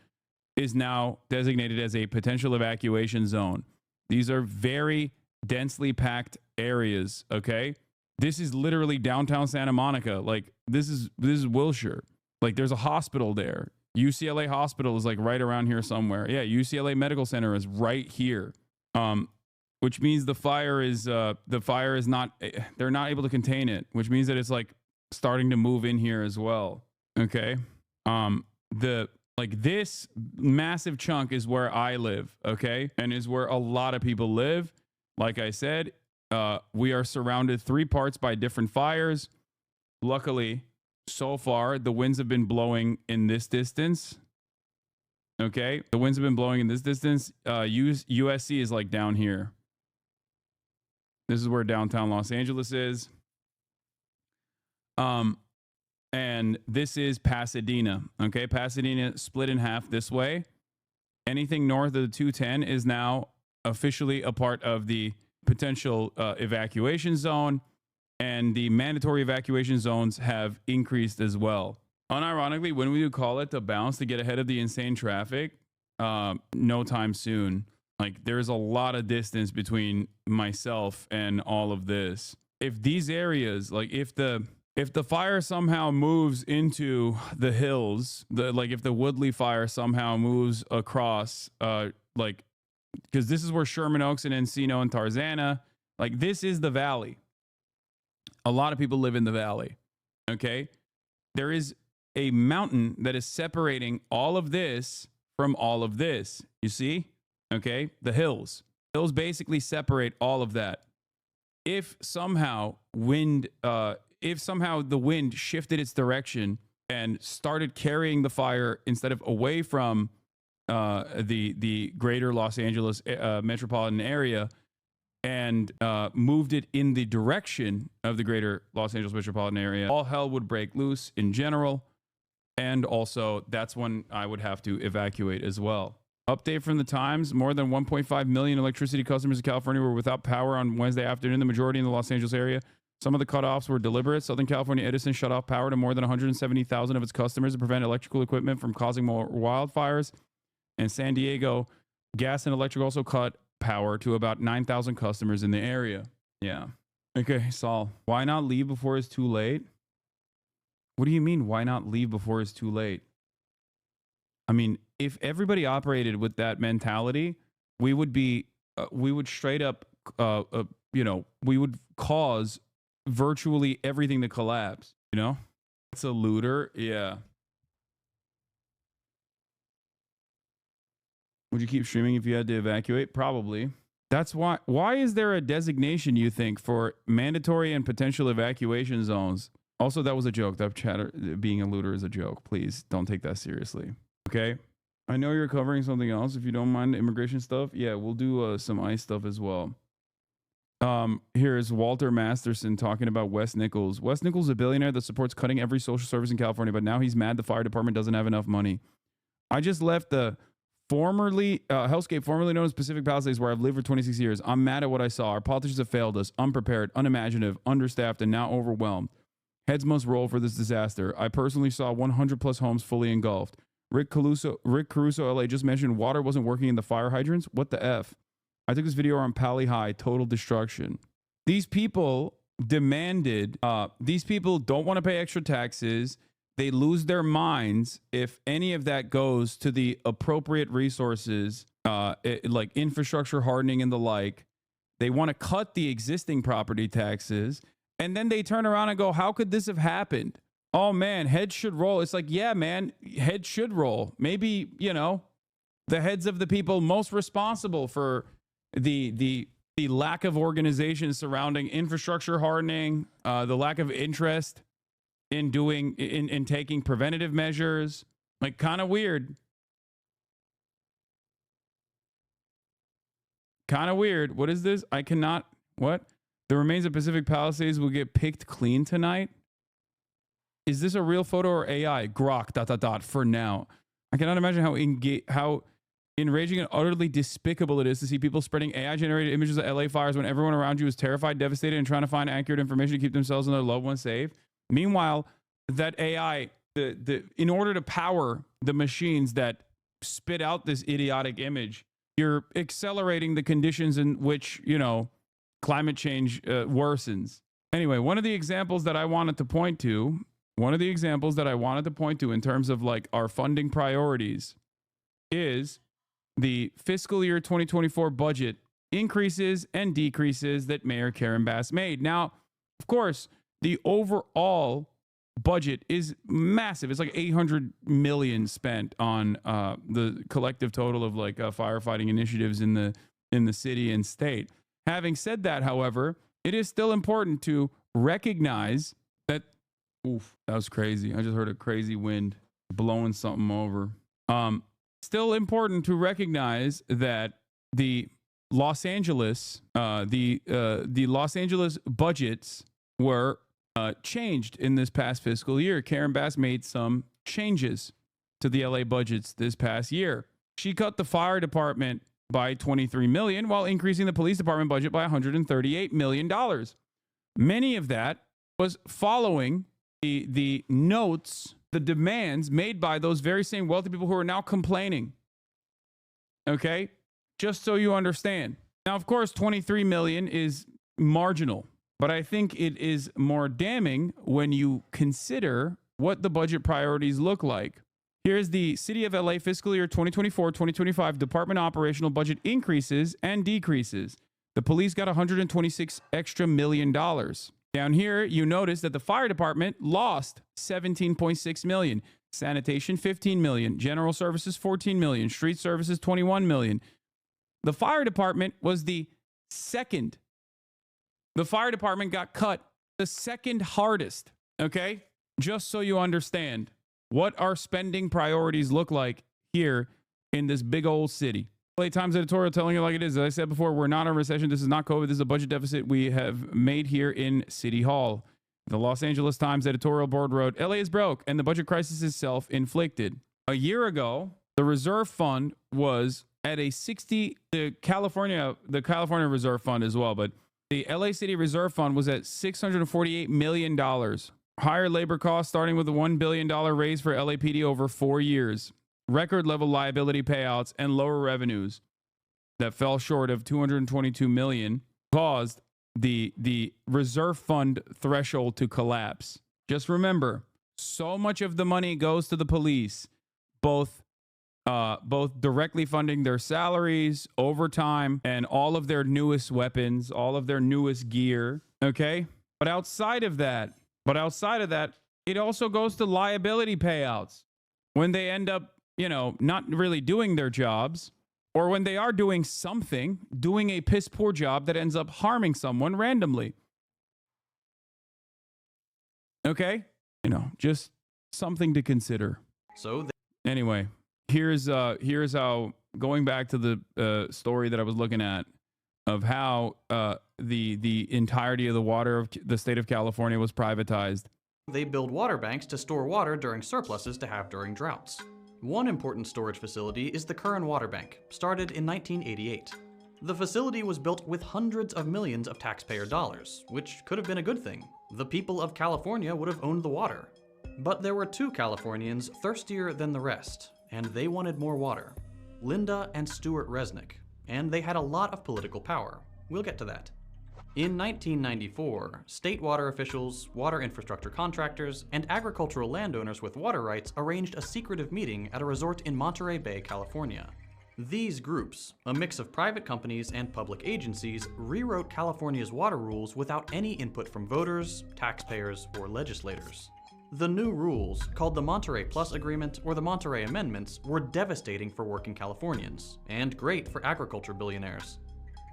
is now designated as a potential evacuation zone. These are very densely packed areas, okay? This is literally downtown Santa Monica. Like, this is Wilshire. Like, there's a hospital there. UCLA Hospital is like right around here somewhere. Yeah, UCLA Medical Center is right here. Which means the fire is not, they're not able to contain it, which means that it's like starting to move in here as well. Okay. This massive chunk is where I live, okay? And is where a lot of people live. Like I said, we are surrounded 3 parts by different fires. Luckily, so far, the winds have been blowing in this distance. Okay? The winds have been blowing in this distance. USC is like down here. This is where downtown Los Angeles is. And this is Pasadena. Okay, Pasadena split in half this way. Anything north of the 210 is now officially a part of the potential evacuation zone, and the mandatory evacuation zones have increased as well. Unironically, when we do call it to bounce to get ahead of the insane traffic, no time soon. Like, there's a lot of distance between myself and all of this. If these areas, like if the fire somehow moves into the hills, if the Woodley fire somehow moves across, because this is where Sherman Oaks and Encino and Tarzana, like, this is the valley. A lot of people live in the valley. Okay. There is a mountain that is separating all of this from all of this. You see? Okay? The hills. Hills basically separate all of that. If somehow the wind shifted its direction and started carrying the fire instead of away from the greater Los Angeles metropolitan area and moved it in the direction of the greater Los Angeles metropolitan area, all hell would break loose in general. And also, that's when I would have to evacuate as well. Update from the Times. More than 1.5 million electricity customers in California were without power on Wednesday afternoon, the majority in the Los Angeles area. Some of the cutoffs were deliberate. Southern California Edison shut off power to more than 170,000 of its customers to prevent electrical equipment from causing more wildfires. And San Diego Gas and Electric also cut power to about 9,000 customers in the area. Yeah. Okay, Saul. Why not leave before it's too late? What do you mean, why not leave before it's too late? I mean, if everybody operated with that mentality, we would straight up, we would cause virtually everything to collapse, you know? It's a looter. Yeah. Would you keep streaming if you had to evacuate? Probably. That's why is there a designation, you think, for mandatory and potential evacuation zones? Also, that was a joke. That chatter being a looter is a joke. Please don't take that seriously. Okay. I know you're covering something else. If you don't mind immigration stuff, yeah, we'll do some ICE stuff as well. Here's Walter Masterson talking about Wes Nichols. Wes Nichols is a billionaire that supports cutting every social service in California, but now he's mad the fire department doesn't have enough money. I just left the formerly hellscape, formerly known as Pacific Palisades, where I've lived for 26 years. I'm mad at what I saw. Our politicians have failed us, unprepared, unimaginative, understaffed, and now overwhelmed. Heads must roll for this disaster. I personally saw 100 plus homes fully engulfed. Rick Caruso, LA just mentioned water wasn't working in the fire hydrants. What the F? I took this video on Pali High, total destruction. These people demanded, these people don't want to pay extra taxes. They lose their minds if any of that goes to the appropriate resources, like infrastructure hardening and the like. They want to cut the existing property taxes. And then they turn around and go, how could this have happened? Oh, man, heads should roll. It's like, yeah, man, heads should roll. Maybe, you know, the heads of the people most responsible for the lack of organization surrounding infrastructure hardening, the lack of interest in taking preventative measures. Like, kind of weird. Kind of weird. What is this? I cannot. What? The remains of Pacific Palisades will get picked clean tonight. Is this a real photo or AI? Grok ... For now. I cannot imagine how enraging and utterly despicable it is to see people spreading AI-generated images of LA fires when everyone around you is terrified, devastated, and trying to find accurate information to keep themselves and their loved ones safe. Meanwhile, that AI, in order to power the machines that spit out this idiotic image, you're accelerating the conditions in which, you know, climate change worsens. Anyway, one of the examples that I wanted to point to in terms of like our funding priorities is the fiscal year 2024 budget increases and decreases that Mayor Karen Bass made. Now, of course, the overall budget is massive. It's like 800 million spent on the collective total of like firefighting initiatives in the city and state. Having said that, however, it is still important to recognize that, oof, that was crazy. I just heard a crazy wind blowing something over. Still important to recognize that the Los Angeles, the Los Angeles budgets were changed in this past fiscal year. Karen Bass made some changes to the LA budgets this past year. She cut the fire department by $23 million while increasing the police department budget by $138 million. Many of that was following the notes, the demands made by those very same wealthy people who are now complaining. Okay? Just so you understand. Now, of course, $23 million is marginal, but I think it is more damning when you consider what the budget priorities look like. Here's the City of LA fiscal year 2024-2025 department operational budget increases and decreases. The police got $126 extra million. Down here, you notice that the fire department lost $17.6 million. Sanitation, $15 million. General services, $14 million. Street services, $21 million. The fire department was the second. The fire department got cut the second hardest, okay? Just so you understand what our spending priorities look like here in this big old city. LA Times editorial telling you like it is. As I said before, we're not in a recession. This is not COVID. This is a budget deficit we have made here in City Hall. The Los Angeles Times editorial board wrote, LA is broke and the budget crisis is self-inflicted. A year ago, the reserve fund was at a 60, the California Reserve Fund as well, but the LA City Reserve Fund was at $648 million. Higher labor costs starting with a $1 billion raise for LAPD over 4 years. Record level liability payouts and lower revenues that fell short of $222 million caused the reserve fund threshold to collapse. Just remember, so much of the money goes to the police, both directly funding their salaries, overtime, and all of their newest weapons, all of their newest gear. Okay, but outside of that, it also goes to liability payouts when they end up, not really doing their jobs, or when they are doing something, doing a piss poor job that ends up harming someone randomly. Okay? Just something to consider. Anyway, here's how, going back to the story that I was looking at of how the entirety of the water of the state of California was privatized. They build water banks to store water during surpluses to have during droughts. One important storage facility is the Curran Water Bank, started in 1988. The facility was built with hundreds of millions of taxpayer dollars, which could have been a good thing. The people of California would have owned the water. But there were two Californians thirstier than the rest, and they wanted more water. Linda and Stuart Resnick, and they had a lot of political power. We'll get to that. In 1994, state water officials, water infrastructure contractors, and agricultural landowners with water rights arranged a secretive meeting at a resort in Monterey Bay, California. These groups, a mix of private companies and public agencies, rewrote California's water rules without any input from voters, taxpayers, or legislators. The new rules, called the Monterey Plus Agreement or the Monterey Amendments, were devastating for working Californians, and great for agriculture billionaires.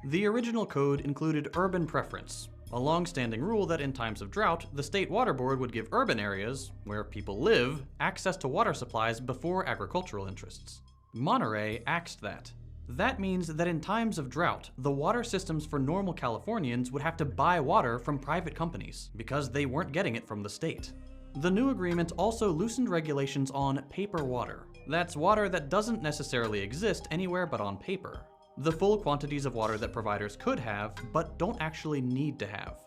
The original code included urban preference, a long-standing rule that in times of drought, the state water board would give urban areas, where people live, access to water supplies before agricultural interests. Monterey axed that. That means that in times of drought, the water systems for normal Californians would have to buy water from private companies, because they weren't getting it from the state. The new agreement also loosened regulations on paper water. That's water that doesn't necessarily exist anywhere but on paper. The full quantities of water that providers could have, but don't actually need to have.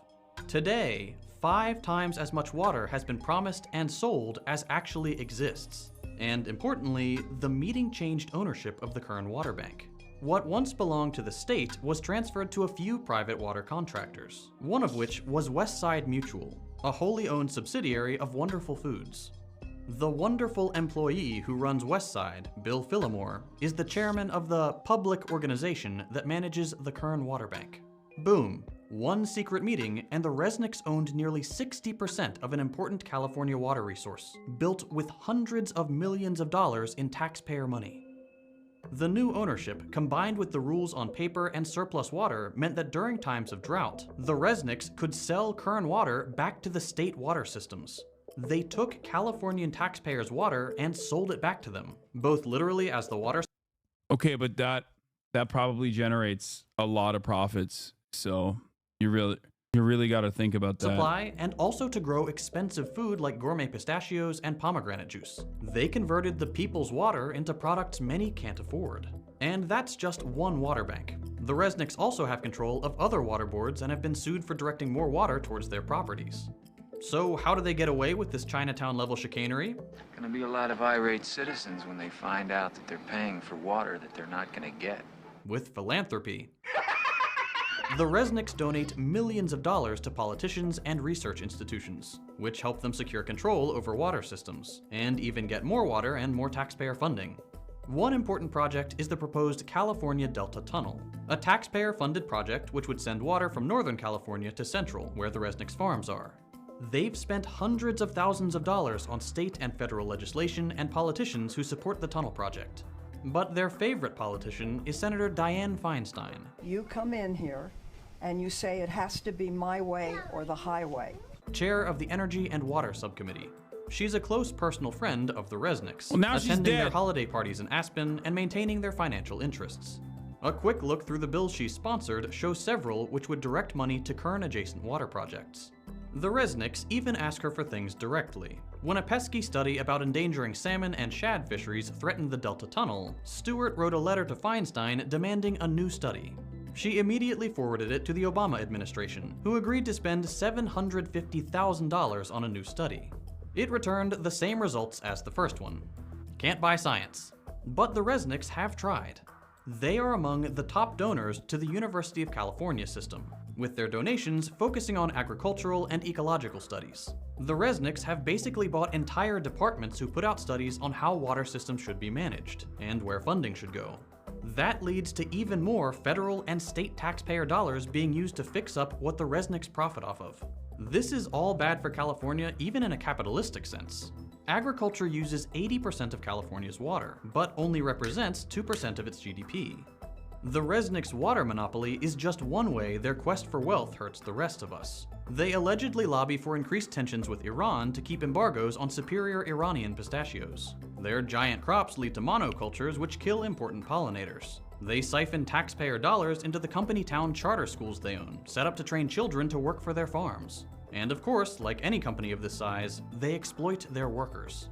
Today, 5 times as much water has been promised and sold as actually exists. And importantly, the meeting changed ownership of the Curran Water Bank. What once belonged to the state was transferred to a few private water contractors, one of which was Westside Mutual, a wholly owned subsidiary of Wonderful Foods. The wonderful employee who runs Westside, Bill Phillimore, is the chairman of the public organization that manages the Curran Water Bank. Boom. One secret meeting, and the Resnicks owned nearly 60% of an important California water resource, built with hundreds of millions of dollars in taxpayer money. The new ownership, combined with the rules on paper and surplus water, meant that during times of drought, the Resnicks could sell Curran water back to the state water systems. They took Californian taxpayers' water and sold it back to them, both literally as the water. Okay, but that probably generates a lot of profits. So you really got to think about that. Supply, and also to grow expensive food like gourmet pistachios and pomegranate juice. They converted the people's water into products many can't afford. And that's just one water bank. The Resnicks also have control of other water boards and have been sued for directing more water towards their properties. So how do they get away with this Chinatown-level chicanery? Gonna be a lot of irate citizens when they find out that they're paying for water that they're not gonna get. With philanthropy. The Resnicks donate millions of dollars to politicians and research institutions, which help them secure control over water systems, and even get more water and more taxpayer funding. One important project is the proposed California Delta Tunnel, a taxpayer-funded project which would send water from Northern California to Central, where the Resnick's farms are. They've spent hundreds of thousands of dollars on state and federal legislation and politicians who support the tunnel project. But their favorite politician is Senator Dianne Feinstein. You come in here and you say it has to be my way or the highway. Chair of the Energy and Water Subcommittee. She's a close personal friend of the Resnicks, Well, now she's attending their dead. holiday parties in Aspen and maintaining their financial interests. A quick look through the bills she sponsored shows several which would direct money to Kern-adjacent water projects. The Resnicks even ask her for things directly. When a pesky study about endangering salmon and shad fisheries threatened the Delta Tunnel, Stewart wrote a letter to Feinstein demanding a new study. She immediately forwarded it to the Obama administration, who agreed to spend $750,000 on a new study. It returned the same results as the first one. Can't buy science. But the Resnicks have tried. They are among the top donors to the University of California system, with their donations focusing on agricultural and ecological studies. The Resnicks have basically bought entire departments who put out studies on how water systems should be managed, and where funding should go. That leads to even more federal and state taxpayer dollars being used to fix up what the Resnicks profit off of. This is all bad for California, even in a capitalistic sense. Agriculture uses 80% of California's water, but only represents 2% of its GDP. The Resnick's water monopoly is just one way their quest for wealth hurts the rest of us. They allegedly lobby for increased tensions with Iran to keep embargoes on superior Iranian pistachios. Their giant crops lead to monocultures which kill important pollinators. They siphon taxpayer dollars into the company town charter schools they own, set up to train children to work for their farms. And of course, like any company of this size, they exploit their workers.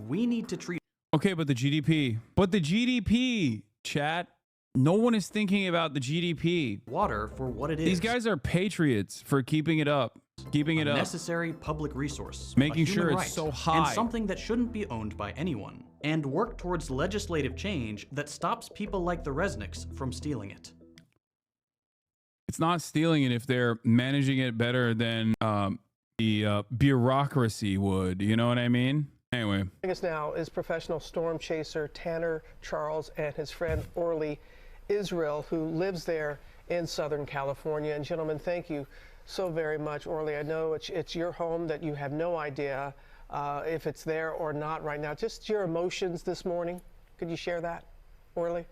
We need to treat— Okay, but the GDP. But the GDP, chat. No one is thinking about the GDP. Water for what it is. These guys are patriots for keeping it up. Keeping it a up. necessary public resource, Making a sure human it's right, so high. and something that shouldn't be owned by anyone, and work towards legislative change that stops people like the Resnicks from stealing it. It's not stealing it if they're managing it better than the bureaucracy would. You know what I mean? Anyway. Joining us now is professional storm chaser Tanner Charles and his friend Orly Israel, who lives there in Southern California. And gentlemen, thank you so very much. Orly, I know it's your home, that you have no idea if it's there or not right now. Just your emotions this morning. Could you share that, Orly?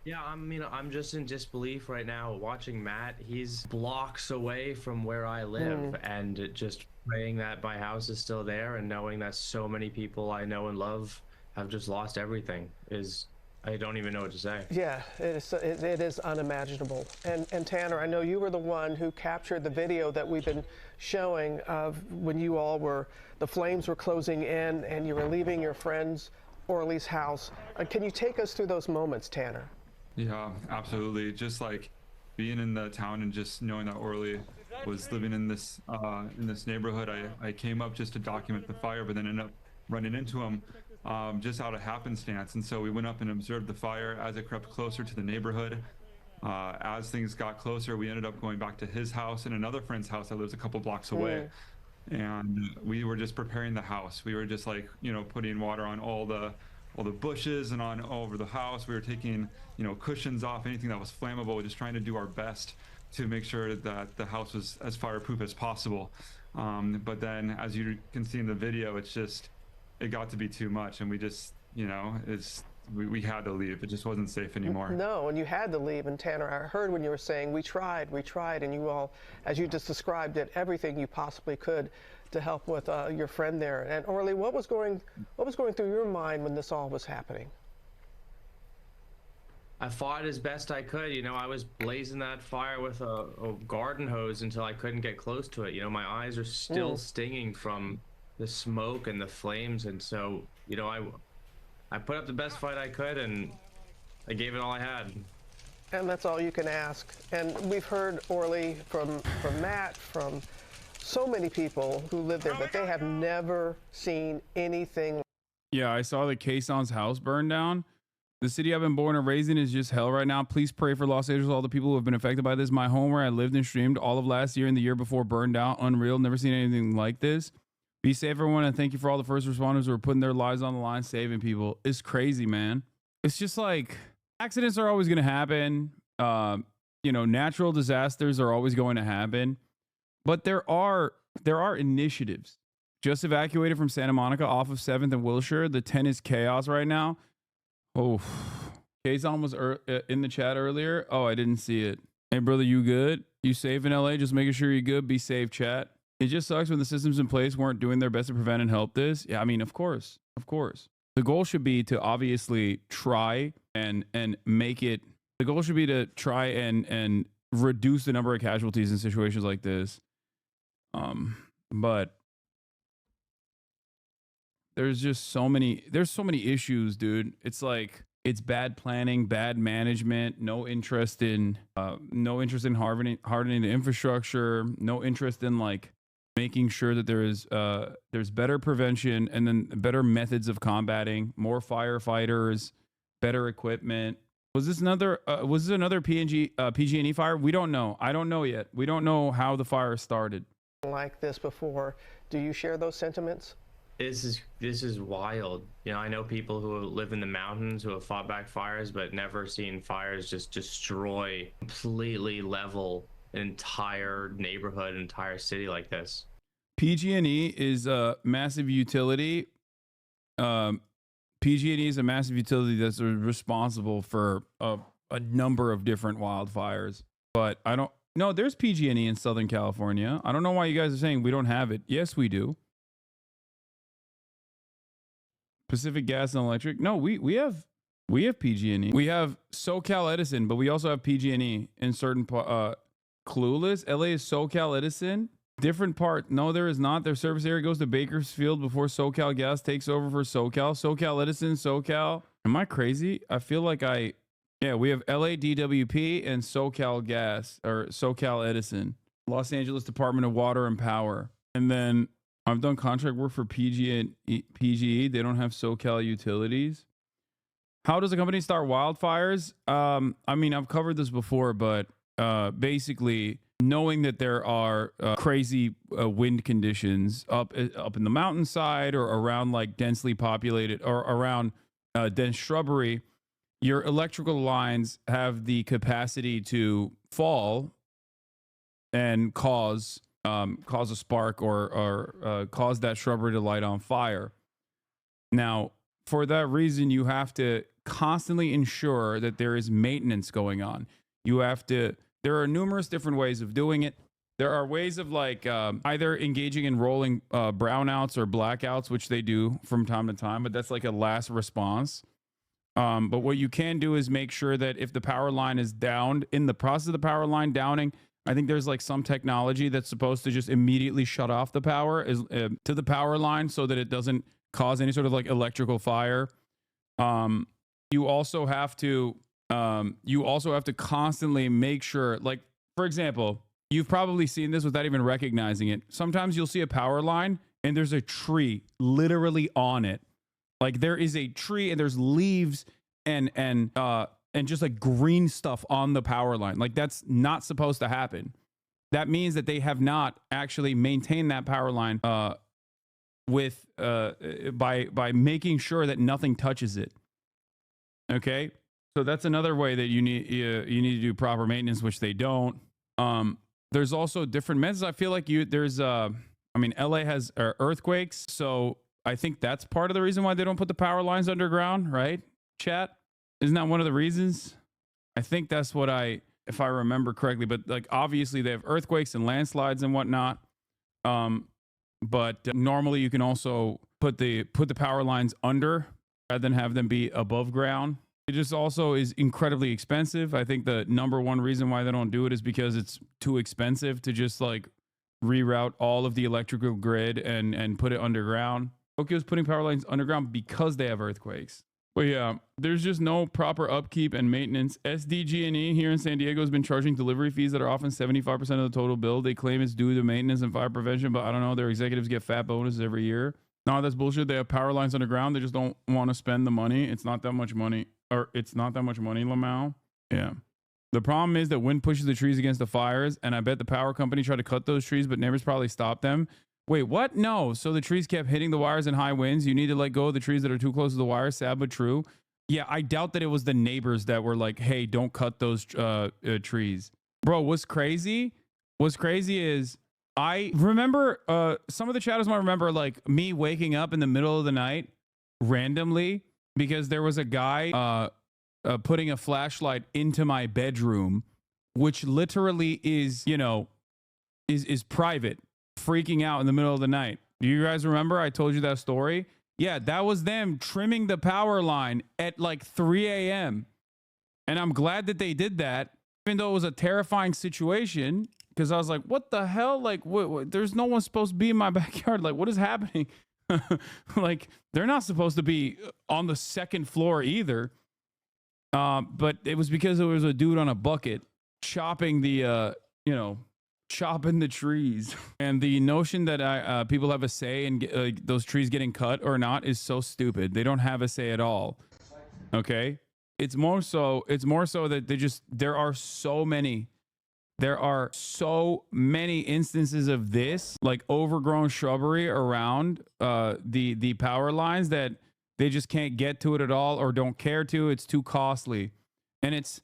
Yeah, I mean, I'm just in disbelief right now watching Matt. He's blocks away from where I live, and just praying that my house is still there and knowing that so many people I know and love have just lost everything is— I don't even know what to say. Yeah, it is unimaginable. And Tanner, I know you were the one who captured the video that we've been showing of when you all were, the flames were closing in and you were leaving your friend's Orly's house. Can you take us through those moments, Tanner? Yeah, absolutely. Just like being in the town and just knowing that Orly was living in this neighborhood. I came up just to document the fire, but then ended up running into him just out of happenstance. And so we went up and observed the fire as it crept closer to the neighborhood. As things got closer, we ended up going back to his house and another friend's house that lives a couple blocks away. And we were just preparing the house. We were just like, putting water on all the bushes and on all over the house. We were taking, cushions off, anything that was flammable, just trying to do our best to make sure that the house was as fireproof as possible. But then, as you can see in the video, it got to be too much, and we just, we had to leave. It just wasn't safe anymore. No, and you had to leave. And Tanner, I heard when you were saying we tried, and you all, as you just described, did everything you possibly could to help with your friend there. And Orly, what was going through your mind when this all was happening? I fought as best I could. I was blazing that fire with a garden hose until I couldn't get close to it. My eyes are still stinging from the smoke and the flames, and so I put up the best fight I could, and I gave it all I had. And that's all you can ask. And we've heard, Orly, from Matt, from so many people who live there, but they have never seen anything. Yeah, I saw the Kayson's house burn down. The city I've been born and raised in is just hell right now. Please pray for Los Angeles, all the people who have been affected by this. My home where I lived and streamed all of last year and the year before burned out. Unreal. Never seen anything like this. Be safe, everyone, and thank you for all the first responders who are putting their lives on the line, saving people. It's crazy, man. It's just like accidents are always going to happen. Natural disasters are always going to happen, but there are initiatives. Just evacuated from Santa Monica off of 7th and Wilshire. The 10 is chaos right now. Oh, Kazan was in the chat earlier. Oh, I didn't see it. Hey, brother, you good? You safe in LA? Just making sure you're good. Be safe, chat. It just sucks when the systems in place weren't doing their best to prevent and help this. Yeah, I mean, of course. The goal should be to obviously try and make it. The goal should be to try and reduce the number of casualties in situations like this. But there's so many issues, dude. It's like it's bad planning, bad management, no interest in hardening the infrastructure, no interest in like making sure that there's better prevention and then better methods of combating, more firefighters, better equipment. Was this another PG&E fire? We don't know. I don't know yet. We don't know how the fire started. Like this before. Do you share those sentiments? This is wild. I know people who live in the mountains who have fought back fires, but never seen fires just destroy, completely level an entire neighborhood, entire city like this. PG&E is a massive utility. PG&E is a massive utility that's responsible for a number of different wildfires. But I don't know. There's PG&E in Southern California. I don't know why you guys are saying we don't have it. Yes, we do. Pacific Gas and Electric. No, we have PG&E. We have SoCal Edison, but we also have PG&E in certain Clueless. LA is SoCal Edison. Different part. No, there is not. Their service area goes to Bakersfield before SoCal Gas takes over for SoCal. SoCal Edison, SoCal. Am I crazy? I feel like we have LA DWP and SoCal Gas or SoCal Edison. Los Angeles Department of Water and Power. And then I've done contract work for PGE. They don't have SoCal Utilities. How does a company start wildfires? I mean, I've covered this before, but basically knowing that there are crazy wind conditions up in the mountainside or around like densely populated or around dense shrubbery, your electrical lines have the capacity to fall and cause a spark or cause that shrubbery to light on fire. Now, for that reason, you have to constantly ensure that there is maintenance going on. There are numerous different ways of doing it. There are ways of like either engaging in rolling brownouts or blackouts, which they do from time to time, but that's like a last response. But what you can do is make sure that if the power line is downed, in the process of the power line downing, I think there's like some technology that's supposed to just immediately shut off the power to the power line so that it doesn't cause any sort of like electrical fire. You also have to constantly make sure, like, for example, you've probably seen this without even recognizing it. Sometimes you'll see a power line and there's a tree literally on it. Like there is a tree and there's leaves and just like green stuff on the power line. Like that's not supposed to happen. That means that they have not actually maintained that power line by making sure that nothing touches it. Okay, so that's another way that you need to do proper maintenance, which they don't. There's also different methods. I feel like LA has earthquakes, so I think that's part of the reason why they don't put the power lines underground, right? Chat, isn't that one of the reasons? I think that's if I remember correctly. But like obviously they have earthquakes and landslides and whatnot. But normally you can also put the power lines under rather than have them be above ground. It just also is incredibly expensive. I think the number one reason why they don't do it is because it's too expensive to just like reroute all of the electrical grid and put it underground. Tokyo's putting power lines underground because they have earthquakes. But yeah, there's just no proper upkeep and maintenance. SDG&E here in San Diego has been charging delivery fees that are often 75% of the total bill. They claim it's due to maintenance and fire prevention, but I don't know. Their executives get fat bonuses every year. No, that's bullshit. They have power lines underground. They just don't want to spend the money. It's not that much money. Lamau. Yeah. The problem is that wind pushes the trees against the fires, and I bet the power company tried to cut those trees, but neighbors probably stopped them. Wait, what? No. So the trees kept hitting the wires in high winds. You need to let go of the trees that are too close to the wire. Sad but true. Yeah, I doubt that it was the neighbors that were like, hey, don't cut those trees. Bro, what's crazy is I remember some of the chatters might remember like me waking up in the middle of the night randomly because there was a guy putting a flashlight into my bedroom, which literally is, you know, is private, freaking out in the middle of the night. Do you guys remember I told you that story? Yeah, that was them trimming the power line at like 3 a.m. And I'm glad that they did that, even though it was a terrifying situation, because I was like, what the hell? Like, what, there's no one supposed to be in my backyard. Like, what is happening? Like, they're not supposed to be on the second floor either. But it was because there was a dude on a bucket chopping the, chopping the trees. And the notion that people have a say in those trees getting cut or not is so stupid. They don't have a say at all. Okay? It's more so that there are so many instances of this, like overgrown shrubbery around the power lines, that they just can't get to it at all or don't care to. It's too costly. And it's,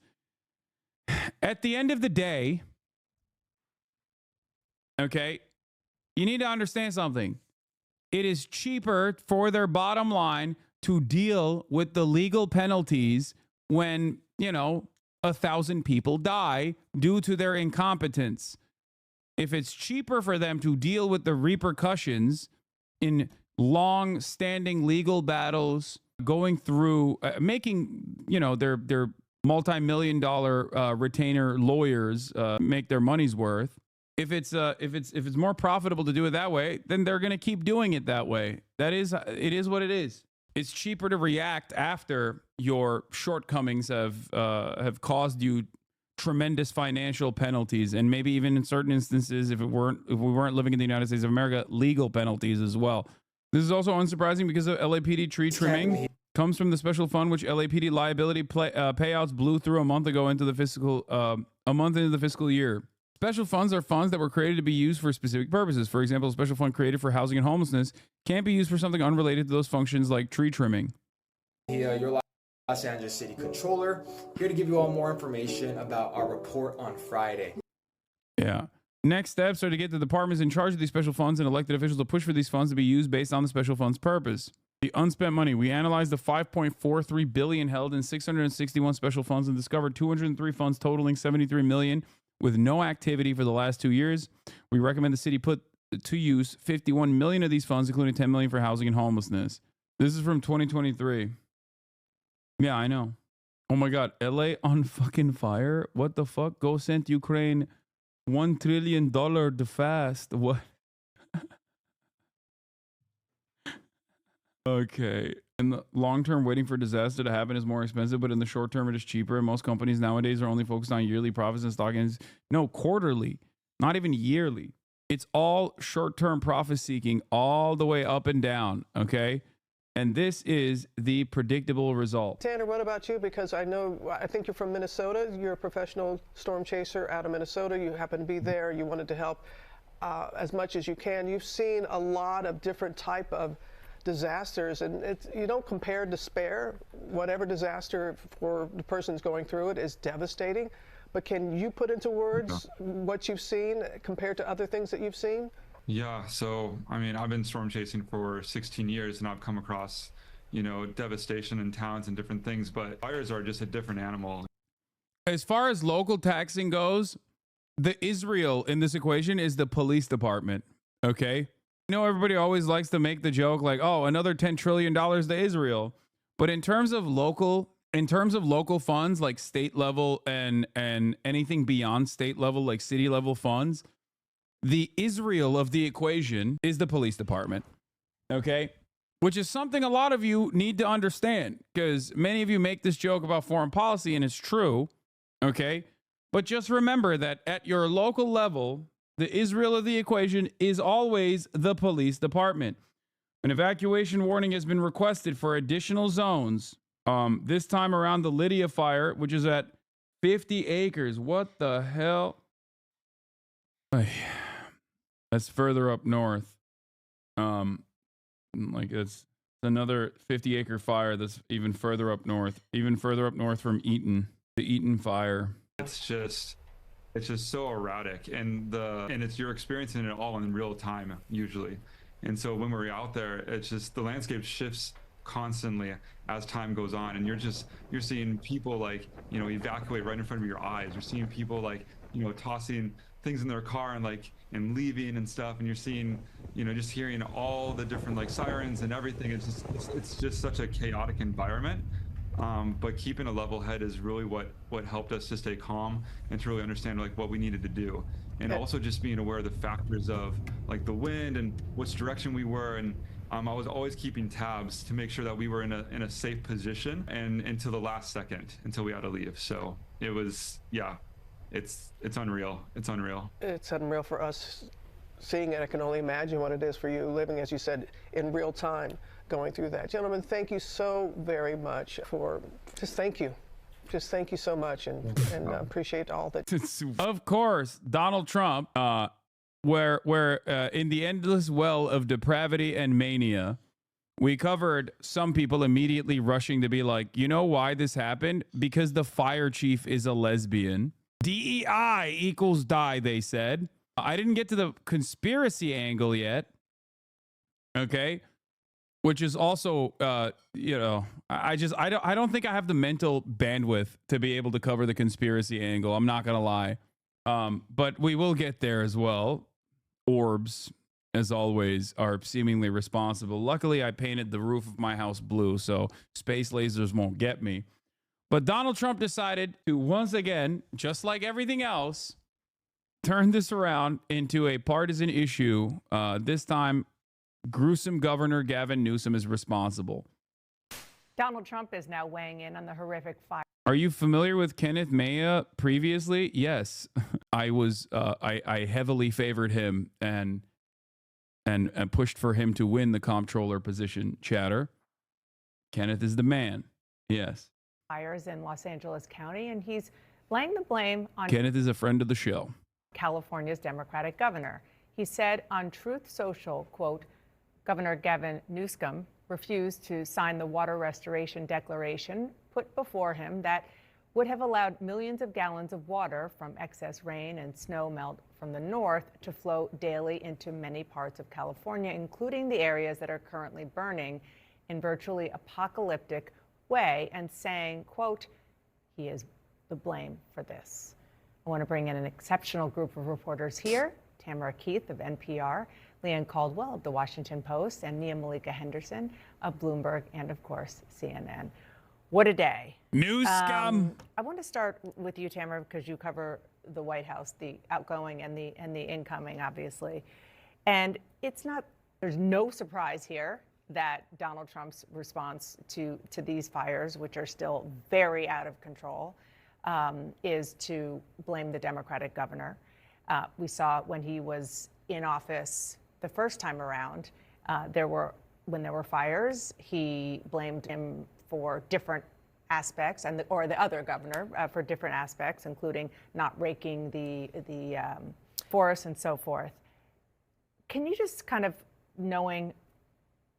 at the end of the day, okay, you need to understand something. It is cheaper for their bottom line to deal with the legal penalties when, 1,000 people die due to their incompetence. If it's cheaper for them to deal with the repercussions in long-standing legal battles, going through making, their multi-million dollar retainer lawyers make their money's worth. If it's more profitable to do it that way, then they're going to keep doing it that way. It is what it is. It's cheaper to react after your shortcomings have caused you tremendous financial penalties, and maybe even in certain instances, if we weren't living in the United States of America, legal penalties as well. This is also unsurprising because of LAPD tree trimming comes from the special fund, which LAPD liability payouts blew through a month into the fiscal year. Special funds are funds that were created to be used for specific purposes. For example, a special fund created for housing and homelessness can't be used for something unrelated to those functions like tree trimming. Your Los Angeles City Controller, here to give you all more information about our report on Friday. Yeah. Next steps are to get the departments in charge of these special funds and elected officials to push for these funds to be used based on the special fund's purpose. The unspent money. We analyzed the $5.43 billion held in 661 special funds and discovered 203 funds totaling $73 million with no activity for the last 2 years. We recommend the city put to use 51 million of these funds, including 10 million for housing and homelessness. This is from 2023. Yeah, I know. Oh my God, LA on fucking fire? What the fuck? Go send Ukraine $1 trillion to fast. What? Okay. In the long term, waiting for disaster to happen is more expensive, but in the short term, it is cheaper. And most companies nowadays are only focused on yearly profits and stock gains. No, quarterly, not even yearly. It's all short term profit seeking all the way up and down. Okay. And this is the predictable result. Tanner, what about you? Because I think you're from Minnesota. You're a professional storm chaser out of Minnesota. You happen to be there. You wanted to help as much as you can. You've seen a lot of different type of disasters, and you don't compare despair. Whatever disaster for the person's going through it is devastating. But can you put into words what you've seen compared to other things that you've seen? Yeah, so I mean, I've been storm chasing for 16 years and I've come across, devastation in towns and different things, but fires are just a different animal. As far as local taxing goes, the Israel in this equation is the police department. Okay. Everybody always likes to make the joke like, oh, another $10 trillion to Israel. But in terms of local funds, like state level and anything beyond state level, like city level funds, the Israel of the equation is the police department. Okay. Which is something a lot of you need to understand, because many of you make this joke about foreign policy, and it's true. Okay. But just remember that at your local level, the Israel of the equation is always the police department. An evacuation warning has been requested for additional zones. This time around the Lydia fire, which is at 50 acres. What the hell? That's further up north. Like it's another 50-acre fire that's even further up north from Eaton, the Eaton fire. It's just so erratic, and you're experiencing it all in real time usually. And so when we're out there, it's just the landscape shifts constantly as time goes on, and you're seeing people like, you know, evacuate right in front of your eyes. You're seeing people like, you know, tossing things in their car and leaving and stuff, and you're seeing, you know, just hearing all the different like sirens and everything. It's just such a chaotic environment. But keeping a level head is really what helped us to stay calm and to really understand like what we needed to do, and also just being aware of the factors of like the wind and which direction we were. And I was always keeping tabs to make sure that we were in a safe position and until the last second until we had to leave. So it was, yeah, it's unreal. It's unreal. It's unreal for us seeing it. I can only imagine what it is for you living, as you said, in real time, going through that. Gentlemen, thank you so very much for thank you so much, and appreciate all that. Of course, Donald Trump, where in the endless well of depravity and mania, we covered some people immediately rushing to be like, you know why this happened? Because the fire chief is a lesbian. DEI equals die, they said. I didn't get to the conspiracy angle yet. Okay. Which is also, you know, I don't think I have the mental bandwidth to be able to cover the conspiracy angle. I'm not going to lie. But we will get there as well. Orbs, as always, are seemingly responsible. Luckily, I painted the roof of my house blue, so space lasers won't get me. But Donald Trump decided to once again, just like everything else, turn this around into a partisan issue. This time, gruesome Governor Gavin Newsom is responsible. Donald Trump is now weighing in on the horrific fire. Are you familiar with Kenneth Maya previously? Yes, I was. I heavily favored him and pushed for him to win the comptroller position. Chatter. Kenneth is the man. Yes. Fires in Los Angeles County, and he's laying the blame on Kenneth is a friend of the show. California's Democratic governor. He said on Truth Social, quote, Governor Gavin Newsom refused to sign the water restoration declaration put before him that would have allowed millions of gallons of water from excess rain and snow melt from the north to flow daily into many parts of California, including the areas that are currently burning in virtually apocalyptic way, and saying, quote, he is the blame for this. I want to bring in an exceptional group of reporters here. Tamara Keith of NPR, Leanne Caldwell of The Washington Post, and Nia Malika Henderson of Bloomberg, and of course, CNN. What a day. News scum. I want to start with you, Tamara, because you cover the White House, the outgoing and the incoming, obviously. And there's no surprise here that Donald Trump's response to these fires, which are still very out of control, is to blame the Democratic governor. We saw when he was in office the first time around, when there were fires, he blamed him for different aspects, or the other governor for different aspects, including not raking the forests and so forth. Can you just kind of, knowing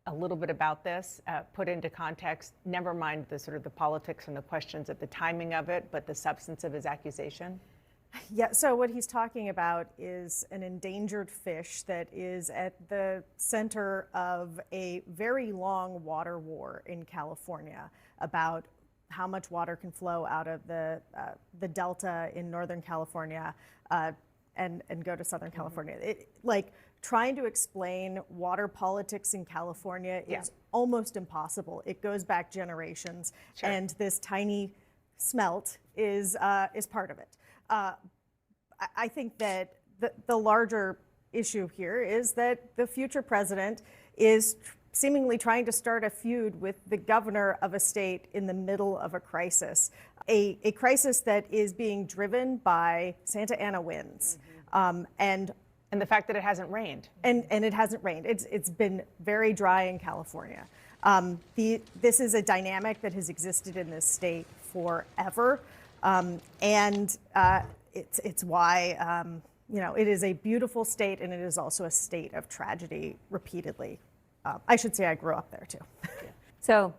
a little bit about this, put into context, never mind the sort of the politics and the questions of the timing of it, but the substance of his accusation? Yeah, so what he's talking about is an endangered fish that is at the center of a very long water war in California about how much water can flow out of the delta in Northern California and go to Southern California. Trying to explain water politics in California is almost impossible. It goes back generations, and this tiny smelt is part of it. I think that the larger issue here is that the future president is seemingly trying to start a feud with the governor of a state in the middle of a crisis, a crisis that is being driven by Santa Ana winds, and the fact that it hasn't rained. And it hasn't rained. It's been very dry in California. This is a dynamic that has existed in this state forever. It's why You know, it is a beautiful state, and it is also a state of tragedy repeatedly. I should say I grew up there too. So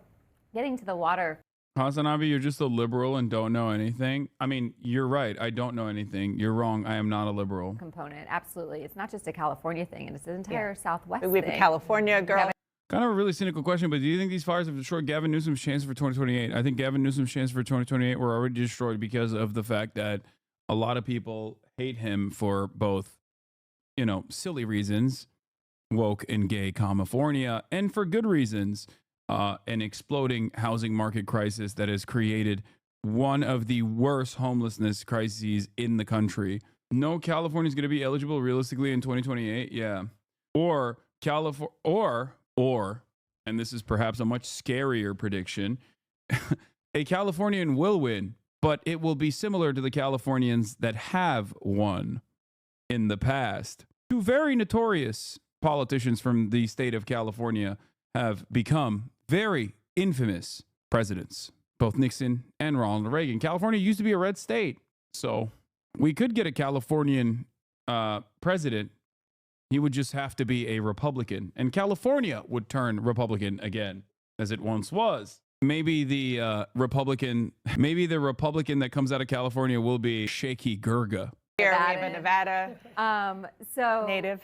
getting to the water. Hasanabi, you're just a liberal and don't know anything. I mean, you're right. I don't know anything. You're wrong. I am not a liberal. Component. Absolutely. It's not just a California thing. It's an entire Southwest We have a thing. California girl. Kind of a really cynical question, but do you think these fires have destroyed Gavin Newsom's chances for 2028? I think Gavin Newsom's chances for 2028 were already destroyed because of the fact that a lot of people hate him for both, you know, silly reasons, woke and gay California, and for good reasons, an exploding housing market crisis that has created one of the worst homelessness crises in the country. No, California is going to be eligible realistically in 2028. Yeah. Or California, or, and this is perhaps a much scarier prediction, a Californian will win, but it will be similar to the Californians that have won in the past. Two very notorious politicians from the state of California have become very infamous presidents, both Nixon and Ronald Reagan. California used to be a red state, so we could get a Californian president. He would just have to be a Republican, and California would turn Republican again, as it once was. Maybe the Republican that comes out of California will be Shaky Gurga. Here we have a Nevada native.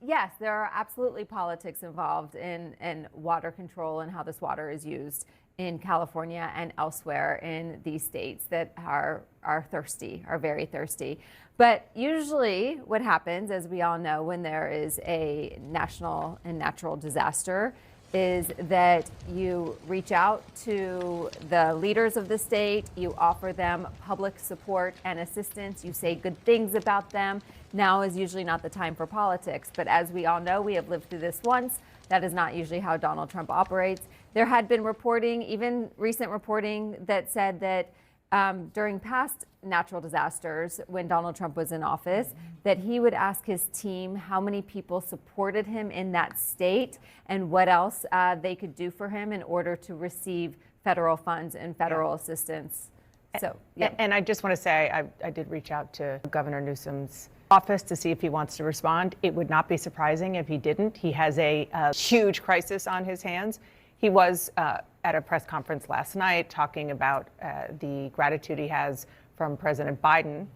Yes, there are absolutely politics involved in water control and how this water is used in California and elsewhere in these states that are thirsty, are very thirsty. But usually what happens, as we all know, when there is a national and natural disaster is that you reach out to the leaders of the state, you offer them public support and assistance, you say good things about them. Now is usually not the time for politics, but as we all know, we have lived through this once. That is not usually how Donald Trump operates. There had been reporting, even recent reporting, that said that during past natural disasters, when Donald Trump was in office, that he would ask his team how many people supported him in that state and what else they could do for him in order to receive federal funds and federal assistance. So, yeah. And I just want to say, I did reach out to Governor Newsom's office to see if he wants to respond. It would not be surprising if he didn't. He has a huge crisis on his hands. He was at a press conference last night talking about the gratitude he has from President Biden,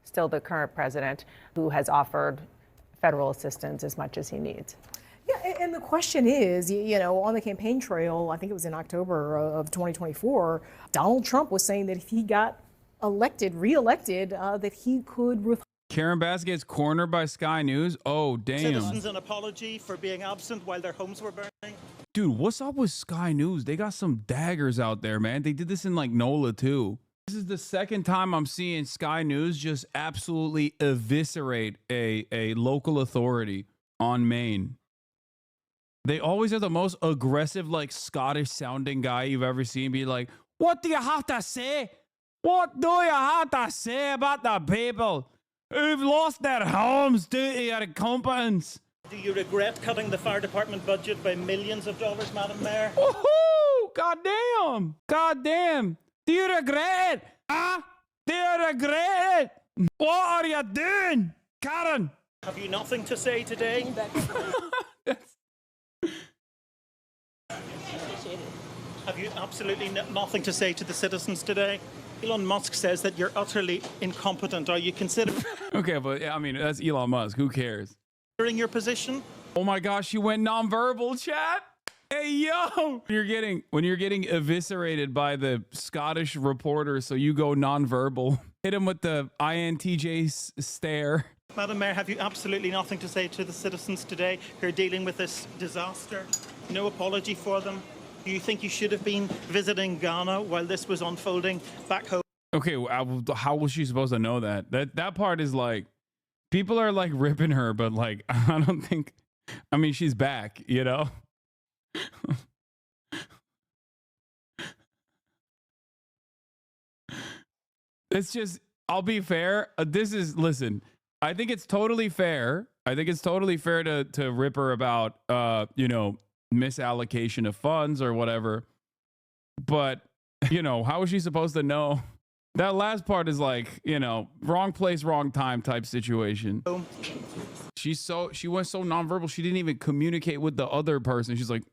still the current president, who has offered federal assistance as much as he needs. Yeah, and the question is, you know, on the campaign trail, I think it was in October of 2024, Donald Trump was saying that if he got reelected, that he could. Karen Bass gets cornered by Sky News. Oh, damn. Citizens an apology for being absent while their homes were burning. Dude, what's up with Sky News? They got some daggers out there, man. They did this in like NOLA too. This is the second time I'm seeing Sky News just absolutely eviscerate a local authority on Maine. They always have the most aggressive, like Scottish sounding guy you've ever seen be like, what do you have to say? What do you have to say about the people who've lost their homes due to your incompetence? Do you regret cutting the fire department budget by millions of dollars, Madam Mayor? Woohoo! Goddamn! Goddamn! Do you regret it? Huh? Do you regret it? What are you doing, Karen? Have you nothing to say today? Have you absolutely nothing to say to the citizens today? Elon Musk says that you're utterly incompetent. Are you considering? Okay, but I mean, that's Elon Musk. Who cares? Your position? Oh my gosh, you went nonverbal, chat. Hey yo, when you're getting eviscerated by the Scottish reporter, so you go nonverbal. Hit him with the INTJ stare. Madam Mayor, have you absolutely nothing to say to the citizens today who are dealing with this disaster? No apology for them? Do you think you should have been visiting Ghana while this was unfolding back home? Okay, how was she supposed to know that? That part is like, people are like ripping her, but like, I don't think, I mean, she's back, you know? It's just, I'll be fair. Listen, I think it's totally fair. I think it's totally fair to rip her about, you know, misallocation of funds or whatever. But, you know, how is she supposed to know That last part is like, you know, wrong place, wrong time type situation. She went so nonverbal. She didn't even communicate with the other person. She's like,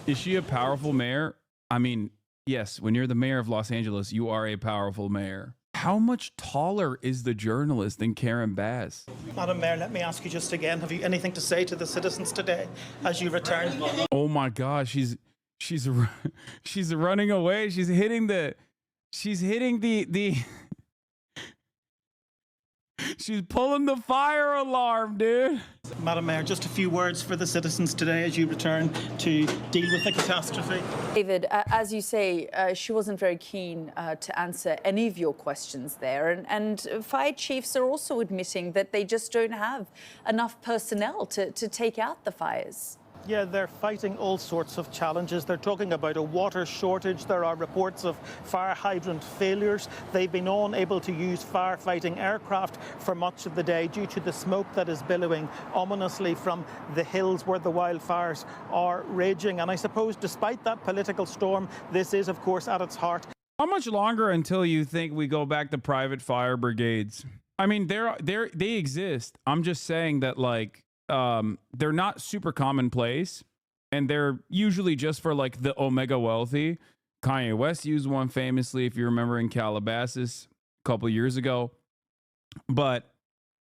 is she a powerful mayor? I mean, yes, when you're the mayor of Los Angeles, you are a powerful mayor. How much taller is the journalist than Karen Bass? Madam Mayor, let me ask you just again, have you anything to say to the citizens today as you return? Oh my gosh, she's running away. She's hitting the she's pulling the fire alarm, dude. Madam Mayor, just a few words for the citizens today as you return to deal with the catastrophe. David, as you say, she wasn't very keen to answer any of your questions there. And fire chiefs are also admitting that they just don't have enough personnel to take out the fires. Yeah, they're fighting all sorts of challenges. They're talking about a water shortage. There are reports of fire hydrant failures. They've been unable to use firefighting aircraft for much of the day due to the smoke that is billowing ominously from the hills where the wildfires are raging. And I suppose despite that political storm, this is, of course, at its heart. How much longer until you think we go back to private fire brigades? I mean, they exist. I'm just saying that, like, they're not super commonplace, and they're usually just for like the omega wealthy. Kanye West used one famously, if you remember, in Calabasas a couple years ago. But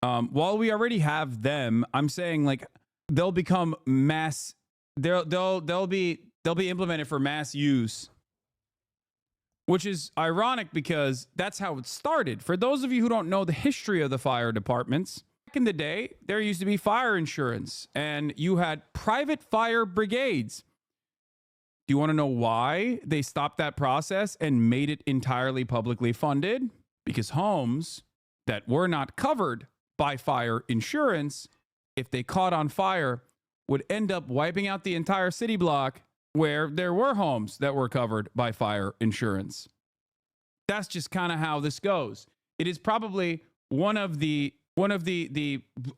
while we already have them, I'm saying like they'll become mass. They'll be implemented for mass use, which is ironic because that's how it started. For those of you who don't know the history of the fire departments, back in the day, there used to be fire insurance, and you had private fire brigades. Do you want to know why they stopped that process and made it entirely publicly funded? Because homes that were not covered by fire insurance, if they caught on fire, would end up wiping out the entire city block where there were homes that were covered by fire insurance. That's just kind of how this goes. It is probably one of the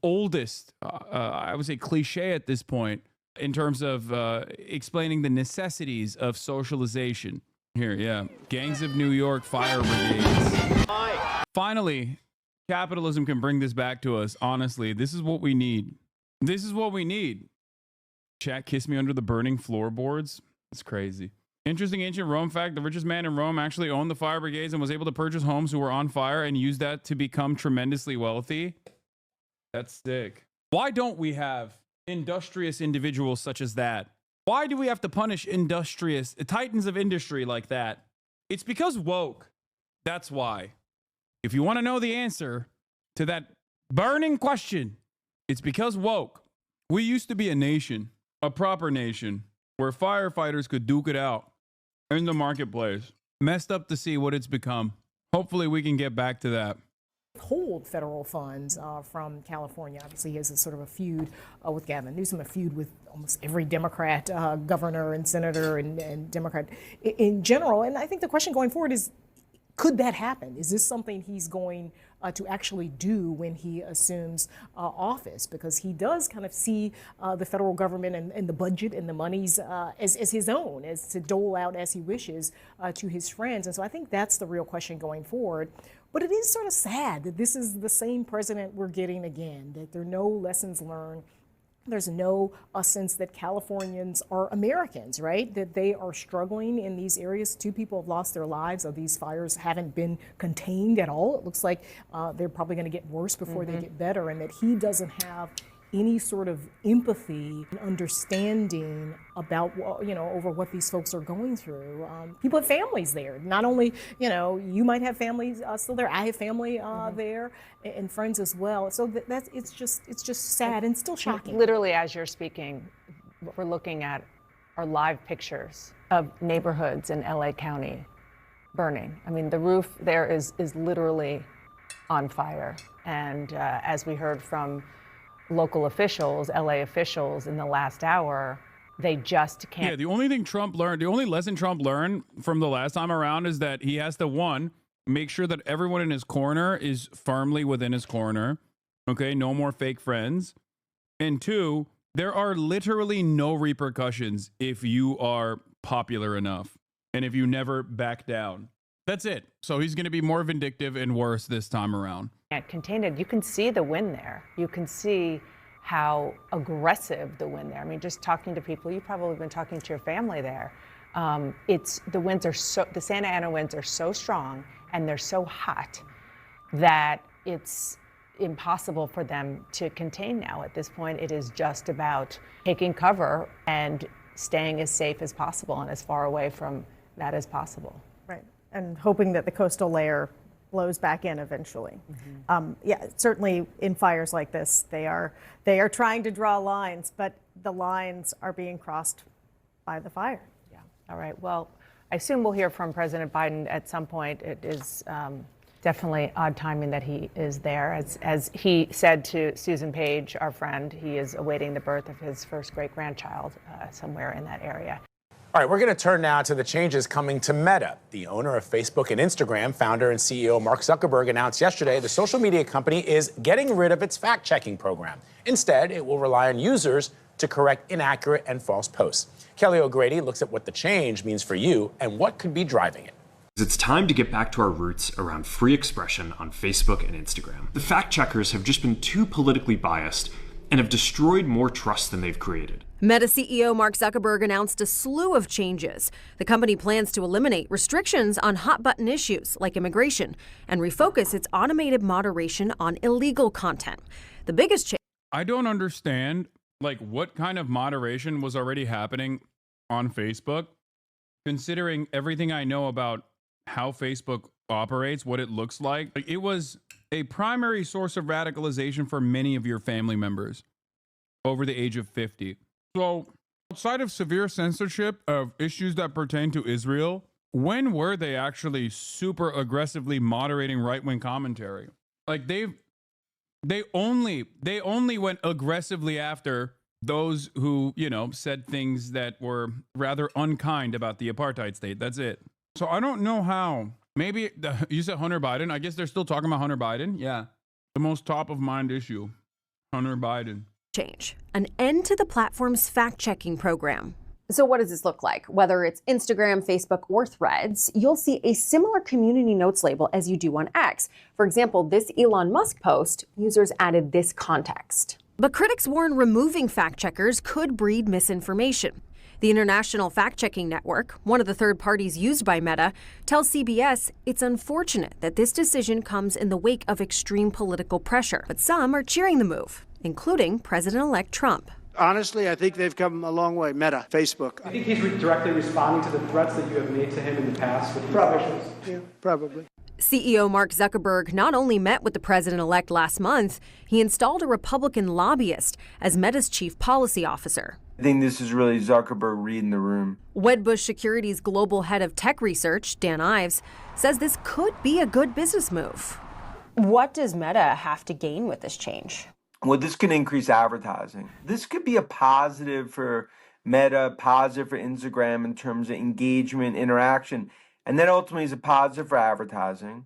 oldest, I would say, cliche at this point in terms of explaining the necessities of socialization. Here, yeah. Gangs of New York fire brigades. Finally, capitalism can bring this back to us. Honestly, this is what we need. This is what we need. Chat, kiss me under the burning floorboards. It's crazy. Interesting ancient Rome fact. The richest man in Rome actually owned the fire brigades and was able to purchase homes who were on fire and use that to become tremendously wealthy. That's sick. Why don't we have industrious individuals such as that? Why do we have to punish industrious titans of industry like that? It's because woke. That's why. If you want to know the answer to that burning question, it's because woke. We used to be a nation, a proper nation, where firefighters could duke it out in the marketplace. Messed up to see what it's become. Hopefully we can get back to that. Hold federal funds from California. Obviously, he has a sort of a feud with Gavin Newsom, a feud with almost every Democrat governor and senator and Democrat in general. And I think the question going forward is, could that happen? Is this something he's going to actually do when he assumes office? Because he does kind of see the federal government and the budget and the monies as his own, as to dole out as he wishes to his friends. And so I think that's the real question going forward. But it is sort of sad that this is the same president we're getting again, that there are no lessons learned. There's no sense that Californians are Americans, right? That they are struggling in these areas. 2 people have lost their lives. These fires haven't been contained at all. It looks like they're probably going to get worse before they get better, and that he doesn't have any sort of empathy and understanding about, over what these folks are going through. People have families there. Not only, you might have families still there. I have family there and friends as well. So it's just sad and still shocking. Literally, as you're speaking, we're looking at our live pictures of neighborhoods in LA County burning. I mean, the roof there is literally on fire. And as we heard from local officials, LA officials in the last hour, they just can't. Yeah, the only lesson Trump learned from the last time around is that he has to, 1, make sure that everyone in his corner is firmly within his corner. Okay, no more fake friends. And 2, there are literally no repercussions if you are popular enough and if you never back down. That's it. So he's going to be more vindictive and worse this time around. Can't contain it. You can see the wind there. You can see how aggressive the wind there. I mean, just talking to people, you've probably been talking to your family there. The Santa Ana winds are so strong and they're so hot that it's impossible for them to contain now. At this point, it is just about taking cover and staying as safe as possible and as far away from that as possible. Right, and hoping that the coastal layer blows back in eventually. Yeah, certainly in fires like this, they are trying to draw lines, but the lines are being crossed by the fire. Yeah. All right. Well, I assume we'll hear from President Biden at some point. It is definitely odd timing that he is there. As he said to Susan Page, our friend, he is awaiting the birth of his first great-grandchild somewhere in that area. All right, we're going to turn now to the changes coming to Meta. The owner of Facebook and Instagram, founder and CEO Mark Zuckerberg, announced yesterday the social media company is getting rid of its fact-checking program. Instead, it will rely on users to correct inaccurate and false posts. Kelly O'Grady looks at what the change means for you and what could be driving it. It's time to get back to our roots around free expression on Facebook and Instagram. The fact checkers have just been too politically biased and have destroyed more trust than they've created. Meta CEO Mark Zuckerberg announced a slew of changes. The company plans to eliminate restrictions on hot-button issues like immigration and refocus its automated moderation on illegal content. The biggest change... I don't understand, what kind of moderation was already happening on Facebook, considering everything I know about how Facebook operates, what it looks like. It was a primary source of radicalization for many of your family members over the age of 50. So, outside of severe censorship of issues that pertain to Israel, when were they actually super aggressively moderating right-wing commentary? They only went aggressively after those who, said things that were rather unkind about the apartheid state. That's it. So I don't know how. Maybe you said Hunter Biden. I guess they're still talking about Hunter Biden. Yeah. The most top of mind issue, Hunter Biden. Change. An end to the platform's fact-checking program. So what does this look like? Whether it's Instagram, Facebook, or Threads, you'll see a similar community notes label as you do on X. For example, this Elon Musk post, users added this context. But critics warn removing fact-checkers could breed misinformation. The International Fact-Checking Network, one of the third parties used by Meta, tells CBS it's unfortunate that this decision comes in the wake of extreme political pressure. But some are cheering the move, including President-elect Trump. Honestly, I think they've come a long way. Meta, Facebook. I think he's directly responding to the threats that you have made to him in the past with these questions. Yeah, probably. CEO Mark Zuckerberg not only met with the president-elect last month, he installed a Republican lobbyist as Meta's chief policy officer. I think this is really Zuckerberg reading the room. Wedbush Securities global head of tech research, Dan Ives, says this could be a good business move. What does Meta have to gain with this change? Well, this can increase advertising. This could be a positive for Meta, positive for Instagram in terms of engagement, interaction, and then ultimately is a positive for advertising.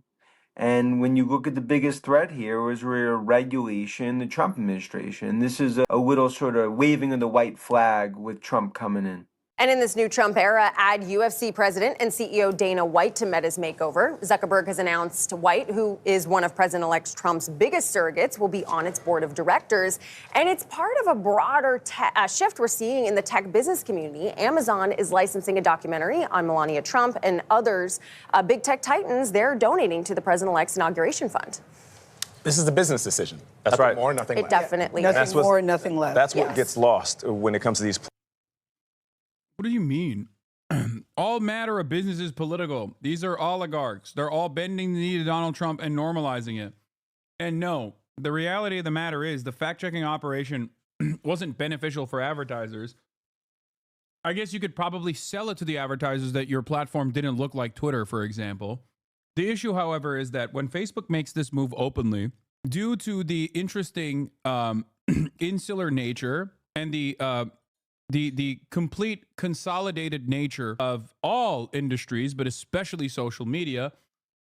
And when you look at the biggest threat here was regulation, the Trump administration. This is a little sort of waving of the white flag with Trump coming in. And in this new Trump era, add UFC president and CEO Dana White to Meta's makeover. Zuckerberg has announced White, who is one of President-elect Trump's biggest surrogates, will be on its board of directors. And it's part of a broader shift we're seeing in the tech business community. Amazon is licensing a documentary on Melania Trump and others. Big tech titans, they're donating to the president-elect's inauguration fund. This is a business decision. That's nothing more, nothing less. It definitely Nothing is. more, nothing less. That's what gets lost when it comes to these. What do you mean? All matter of business is political. These are oligarchs. They're all bending the knee to Donald Trump and normalizing it. And no, the reality of the matter is the fact-checking operation wasn't beneficial for advertisers. I guess you could probably sell it to the advertisers that your platform didn't look like Twitter, for example. The issue, however, is that when Facebook makes this move openly, due to the interesting insular nature and the complete consolidated nature of all industries, but especially social media,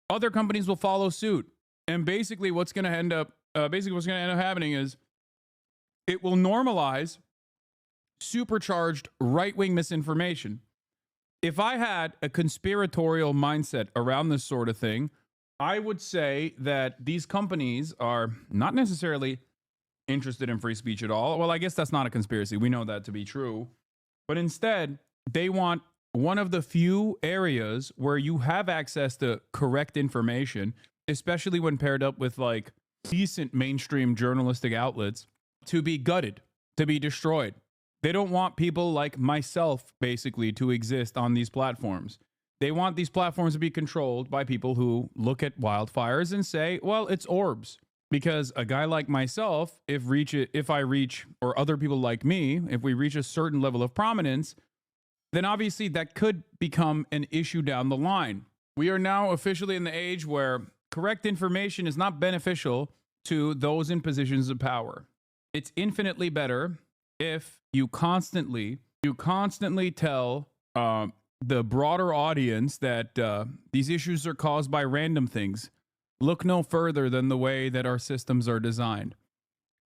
other companies will follow suit. And basically what's going to end up happening is it will normalize supercharged right-wing misinformation. if I had a conspiratorial mindset around this sort of thing, I would say that these companies are not necessarily interested in free speech at all. Well, I guess that's not a conspiracy. We know that to be true. But instead, they want one of the few areas where you have access to correct information, especially when paired up with like decent mainstream journalistic outlets, to be gutted, to be destroyed. They don't want people like myself, basically, to exist on these platforms. They want these platforms to be controlled by people who look at wildfires and say, well, it's orbs. Because a guy like myself, if I reach, or other people like me, if we reach a certain level of prominence, then obviously that could become an issue down the line. We are now officially in the age where correct information is not beneficial to those in positions of power. It's infinitely better if you constantly tell the broader audience that these issues are caused by random things. Look no further than the way that our systems are designed.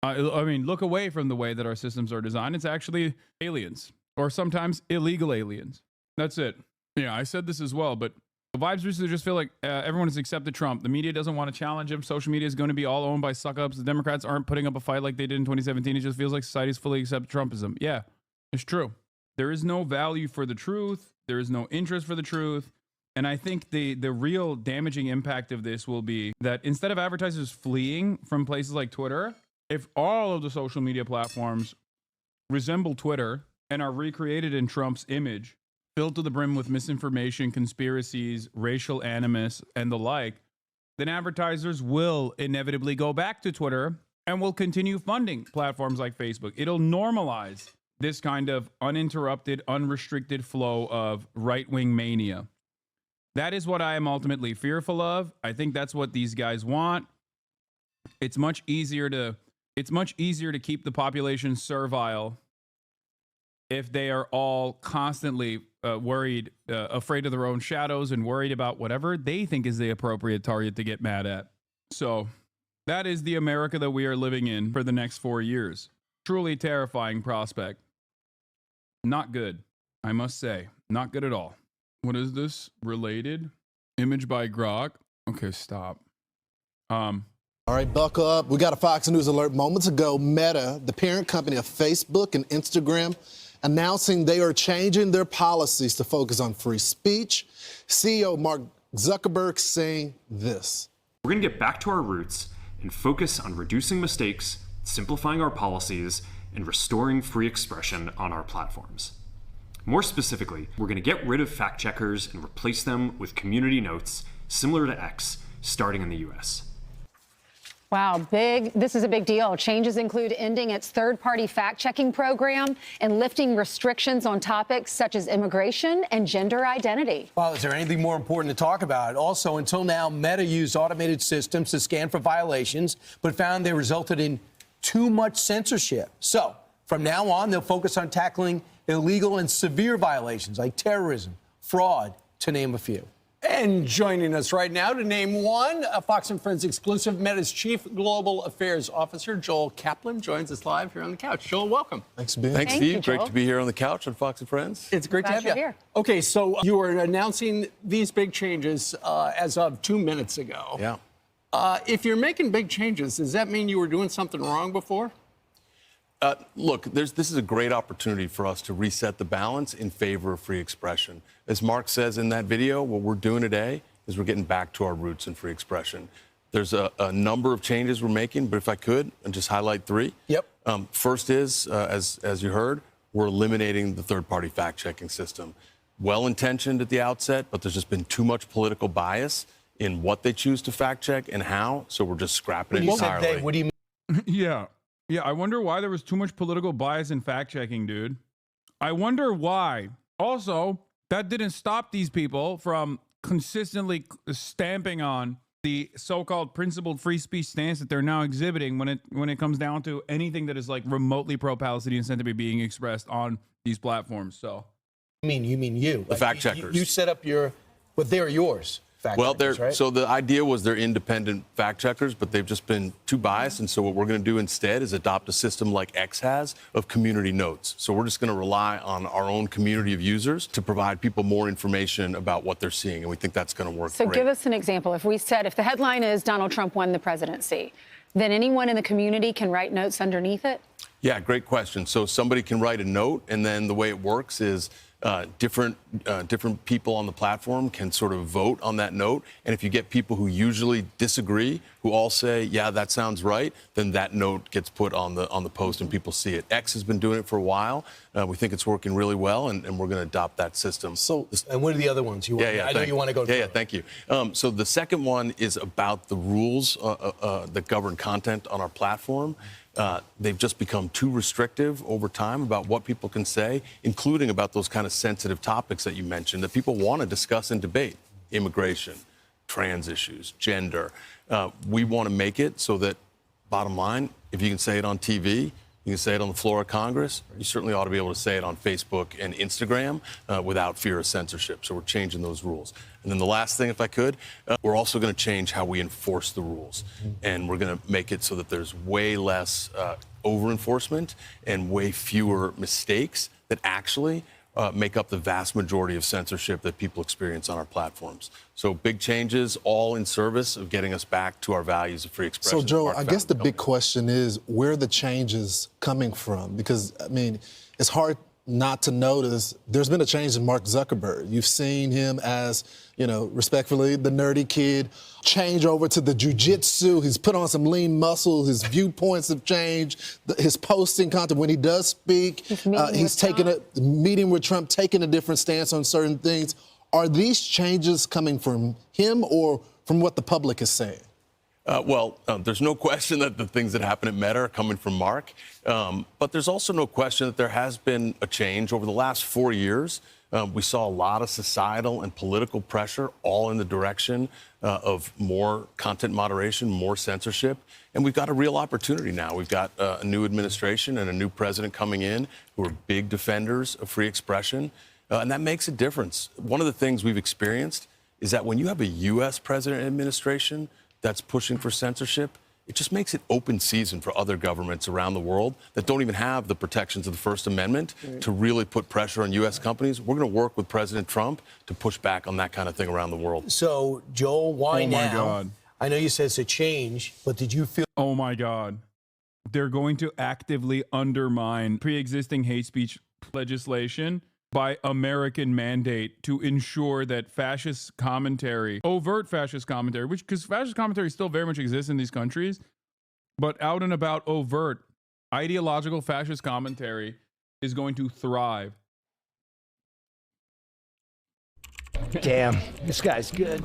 Look away from the way that our systems are designed. It's actually aliens, or sometimes illegal aliens. That's it. Yeah, I said this as well, but the vibes recently just feel like everyone has accepted Trump. The media doesn't want to challenge him. Social media is going to be all owned by suck-ups. The Democrats aren't putting up a fight like they did in 2017. It just feels like society's fully accepted Trumpism. Yeah, it's true. There is no value for the truth. There is no interest for the truth. And I think the real damaging impact of this will be that instead of advertisers fleeing from places like Twitter, if all of the social media platforms resemble Twitter and are recreated in Trump's image, filled to the brim with misinformation, conspiracies, racial animus, and the like, then advertisers will inevitably go back to Twitter and will continue funding platforms like Facebook. It'll normalize this kind of uninterrupted, unrestricted flow of right-wing mania. That is what I am ultimately fearful of. I think that's what these guys want. It's much easier to keep the population servile if they are all constantly worried, afraid of their own shadows and worried about whatever they think is the appropriate target to get mad at. So that is the America that we are living in for the next 4 years. Truly terrifying prospect. Not good, I must say. Not good at all. What is this? Related? Image by Grok? Okay, stop. All right, buckle up. We got a Fox News alert moments ago. Meta, the parent company of Facebook and Instagram, announcing they are changing their policies to focus on free speech. CEO Mark Zuckerberg saying this. We're going to get back to our roots and focus on reducing mistakes, simplifying our policies, and restoring free expression on our platforms. More specifically, we're going to get rid of fact checkers and replace them with community notes similar to X, starting in the US. Wow, this is a big deal. Changes include ending its third-party fact-checking program and lifting restrictions on topics such as immigration and gender identity. Well, is there anything more important to talk about? Also, until now, Meta used automated systems to scan for violations, but found they resulted in too much censorship. So, from now on, they'll focus on tackling illegal and severe violations like terrorism, fraud, to name a few. And joining us right now to name one, a Fox & Friends exclusive, Meta's Chief Global Affairs Officer, Joel Kaplan, joins us live here on the couch. Joel, welcome. Thanks, Ben. Thanks, Steve. Great to be here on the couch on Fox & Friends. It's great to have you here. Okay, so you were announcing these big changes as of 2 minutes ago. Yeah. If you're making big changes, does that mean you were doing something wrong before? Look, this is a great opportunity for us to reset the balance in favor of free expression. As Mark says in that video, what we're doing today is we're getting back to our roots in free expression. There's a number of changes we're making, but if I could, I'd just highlight three. Yep. First is, as you heard, we're eliminating the third-party fact-checking system. Well-intentioned at the outset, but there's just been too much political bias in what they choose to fact-check and how, so we're just scrapping it entirely. What do you mean? Yeah, I wonder why there was too much political bias in fact-checking, dude. I wonder why. Also, that didn't stop these people from consistently stamping on the so-called principled free speech stance that they're now exhibiting when it comes down to anything that is like remotely pro-Palestinian sent to be being expressed on these platforms. So, You mean you? The fact checkers. You set up but they're yours. fact Well, checkers, right? so the idea was they're independent fact checkers, but they've just been too biased. And so what we're going to do instead is adopt a system like X has of community notes. So we're just going to rely on our own community of users to provide people more information about what they're seeing. And we think that's going to work So great. give us an example. If we said, if the headline is Donald Trump won the presidency, then anyone in the community can write notes underneath it? Yeah, great question. So somebody can write a note, and then the way it works is different people on the platform can sort of vote on that note. And if you get people who usually disagree, who all say, yeah, that sounds right, then that note gets put on the post and people see it. X has been doing it for a while. We think it's working really well, and we're going to adopt that system. So, and what are the other ones you want? I know you want to go through. Yeah, thank you. So the second one is about the rules that govern content on our platform. They've just become too restrictive over time about what people can say, including about those kind of sensitive topics that you mentioned that people want to discuss and debate: immigration, trans issues, gender. We want to make it so that, bottom line, if you can say it on TV, you can say it on the floor of Congress, you certainly ought to be able to say it on Facebook and Instagram without fear of censorship. So we're changing those rules. And then the last thing, if I could, we're also going to change how we enforce the rules. And we're going to make it so that there's way less over-enforcement and way fewer mistakes that actually make up the vast majority of censorship that people experience on our platforms. So big changes, all in service of getting us back to our values of free expression. So, Joe, I guess the big question is where are the changes coming from? Because, I mean, it's hard not to notice there's been a change in Mark Zuckerberg. You've seen him as, you know, respectfully, the nerdy kid, change over to the jiu-jitsu. He's put on some lean muscle. His viewpoints have changed. His posting content, when he does speak, he's taking a meeting with Trump, taking a different stance on certain things. Are these changes coming from him or from what the public is saying? There's no question that the things that happen at Meta are coming from Mark. But there's also no question that there has been a change over the last 4 years. We saw a lot of societal and political pressure all in the direction of more content moderation, more censorship. And we've got a real opportunity now. We've got a new administration and a new president coming in who are big defenders of free expression. And that makes a difference. One of the things we've experienced is that when you have a U.S. president and administration that's pushing for censorship, it just makes it open season for other governments around the world that don't even have the protections of the First Amendment to really put pressure on U.S. companies. We're going to work with President Trump to push back on that kind of thing around the world. So, Joel, why now? Oh, my God. I know you said it's a change, but did you feel... Oh, my God. They're going to actively undermine pre-existing hate speech legislation by American mandate to ensure that fascist commentary, overt fascist commentary, because fascist commentary still very much exists in these countries, but out and about overt ideological fascist commentary is going to thrive. Damn, this guy's good.